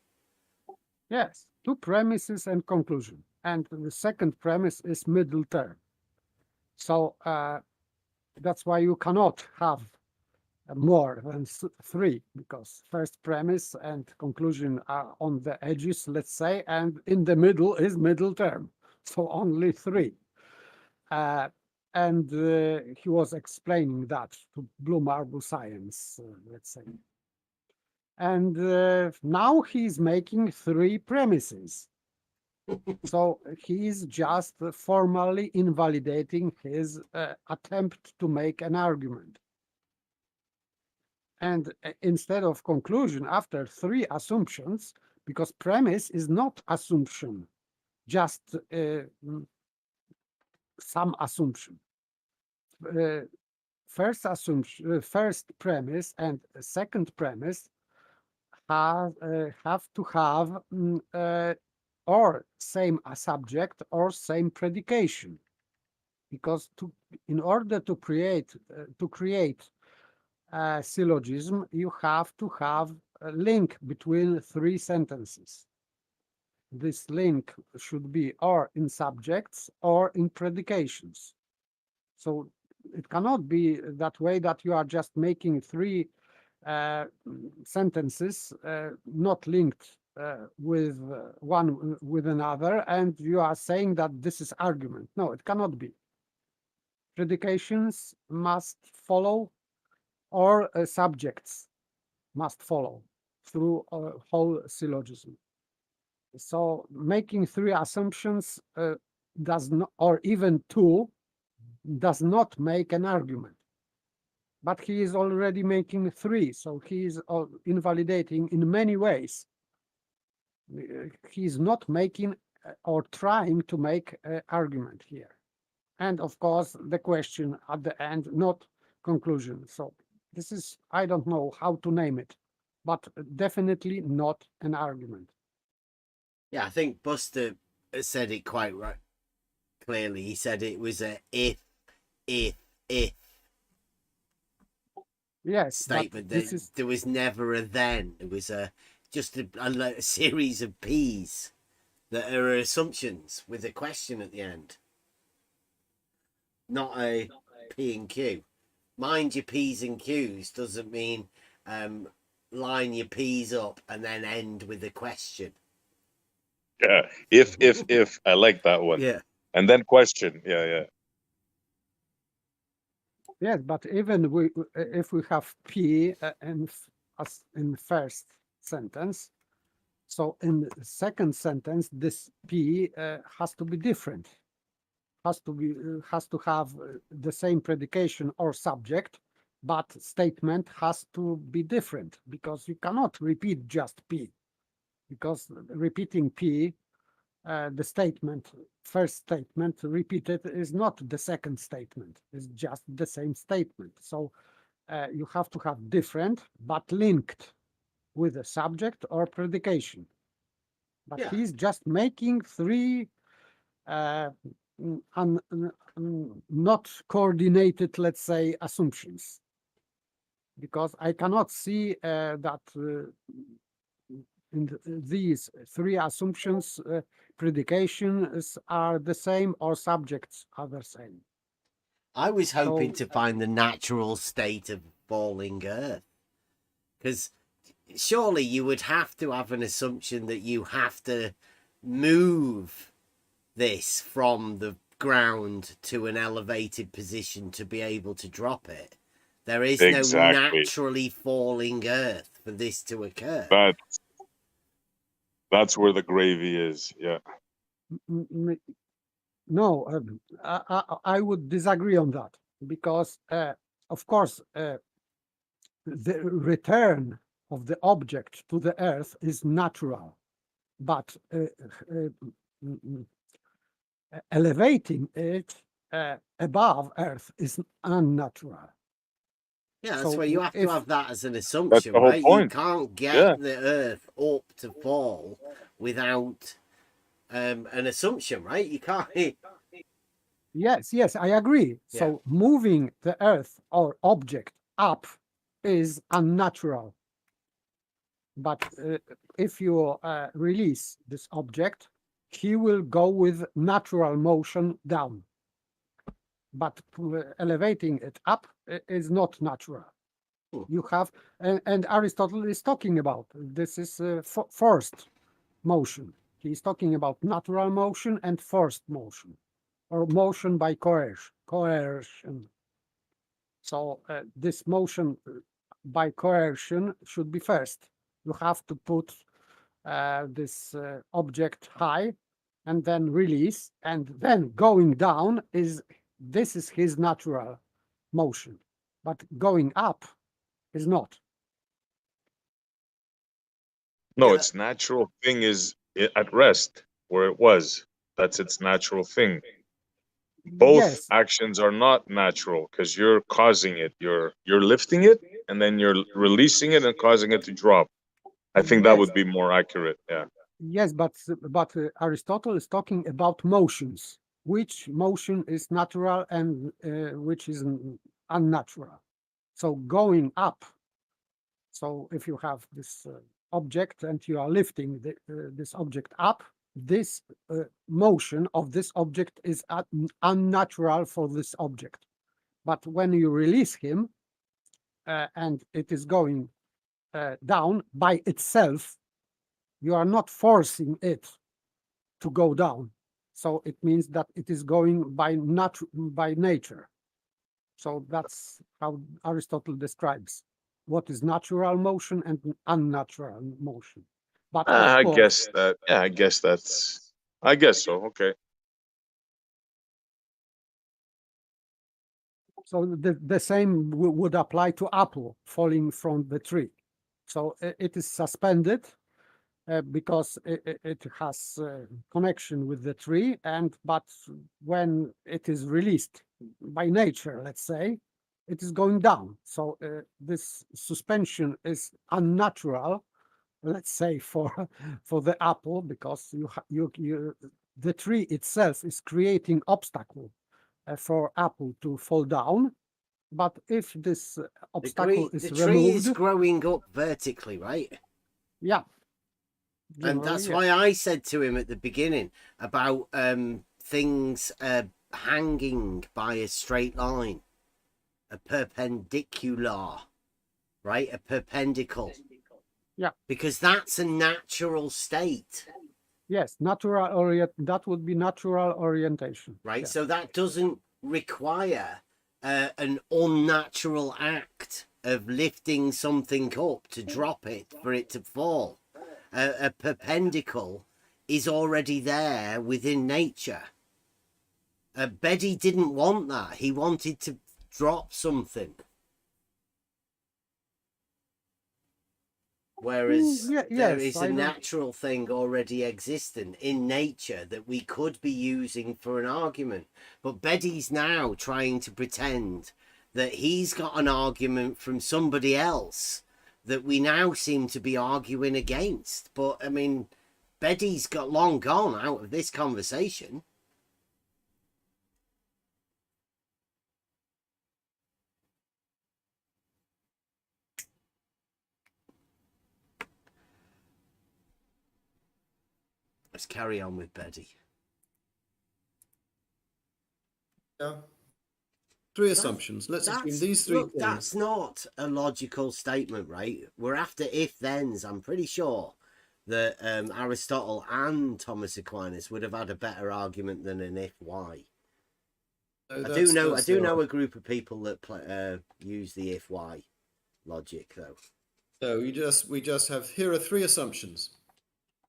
Yes, 2 premises and conclusion. And the second premise is middle term. So that's why you cannot have more than 3, because first premise and conclusion are on the edges, let's say, and in the middle is middle term. So only 3. And he was explaining that to Blue Marble Science, let's say. And now he's making 3 premises. So he's just formally invalidating his attempt to make an argument. And instead of conclusion, after 3 assumptions, because premise is not assumption, just some assumption. First assumption, first premise and second premise have to have or same subject or same predication, because in order to create a syllogism, you have to have a link between 3 sentences. This link should be or in subjects or in predications. So it cannot be that way that you are just making 3 sentences not linked with one with another, and you are saying that this is argument. No, it cannot be. Predications must follow, or subjects must follow through a whole syllogism. So making 3 assumptions does not, or even 2, does not make an argument. But he is already making 3, so he is invalidating in many ways. He is not making or trying to make an argument here. And of course, the question at the end, not conclusion. So this is, I don't know how to name it, but definitely not an argument. Yeah, I think Buster said it quite right. Clearly, he said it was a if Yes, statement. There was never a then. It was just a series of P's that are assumptions with a question at the end. Not a P and Q. Mind your P's and Q's doesn't mean line your P's up and then end with a question. Yeah. If. I like that one. Yeah. And then question. Yeah. Yes, but even if we have P as in first sentence, so in the second sentence, this P has to be different. Has to have the same predication or subject, but statement has to be different, because you cannot repeat just P, because repeating P, the statement, first statement repeated is not the second statement, it's just the same statement. So you have to have different but linked with a subject or predication. But Yeah. he's just making 3 not coordinated, let's say, assumptions, because I cannot see that in these 3 assumptions predications are the same or subjects are the same. I was hoping to find the natural state of falling earth, because surely you would have to have an assumption that you have to move this from the ground to an elevated position to be able to drop it. There is no Exactly. naturally falling earth for this to occur. That's where the gravy is. Yeah. No, I would disagree on that because, of course, the return of the object to the earth is natural, but elevating it above earth is unnatural. Yeah, that's So why you have to if have that as an That's assumption, the whole right? You point. can't get Yeah. the earth up to fall without an assumption, right? You can't. yes, I agree. Yeah. So moving the earth or object up is unnatural. But if you release this object, he will go with natural motion down. But elevating it up is not natural. You have, and Aristotle is talking about this is forced motion. He's talking about natural motion and forced motion, or motion by coercion. So this motion by coercion should be first. You have to put this object high and then release, and then going down is his natural motion, but going up is not. No, Yeah, its natural thing is at rest where it was. That's its natural thing. Both Yes, actions are not natural because you're causing it. You're lifting it and then you're releasing it and causing it to drop. I think that yes, would be more accurate. Yeah. yes, but Aristotle is talking about motions. Which motion is natural and which is unnatural? So going up. So if you have this object and you are lifting this object up, this motion of this object is unnatural for this object. But when you release him and it is going down by itself, you are not forcing it to go down. So it means that it is going by nature. So that's how Aristotle describes what is natural motion and unnatural motion. But of I course, guess that. Yeah, I guess so. Okay. so the same would apply to apple falling from the tree. So it is suspended because it has connection with the tree, but when it is released by nature, let's say, it is going down. So this suspension is unnatural, let's say, for for the apple, because the tree itself is creating obstacle for apple to fall down. But if this obstacle is the tree removed, is growing up vertically, right? yeah, And generally, that's yes. why I said to him at the beginning about things hanging by a straight line, a perpendicular, right? A perpendicle. Yeah. Because that's a natural state. Yes, that would be natural orientation. Right. Yes. So that doesn't require an unnatural act of lifting something up to drop it for it to fall. A perpendicle is already there within nature. Beddy didn't want that. He wanted to drop something. Whereas there is a natural thing already existent in nature that we could be using for an argument. But Beddy's now trying to pretend that he's got an argument from somebody else that we now seem to be arguing against. But, I mean, Beddy's got long gone out of this conversation. Let's carry on with Beddy. Yeah. Three assumptions. Let's assume these three things. That's not a logical statement, right? We're after if-thens. I'm pretty sure that Aristotle and Thomas Aquinas would have had a better argument than an if-why. So I do that's the know a group of people that use the if why logic though. So we just have, here are three assumptions.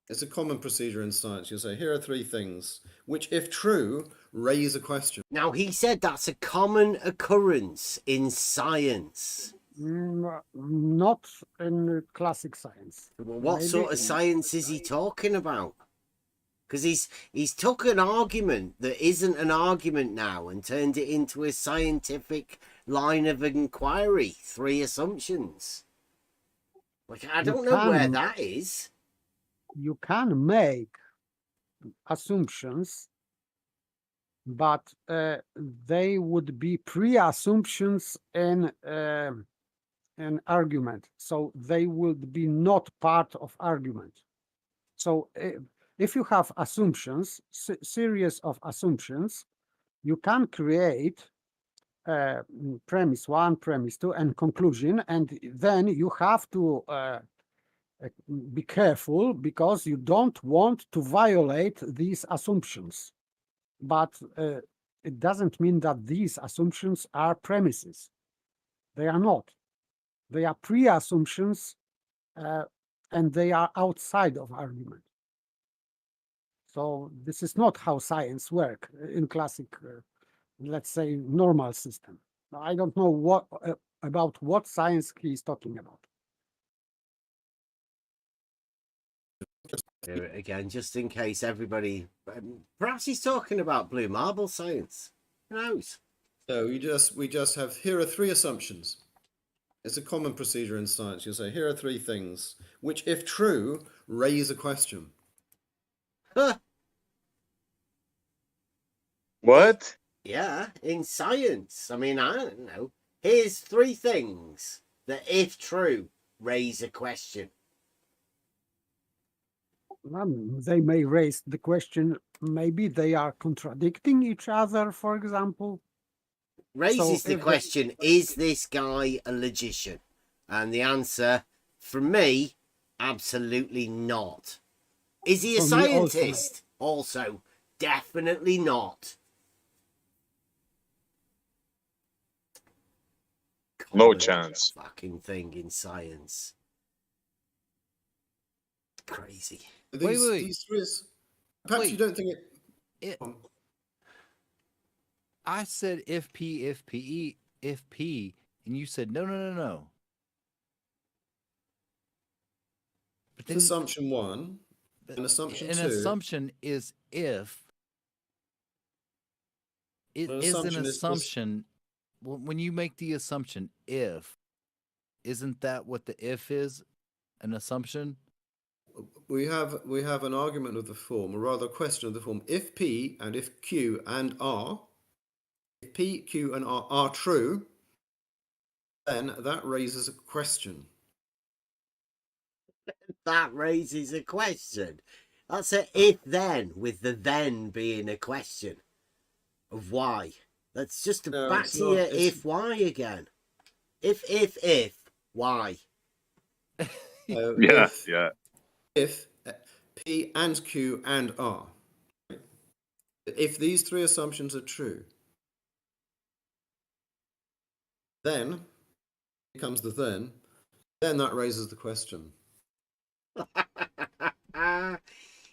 It's a common procedure in science. You'll say, here are three things, which, if true, raise a question. Now, he said that's a common occurrence in science. Not in classic science. Well, what Maybe sort of science is he talking about? Because he's took an argument that isn't an argument now and turned it into a scientific line of inquiry. Three assumptions. Like, I don't know where that is. You can make assumptions, but they would be pre-assumptions in an argument, so they would be not part of argument. So if you have assumptions, series of assumptions, you can create premise one, premise two, and conclusion, and then you have to be careful because you don't want to violate these assumptions. But it doesn't mean that these assumptions are premises. They are not. They are pre-assumptions, and they are outside of argument. So this is not how science works in classic, let's say, normal system. I don't know what about what science he is talking about. Again, just in case everybody, perhaps he's talking about blue marble science. Who knows? So we just have, here are three assumptions. It's a common procedure in science. You'll say, here are three things, which, if true, raise a question. Huh. What? Yeah, in science. I mean, I don't know. Here's three things that, if true, raise a question. They may raise the question, maybe they are contradicting each other, for example. Raises the question, is this guy a logician? And the answer, from me, absolutely not. Is he a scientist? Also, definitely not. No chance. Fucking thing in science. Crazy. These three, perhaps you don't think it. I said if P, and you said no. But then, assumption one, and assumption two. An assumption is if. It is an assumption. When you make the assumption if, isn't that what the if is? An assumption? We have an argument of the form, or rather a question of the form, if P and if Q and R, if P, Q, and R are true, then that raises a question. That raises a question. That's an if-then, with the then being a question of why. That's just back to your if-why again. If, why? Yeah. If P and Q and R, if these three assumptions are true, then comes the then that raises the question.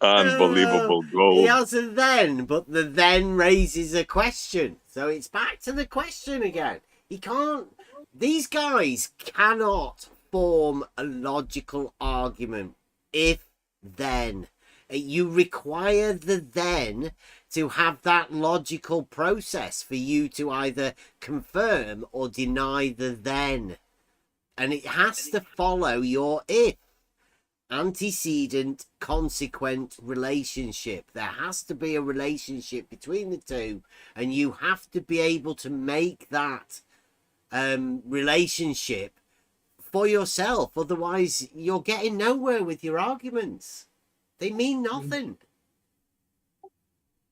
Unbelievable gold. He has a then, but the then raises a question. So it's back to the question again. He can't, these guys cannot form a logical argument if then. You require the then to have that logical process for you to either confirm or deny the then. And it has to follow your if. Antecedent consequent relationship. There has to be a relationship between the two, and you have to be able to make that relationship for yourself. Otherwise, you're getting nowhere with your arguments. They mean nothing.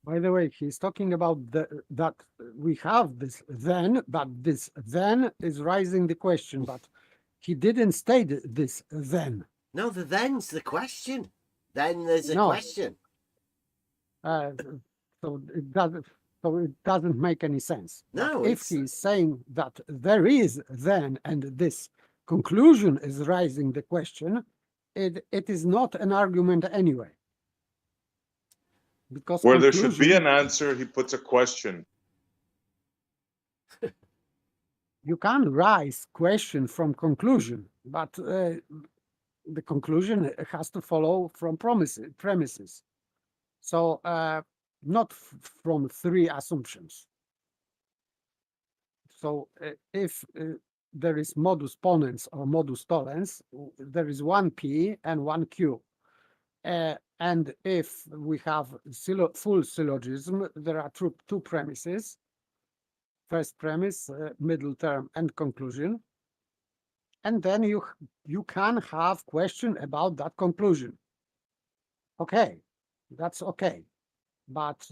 By the way, he's talking about that we have this then, but this then is raising the question, but he didn't state this then. No, the then's the question. Then there's a question. So it doesn't. So it doesn't make any sense. No, But if he's saying that there is then, and this conclusion is raising the question, it is not an argument anyway. Because where there should be an answer, he puts a question. You can raise question from conclusion, but the conclusion has to follow from premises. So not from three assumptions. So if there is modus ponens or modus tollens, there is one P and one Q. And if we have full syllogism, there are two premises. First premise, middle term, and conclusion. And then you can have question about that conclusion. Okay, that's okay. But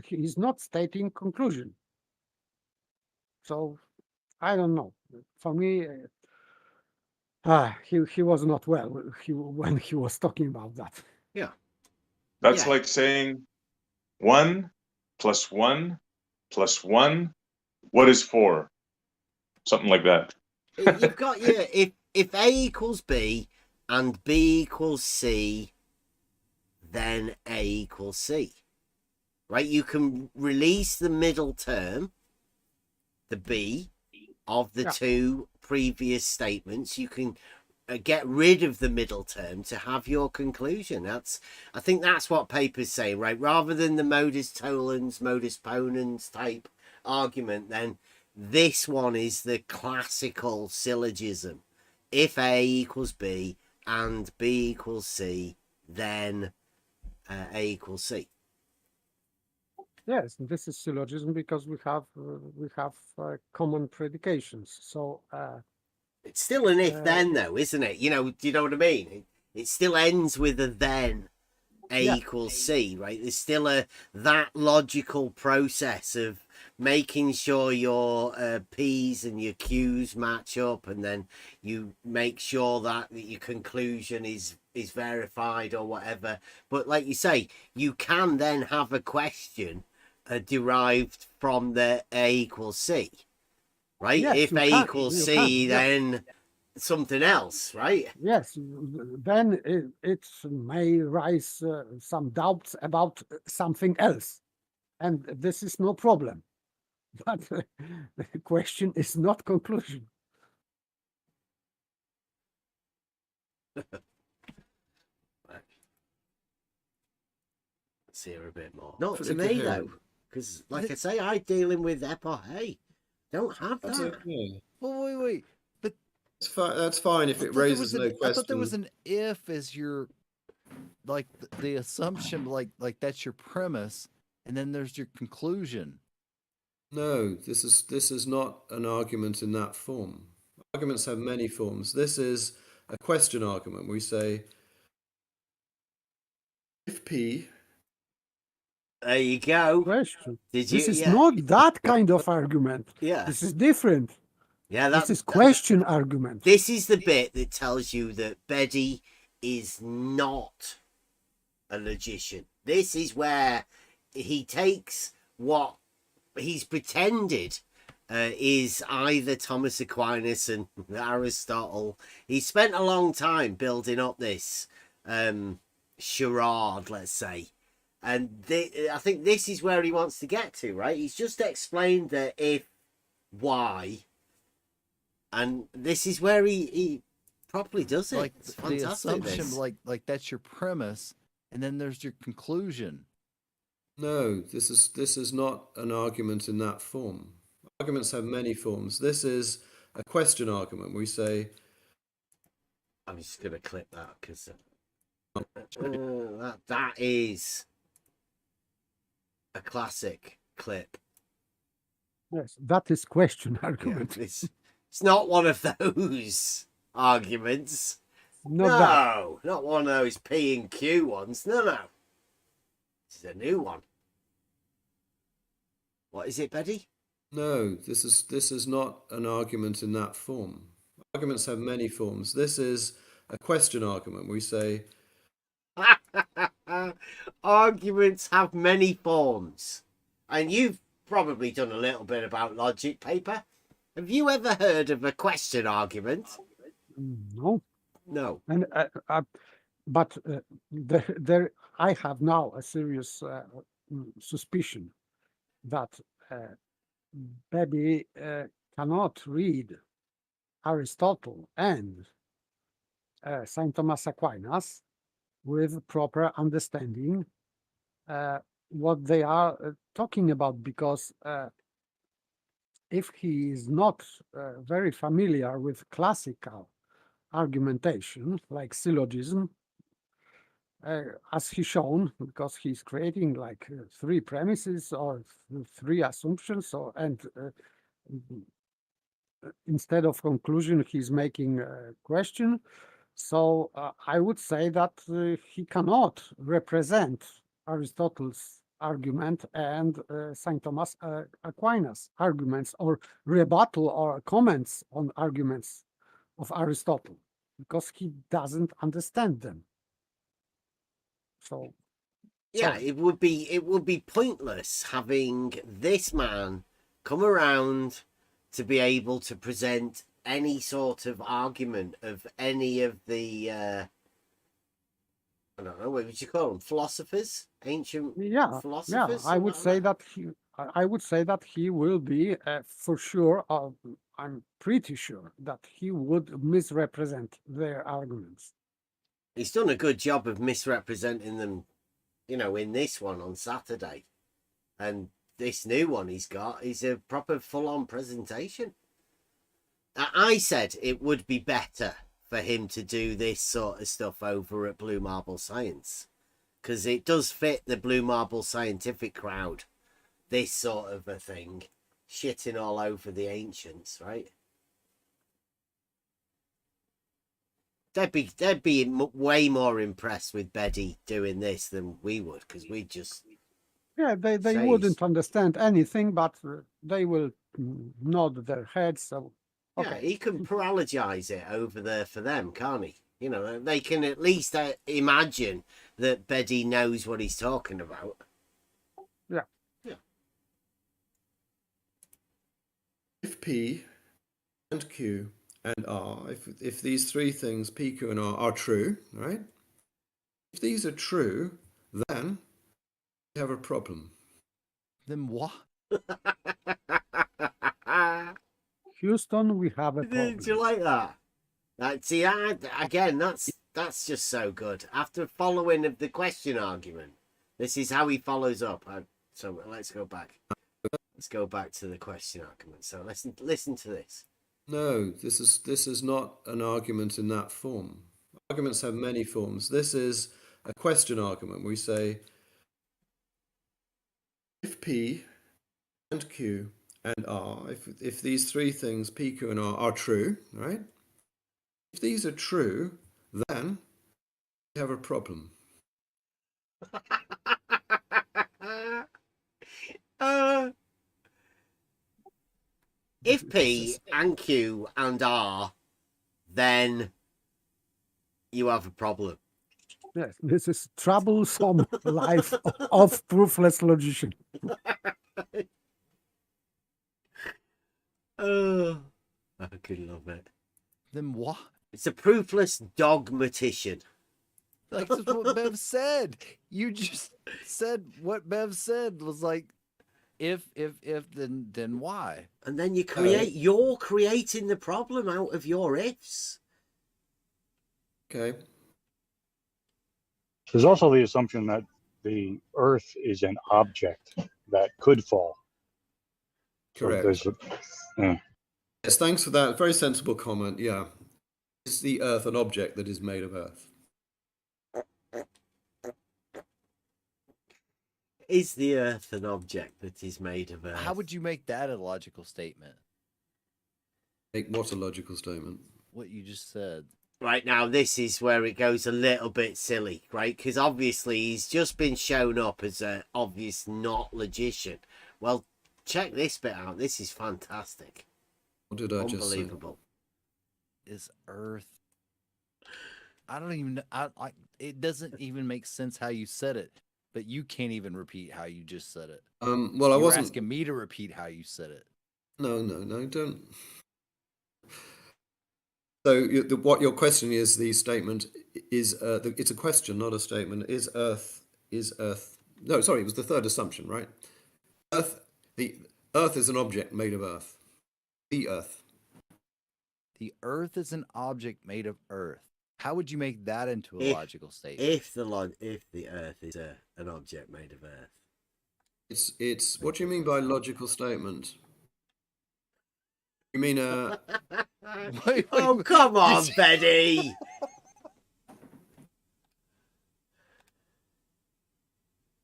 he's not stating conclusion. So I don't know. For me, he was not well when he was talking about that. Yeah. That's like saying 1 + 1 + 1, what is 4? Something like that. You've got if A equals B and B equals C, then A equals C. Right? You can release the middle term, the B, of the two previous statements. You can get rid of the middle term to have your conclusion. I think that's what papers say, right? Rather than the modus tollens, modus ponens type argument, then this one is the classical syllogism. If A equals B and B equals C, then A equals C. Yes, this is syllogism because we have common predications. So it's still an if-then, though, isn't it? Do you know what I mean? It still ends with a then. A equals C, right? There's still that logical process of making sure your P's and your Q's match up, and then you make sure that your conclusion is verified or whatever. But like you say, you can then have a question derived from the A equals C, right? Yes, if A equals C, then something else, right? Yes, then it may raise some doubts about something else, and this is no problem. But the question is not conclusion. Let's hear a bit more. Not to me, though, because, like I say, I'm dealing with epoche. Don't have that. Well, wait. That's fine if it raises no question. I thought there was an if as your, like the assumption, like that's your premise, and then there's your conclusion. No, this is not an argument in that form. Arguments have many forms. This is a question argument. We say if P. There you go. Question. This is not that kind of argument. Yeah. This is different. Yeah, this is question argument. This is the bit that tells you that Beddy is not a logician. This is where he takes what he's pretended is either Thomas Aquinas and Aristotle. He spent a long time building up this charade, let's say. And I think this is where he wants to get to, right? He's just explained that if, why, and this is where he properly does it. Like the assumption, like that's your premise, and then there's your conclusion. No, this is not an argument in that form. Arguments have many forms. This is a question argument. We say. I'm just going to clip that because that is a classic clip. Yes, that is question argument. Yeah, it's not one of those arguments. Not one of those P and Q ones. No. This is a new one. What is it, Betty? No, this is not an argument in that form. Arguments have many forms. This is a question argument. We say. Arguments have many forms. and you've probably done a little bit about logic paper. Have you ever heard of a question argument? No. No. And but there, I have now a serious suspicion that Bebe cannot read Aristotle and Saint Thomas Aquinas with proper understanding what they are talking about, because if he is not very familiar with classical argumentation like syllogism, as he's shown, because he's creating like three premises or three assumptions, and instead of conclusion, he's making a question. So I would say that he cannot represent Aristotle's argument and Saint Thomas Aquinas' arguments, or rebuttal or comments on arguments of Aristotle, because he doesn't understand them. So yeah, sorry. it would be pointless having this man come around to be able to present any sort of argument of any of the I don't know, what would you call them, philosophers, ancient philosophers. I would say that he will be for sure. I'm pretty sure that he would misrepresent their arguments. He's done a good job of misrepresenting them, in this one on Saturday, and this new one he's got is a proper full-on presentation. I said it would be better for him to do this sort of stuff over at Blue Marble Science, because it does fit the Blue Marble scientific crowd, this sort of a thing, shitting all over the ancients, right? They'd be way more impressed with Betty doing this than we would, because we just They wouldn't understand anything, but they will nod their heads. So okay. Yeah, he can paralogize it over there for them, can't he? They can at least imagine that Betty knows what he's talking about. Yeah. If P and Q and R, if these three things, P, Q, and R, are true, right? If these are true, then we have a problem. Then what? Houston, we have a problem. Do you like that? See, again, that's just so good. After following of the question argument, this is how he follows up. So let's go back. Let's go back to the question argument. So listen to this. No, this is not an argument in that form. Arguments have many forms. This is a question argument. We say, if P and Q and R, if these three things, P, Q, and R, are true, right? If these are true, then we have a problem. If P and Q and R, then you have a problem. Yes, this is troublesome life of proofless logician. Oh, I could love it. Then what? It's a proofless dogmatician. Like, that's what Bev said. You just said what Bev said was like, if, then why? And then you're creating the problem out of your ifs. Okay. There's also the assumption that the Earth is an object that could fall. Correct. So yeah. Yes, thanks for that. Very sensible comment. Yeah. Is the Earth an object that is made of Earth? Is the Earth an object that is made of Earth? How would you make that a logical statement? Make what a logical statement? What you just said. Right, now, this is where it goes a little bit silly, right? Because obviously he's just been shown up as an obvious not logician. Well, check this bit out. This is fantastic. What did I just say? Unbelievable. Is Earth... I don't even know. It doesn't even make sense how you said it. but you can't even repeat how you just said it. Well, I You were wasn't asking me to repeat how you said it. No, don't. So what your question is, the statement is, it's a question, not a statement. Is Earth, no, sorry, it was the third assumption, right? The Earth is an object made of Earth. The Earth. The Earth is an object made of Earth. How would you make that into a logical statement? If the Earth is an object made of Earth. It's what do you mean by logical statement? You mean Wait, Oh, come on, Betty.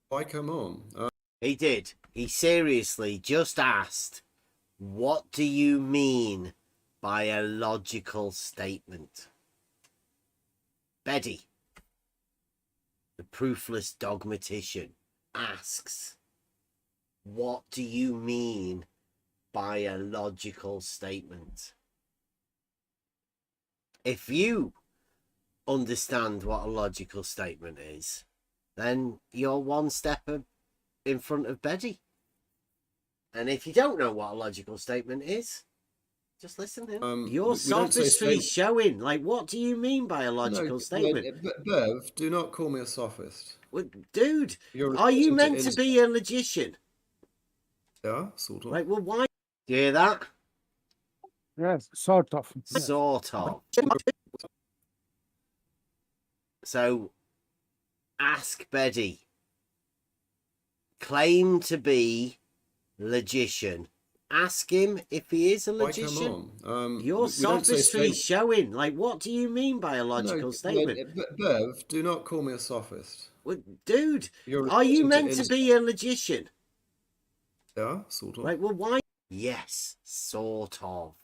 why come on? He did. He seriously just asked, what do you mean by a logical statement? Betty, the proofless dogmatician, asks, what do you mean by a logical statement? If you understand what a logical statement is, then you're one step in front of Betty. And if you don't know what a logical statement is, just listen to him. Your we don't say sophistry's showing. Like, what do you mean by a logical statement? Bev, do not call me a sophist. Well, dude, You're are you resorting meant to be a logician? Yeah, sort of. Like, well, why? Do you hear that? Yes, sort of. Yes. Sort of. So, ask Betty. Claim to be logician. Ask him if he is a logician. Why come on? Your sophistry's showing. Like, what do you mean by a logical statement? Bev, do not call me a sophist. Well, dude, You're are you resorting meant to be a logician? Yeah, sort of. Like, well, why? Yes, sort of.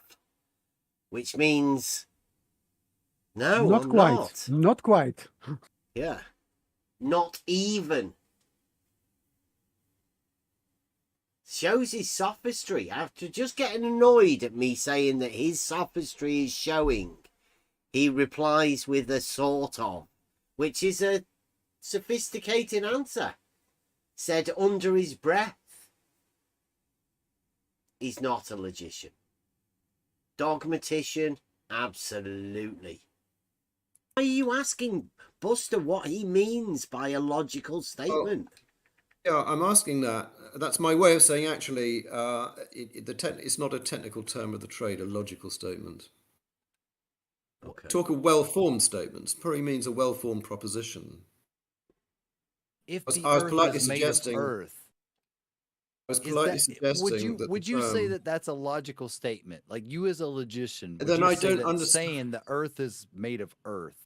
Which means, no, Not I'm quite. not. Not quite. Yeah. Not even. Shows his sophistry. After just getting annoyed at me saying that his sophistry is showing, he replies with a sort of, which is a sophisticated answer. Said under his breath. He's not a logician. Dogmatician, absolutely. Why are you asking Buster what he means by a logical statement? Yeah, I'm asking that. That's my way of saying actually, it's not a technical term of the trade, a logical statement. Okay. Talk of well-formed statements probably means a well-formed proposition. If the I was Earth politely is made suggesting. of Earth, I was politely suggesting that would you say that that's a logical statement? Like you as a logician, would then you I say don't that understand. saying the Earth is made of Earth?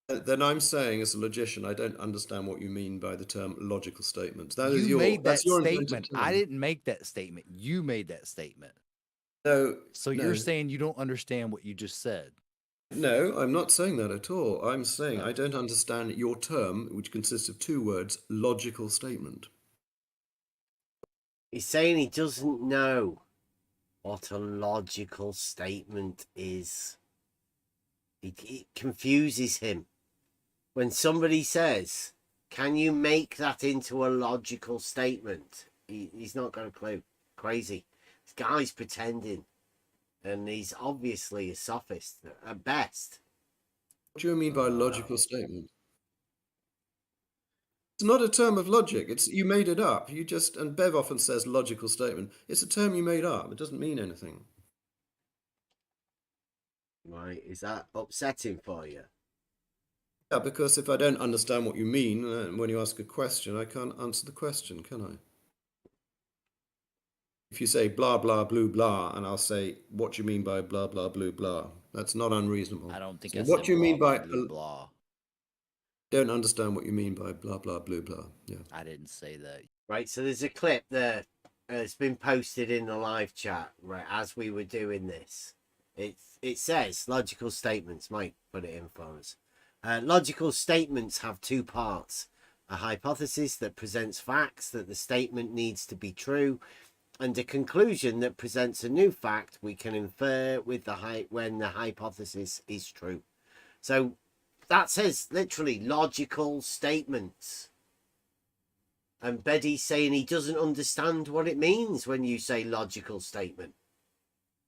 Then I'm saying, as a logician, I don't understand what you mean by the term logical statements. You made that your statement. term. I didn't make that statement. You made that statement. No. So you're saying you don't understand what you just said. No, I'm not saying that at all. I'm saying I don't understand your term, which consists of two words, logical statement. He's saying he doesn't know what a logical statement is. It confuses him. When somebody says, can you make that into a logical statement? He's not got a clue. Crazy. This guy's pretending. And he's obviously a sophist at best. What do you mean by logical statement? It's not a term of logic. You made it up. And Bev often says logical statement. It's a term you made up. It doesn't mean anything. Right, is that upsetting for you? Yeah, because if I don't understand what you mean, when you ask a question, I can't answer the question, can I? If you say blah, blah, blue, blah, and I'll say, what do you mean by blah, blah, blue, blah? That's not unreasonable. I don't think So I what said do you blah, mean blah, by blue, blah. Don't understand what you mean by blah, blah, blue, blah. Yeah. I didn't say that. Right, so there's a clip there. It's been posted in the live chat, right, as we were doing this. It says logical statements. Mike put it in for us. Logical statements have two parts. A hypothesis that presents facts that the statement needs to be true, and a conclusion that presents a new fact we can infer with when the hypothesis is true. So that says literally logical statements. And Betty's saying he doesn't understand what it means when you say logical statement.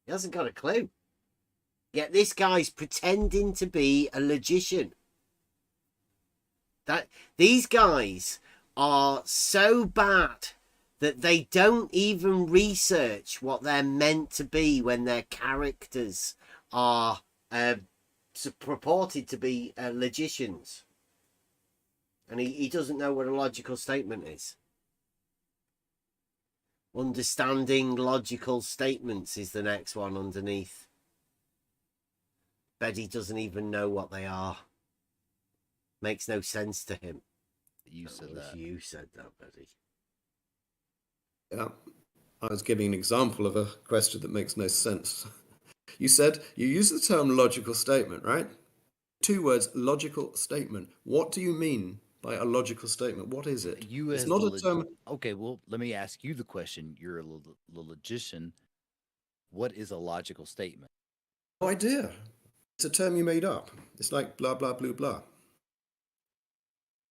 He hasn't got a clue. Yet this guy's pretending to be a logician. These guys are so bad that they don't even research what they're meant to be when their characters are purported to be logicians. And he doesn't know what a logical statement is. Understanding logical statements is the next one underneath. Betty doesn't even know what they are. Makes no sense to him. You said that. You said that, Betty. Yeah, I was giving an example of a question that makes no sense. You said you use the term logical statement, right? 2 words, logical statement. What do you mean by a logical statement? What is it? It's not a term. Okay, well, let me ask you the question. You're a logician. What is a logical statement? No idea. It's a term you made up. It's like blah, blah, blah, blah.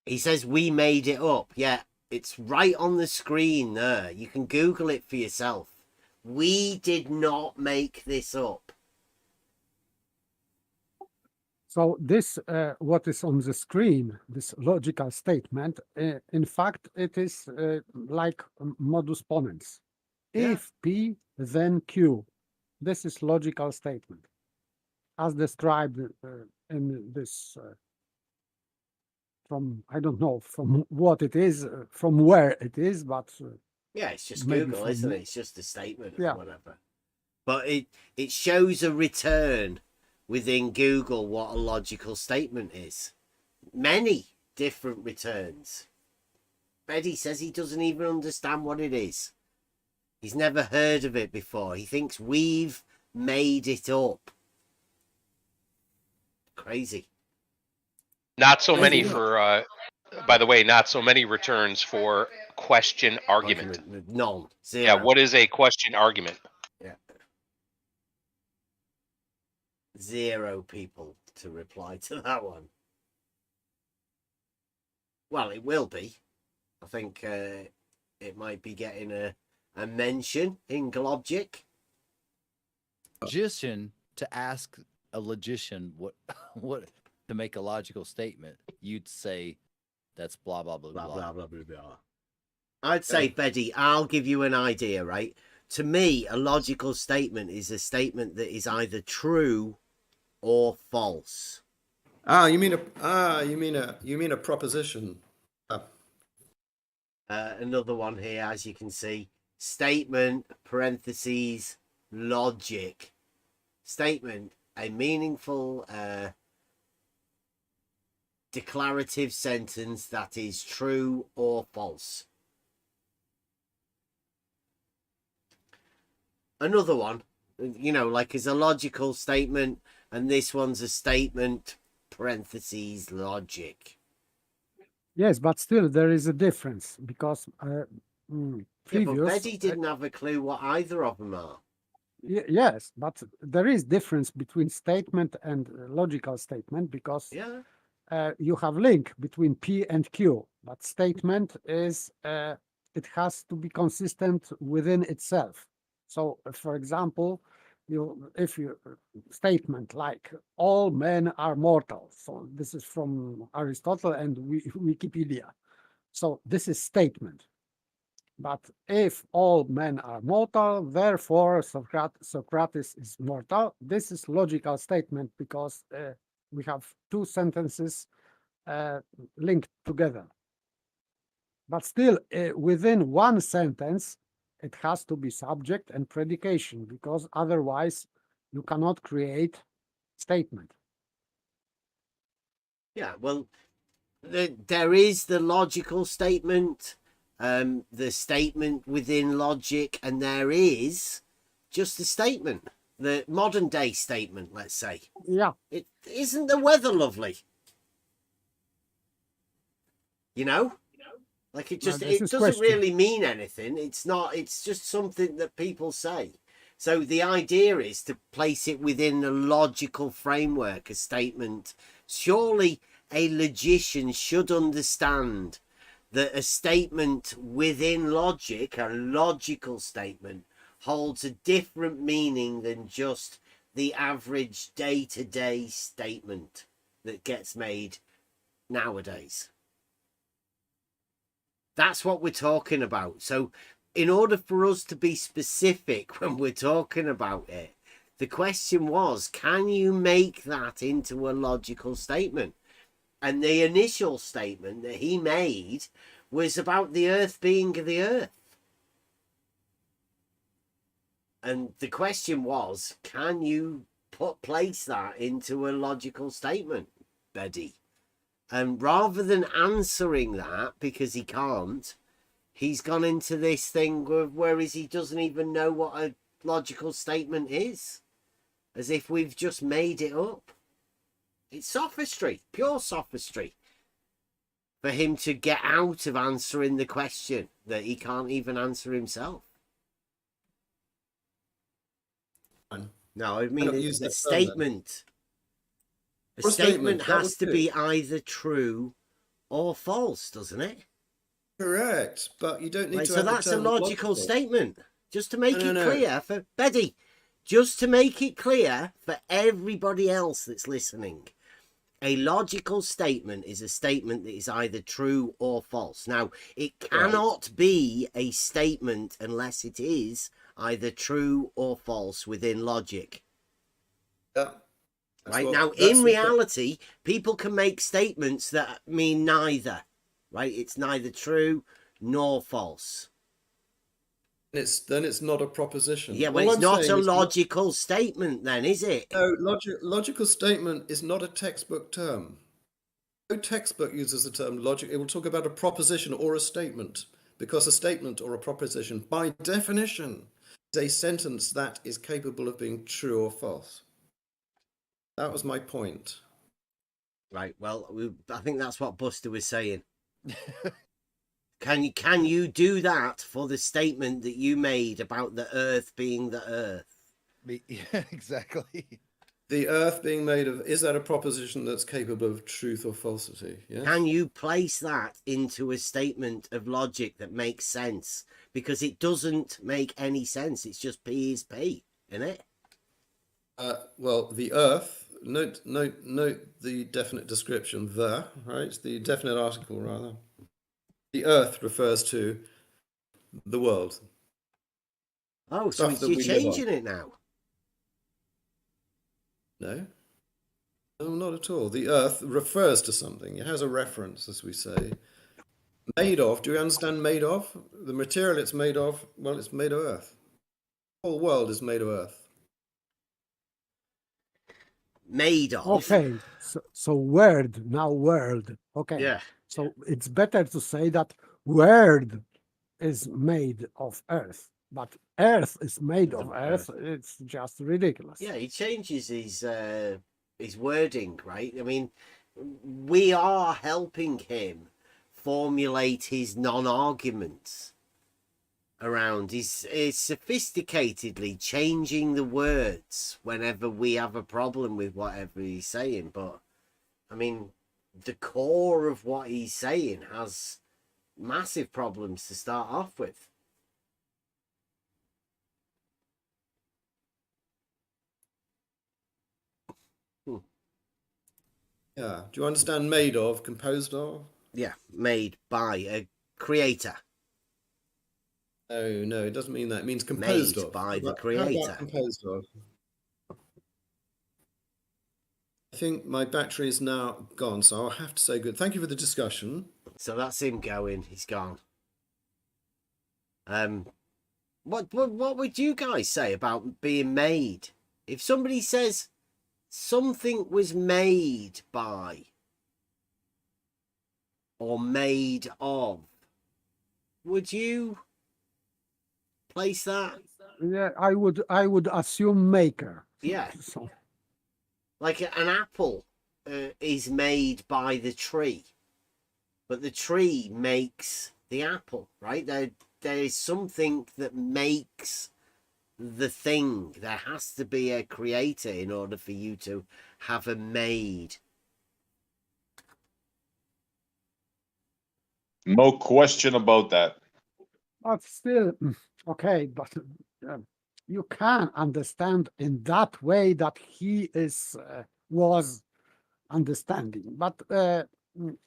He says we made it up. Yeah, it's right on the screen there. You can Google it for yourself. We did not make this up. So this, what is on the screen, this logical statement, in fact, it is like modus ponens. Yeah. If P, then Q. This is logical statement, as described in this, from, I don't know, from what it is, from where it is, but... Yeah, it's just maybe Google, from- isn't it? It's just a statement Yeah. or whatever. But it shows a return within Google what a logical statement is. Many different returns. Betty says he doesn't even understand what it is. He's never heard of it before. He thinks we've made it up. Crazy. Not so many for, by the way, not so many returns for question argument. None. Zero. Yeah, what is a question argument? Yeah. 0 people to reply to that one. Well, it will be. I think it might be getting a mention in Globgic. Logician, to ask a logician what to make a logical statement, you'd say that's blah blah blah blah Blah, blah, blah, blah. I'd say, Betty, I'll give you an idea, right? To me, a logical statement is a statement that is either true or false. You mean a proposition. Another one here, as you can see, statement, parentheses, logic. Statement, a meaningful declarative sentence that is true or false. Another one, like is a logical statement, and this one's a statement, parentheses, logic. Yes, but still there is a difference because previous... but Betty didn't have a clue what either of them are. Yes, but there is difference between statement and logical statement because you have link between P and Q, but statement is it has to be consistent within itself. So, for example, if you statement like all men are mortal. So this is from Aristotle and Wikipedia. So this is statement. But if all men are mortal, therefore Socrates is mortal. This is logical statement because we have 2 sentences linked together. But still, within one sentence, it has to be subject and predication because otherwise you cannot create statement. Yeah, well, there is the logical statement, the statement within logic, and there is just the statement, the modern day statement, let's say. Yeah. It isn't the weather lovely. Like it doesn't really mean anything. It's just something that people say. So the idea is to place it within a logical framework, a statement. Surely a logician should understand that a statement within logic, a logical statement, holds a different meaning than just the average day-to-day statement that gets made nowadays. That's what we're talking about. So in order for us to be specific when we're talking about it, the question was, can you make that into a logical statement? And the initial statement that he made was about the earth being the earth. And the question was, can you place that into a logical statement, Betty? And rather than answering that, because he can't, he's gone into this thing whereas he doesn't even know what a logical statement is, as if we've just made it up. It's sophistry, pure sophistry, for him to get out of answering the question that he can't even answer himself. No, I mean, it's a statement. A statement has to be either true or false, doesn't it? Correct, but you don't need to. So that's a logical statement. Just to make it clear for Betty, just to make it clear for everybody else that's listening, a logical statement is a statement that is either true or false. Now, it cannot be a statement unless it is either true or false within logic. Yeah. Right now, in reality, people can make statements that mean neither. Right? It's neither true nor false. Then it's not a proposition. Yeah, well, it's not a logical statement then, is it? No, logical statement is not a textbook term. No textbook uses the term logic. It will talk about a proposition or a statement, because a statement or a proposition, by definition, is a sentence that is capable of being true or false. That was my point. Right, well, I think that's what Buster was saying. Can you do that for the statement that you made about the earth being the earth? Yeah, exactly. The earth being made of, is that a proposition that's capable of truth or falsity? Yes? Can you place that into a statement of logic that makes sense? Because it doesn't make any sense. It's just P is P, isn't it? Well, the earth, note the definite description, right? The definite article, rather. The earth refers to the world. Oh, so you're changing it now? No. No, not at all. The earth refers to something. It has a reference, as we say. Made of, do you understand made of? The material it's made of, well, it's made of earth. The whole world is made of earth. Made of. Okay, so word, now world. Okay. Yeah. So it's better to say that word is made of earth, but earth is made of earth. It's just ridiculous. Yeah, he changes his wording, right? I mean, we are helping him formulate his non-arguments around. He's sophisticatedly changing the words whenever we have a problem with whatever he's saying. But, I mean, the core of what he's saying has massive problems to start off with. Yeah. Do you understand made of, composed of? Yeah, made by a creator. No, it doesn't mean that. It means composed Made of. by the How creator. about composed of? I think my battery is now gone, so I'll have to say good. Thank you for the discussion. So that's him going. He's gone. What would you guys say about being made? If somebody says something was made by or made of, would you place that? Yeah, I would assume maker. Yeah. So. Like an apple is made by the tree, but the tree makes the apple, right? There is something that makes the thing. There has to be a creator in order for you to have a made. No question about that. But still, okay, but you can understand in that way that he was understanding. But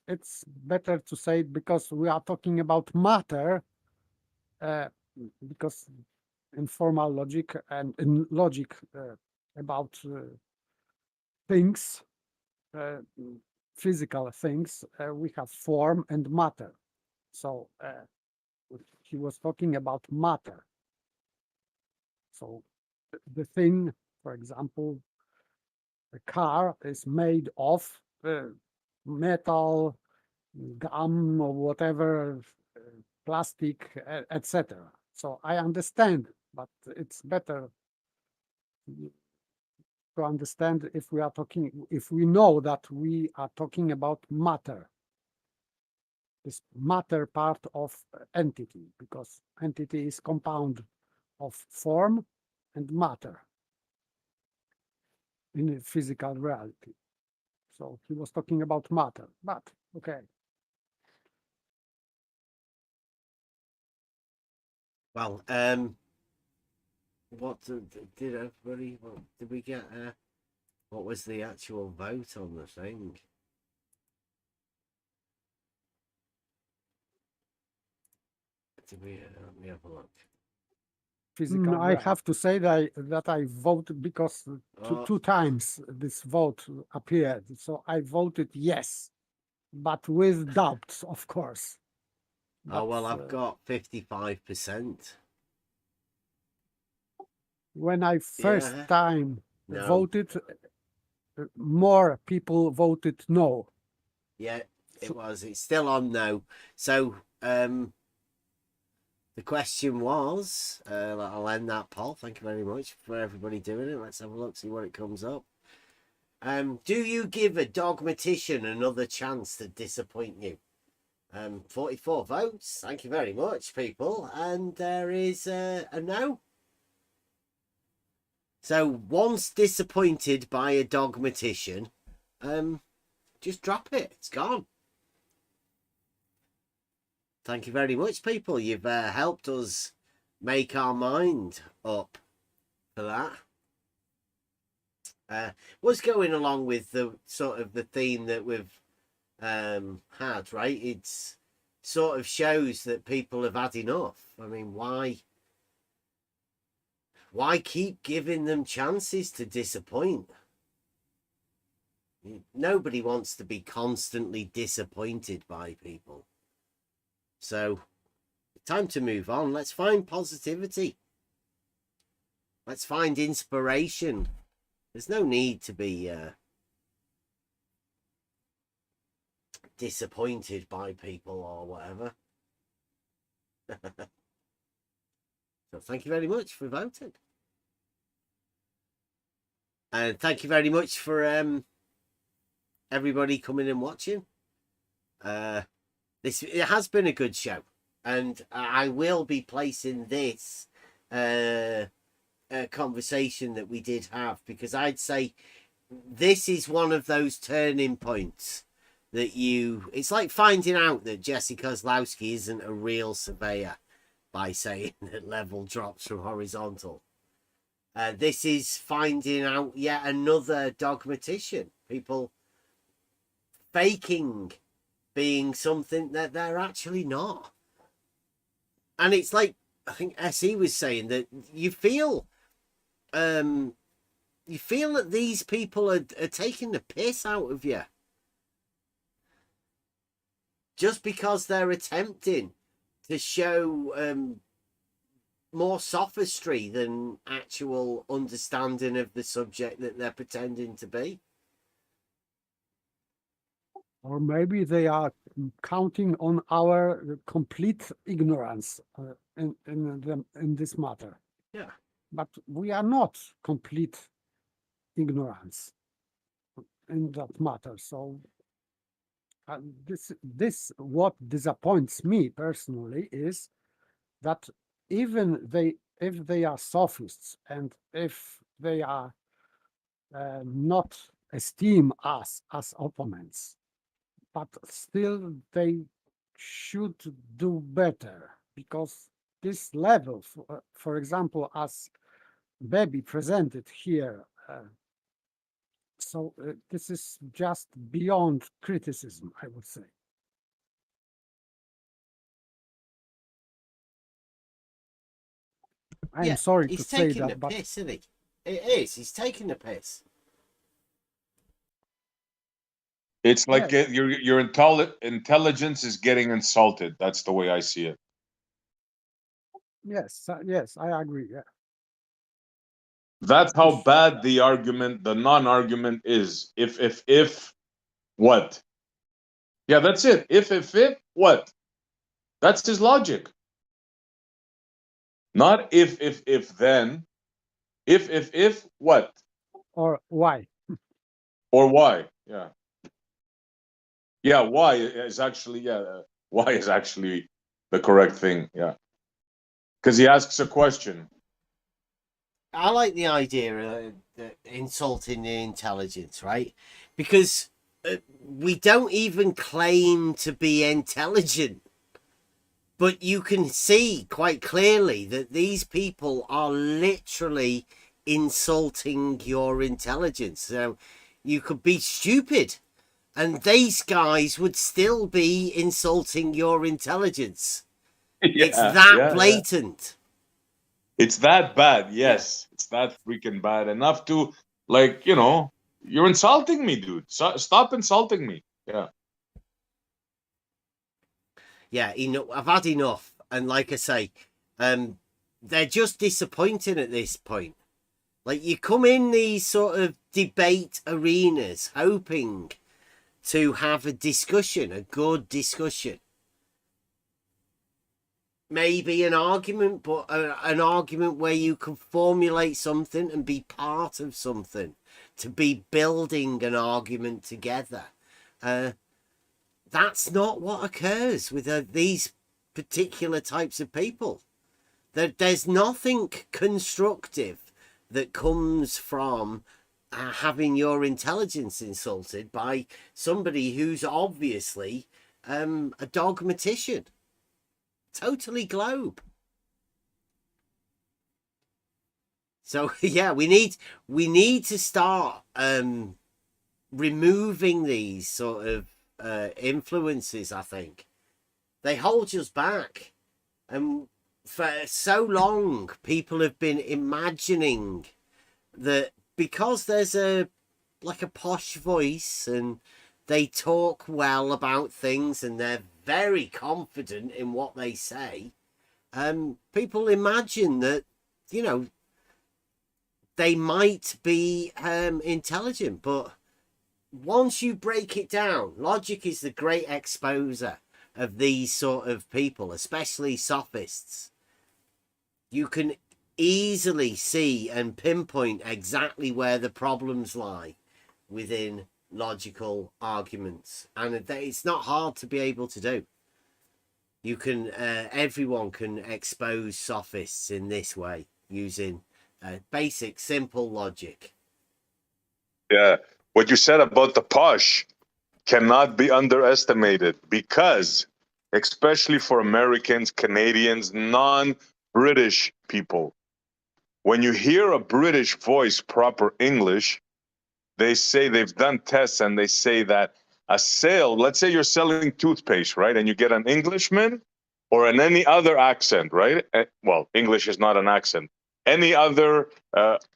it's better to say because we are talking about matter, because in formal logic and in logic about things, physical things, we have form and matter. So he was talking about matter. So the thing, for example, a car is made of metal, gum, or whatever, plastic, etc. So I understand, but it's better to understand if we are talking, if we know that we are talking about matter, this matter part of entity, because entity is compound of form and matter in a physical reality. So he was talking about matter, but okay. Well, what did everybody? What, did we get? What was the actual vote on the thing? Did we? Let me have a look. Physical I have to say that I voted because two times this vote appeared. So I voted yes, but with doubts, of course. Oh, well, I've got 55%. When I first time voted, more people voted no. Yeah, it was. It's still on no. So the question was, I'll end that poll. Thank you very much for everybody doing it. Let's have a look, see what it comes up. Do you give a dogmatician another chance to disappoint you? 44 votes. Thank you very much, people. And there is a no. So once disappointed by a dogmatician, just drop it. It's gone. Thank you very much, people. You've helped us make our mind up for that. Was going along with the sort of the theme that we've had, right? It's sort of shows that people have had enough. I mean, why keep giving them chances to disappoint? Nobody wants to be constantly disappointed by people. So, time to move on. Let's find positivity. Let's find inspiration. There's no need to be disappointed by people or whatever. So thank you very much for voting. And thank you very much for everybody coming and watching. It has been a good show. And I will be placing this conversation that we did have, because I'd say this is one of those turning points that it's like finding out that Jesse Kozlowski isn't a real surveyor by saying that level drops from horizontal. This is finding out yet another dogmatician, people faking being something that they're actually not. And it's like, I think SE was saying that you feel that these people are taking the piss out of you just because they're attempting to show more sophistry than actual understanding of the subject that they're pretending to be. Or maybe they are counting on our complete ignorance in this matter. Yeah. But we are not complete ignorance in that matter. So this what disappoints me personally is that even if they are sophists and if they are not esteem us as opponents, but still they should do better, because this level, for example, as Baby presented here, so this is just beyond criticism, I would say. I'm sorry to say that, but piss, isn't he? It is. He's taking the piss. It's like yes, your intelligence is getting insulted. That's the way I see it. yes, yes, I agree. Yeah. That's how bad the argument, the non-argument is. If, what? Yeah, that's it. If, what? That's his logic. Not if, then. If, what? Or why? Or why? Yeah. Yeah, why is actually, why is actually the correct thing. Yeah. Because he asks a question. I like the idea of insulting the intelligence, right? Because we don't even claim to be intelligent. But you can see quite clearly that these people are literally insulting your intelligence. So you could be stupid, and these guys would still be insulting your intelligence. It's that blatant. It's that bad, yes. Yeah. It's that freaking bad. Enough to, like, you're insulting me, dude. Stop insulting me. Yeah. Yeah, I've had enough. And like I say, they're just disappointing at this point. Like, you come in these sort of debate arenas hoping to have a discussion, a good discussion. Maybe an argument, but an argument where you can formulate something and be part of something, to be building an argument together. That's not what occurs with these particular types of people. There's nothing constructive that comes from having your intelligence insulted by somebody who's obviously a dogmatician. Totally globe. So yeah, we need to start removing these sort of influences. I think they hold us back, and for so long people have been imagining that because there's a posh voice and they talk well about things and they're very confident in what they say, people imagine that they might be intelligent. But once you break it down, logic is the great exposer of these sort of people, especially sophists. You can easily see and pinpoint exactly where the problems lie within logical arguments, and it's not hard to be able to do. You can everyone can expose sophists in this way using basic simple logic. Yeah, what you said about the posh cannot be underestimated, because especially for Americans, Canadians, non-British people, when you hear a British voice proper English, they say, they've done tests and they say that a sale, let's say you're selling toothpaste, right? And you get an Englishman or in any other accent, right? Well, English is not an accent. Any other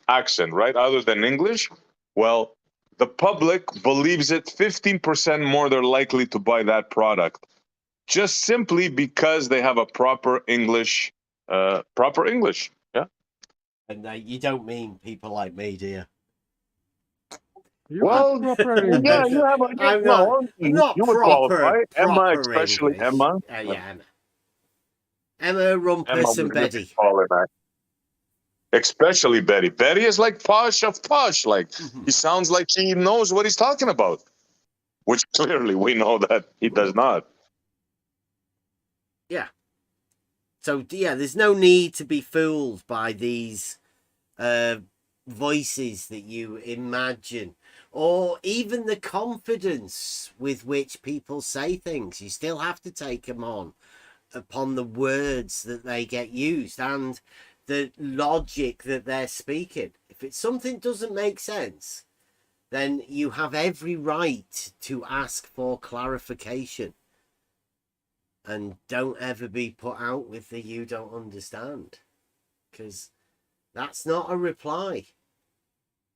accent, right? Other than English. Well, the public believes it 15% more they're likely to buy that product, just simply because they have a proper English, Yeah. And you don't mean people like me, do you? You Well, have proper yeah, English. you have I'm not you would qualify. Emma, proper especially English. Emma. Yeah, Emma, Emma Rumpus, and would really Betty. call it. Especially Betty. Betty is like posh of posh. Like, he sounds like he knows what he's talking about, which clearly we know that he does not. Yeah. So yeah, there's no need to be fooled by these voices that you imagine, or even the confidence with which people say things. You still have to take them on upon the words that they get used and the logic that they're speaking. If it's something doesn't make sense, then you have every right to ask for clarification. And don't ever be put out with the "you don't understand," because that's not a reply.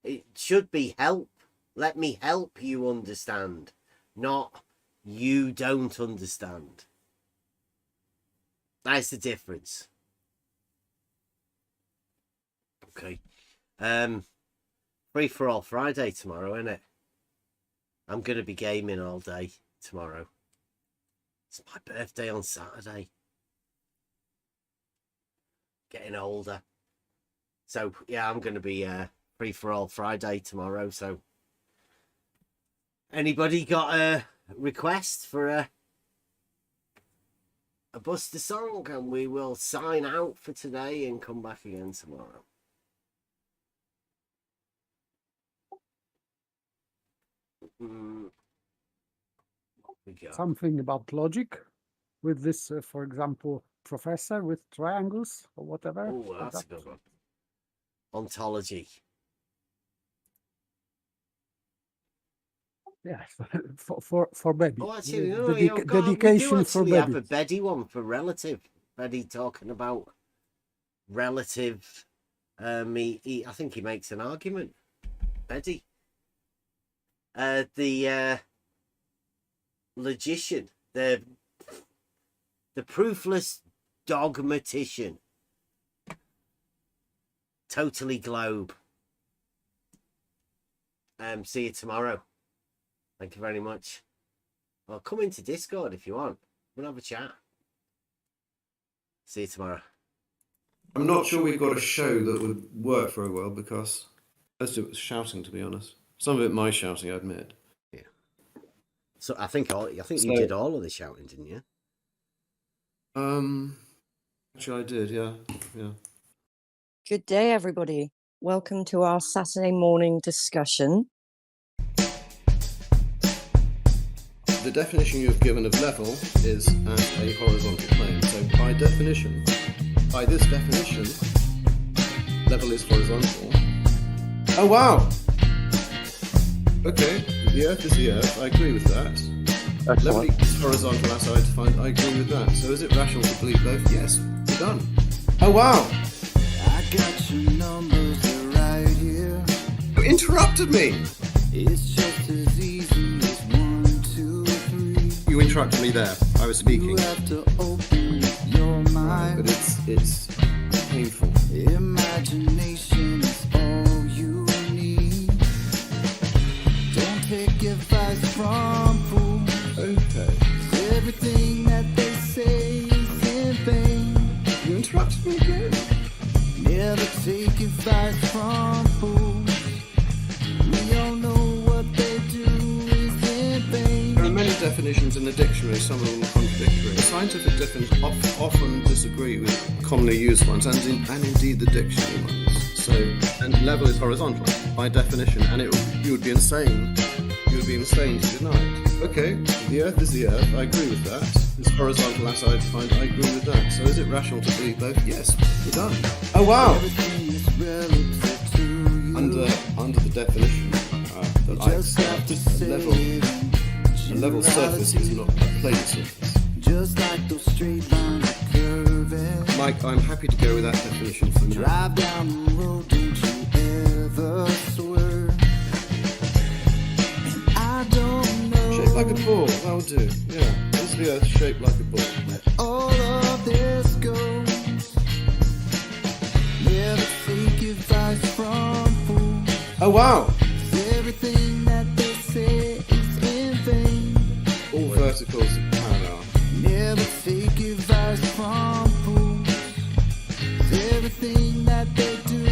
It should be help. Let me help you understand, not "you don't understand." That's the difference. Okay. Free for all Friday tomorrow, isn't it? I'm going to be gaming all day tomorrow. It's my birthday on Saturday. Getting older. So, yeah, I'm going to be free for all Friday tomorrow. So, anybody got a request for a Buster song? And we will sign out for today and come back again tomorrow. Something about logic with this, for example, professor with triangles or whatever. Oh, that's a good one. Ontology. Yeah, for baby. Oh, actually, dedication we do for actually baby. have a Betty one for relative. Betty talking about relative. I think he makes an argument. Betty. The logician, the proofless dogmatician, totally globe. See you tomorrow. Thank you very much. Well, come into Discord if you want. We'll have a chat. See you tomorrow. I'm not sure we've got a show that would work very well because most of it was shouting, to be honest. Some of it my shouting, I admit. Yeah. So I think you did all of the shouting, didn't you? Actually, I did. Yeah. Good day, everybody. Welcome to our Saturday morning discussion. The definition you've given of level is as a horizontal plane. So by this definition, level is horizontal. Oh, wow! Okay, the Earth is the Earth. I agree with that. Excellent. Level is horizontal as I defined. I agree with that. So is it rational to believe both? Yes, we're done. Oh, wow! I got your numbers right here. You interrupted me! It's just as easy as 1, 2, 3. You interrupted me there. I was speaking. You have to open your mind. But it's painful. Imagination is all you need. Don't take advice from fools. Okay. Everything that they say is in vain. You interrupted me again. Never take advice from fools. We all know what they do is in vain. There are many definitions in the dictionary, some of them are contradictory. Scientific definitions often disagree with commonly used ones, and indeed the dictionary ones. So, and level is horizontal by definition, and you would be insane. You would be insane to deny it. Okay, the Earth is the Earth. I agree with that. It's horizontal as I defined. I agree with that. So, is it rational to believe both? Yes, we're done. Oh wow! Everything is relative to you. Under the definition that I Just have accept, to a say level surface is not a plane surface. just like those straight lines are curving. Mike, I'm happy to go with that definition for now. Drive down the road, don't you ever swerve. And I don't know. Shaped like a ball, that'll do. Yeah, is the Earth shaped like a ball? All of this goes. Never take advice from fools. Oh wow! Everything that they say is in vain. All verticals are parallel. Never take advice from fools. Everything that they do.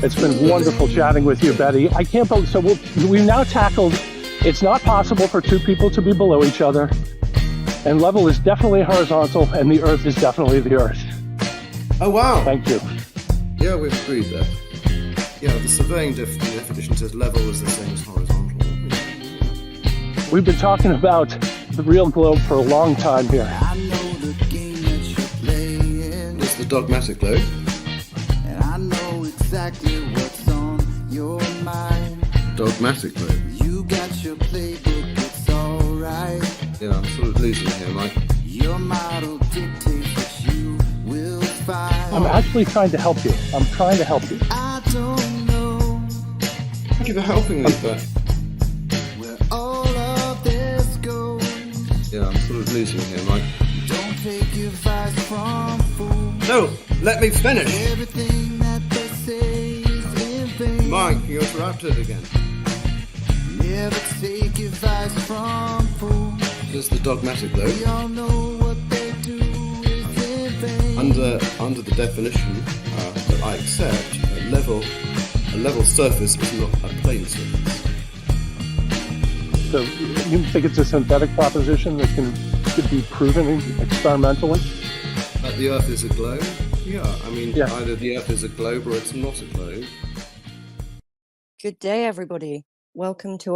It's been wonderful chatting with you, Betty. I can't believe, so we've now tackled, it's not possible for two people to be below each other, and level is definitely horizontal, and the Earth is definitely the Earth. Oh wow! Thank you. Yeah, we've agreed there. Yeah, the surveying definition says level is the same as horizontal. We've been talking about the real globe for a long time here. I know the game that you're playing. It's the dogmatic globe. And I know exactly what's on your mind. Dogmatic globe. You got your playbook, it's alright. Yeah, I'm sort of losing here, Mike. Your model dictates what you will find. I'm actually trying to help you. I'm trying to help you. I don't know. Thank you for helping me, but where all of this goes. yeah, I'm sort of losing here, Mike. Don't take advice from fools. No, let me finish. Everything that they say is in vain. Mike, you're interrupted again. Never take advice from fools. This is the dogmatic globe. We all know what they do is in vain. Under the definition that I accept, a level surface is not a plane surface. So you think it's a synthetic proposition that could be proven experimentally? That the Earth is a globe? Yeah, I mean, Yeah. either the Earth is a globe or it's not a globe. Good day, everybody. Welcome to our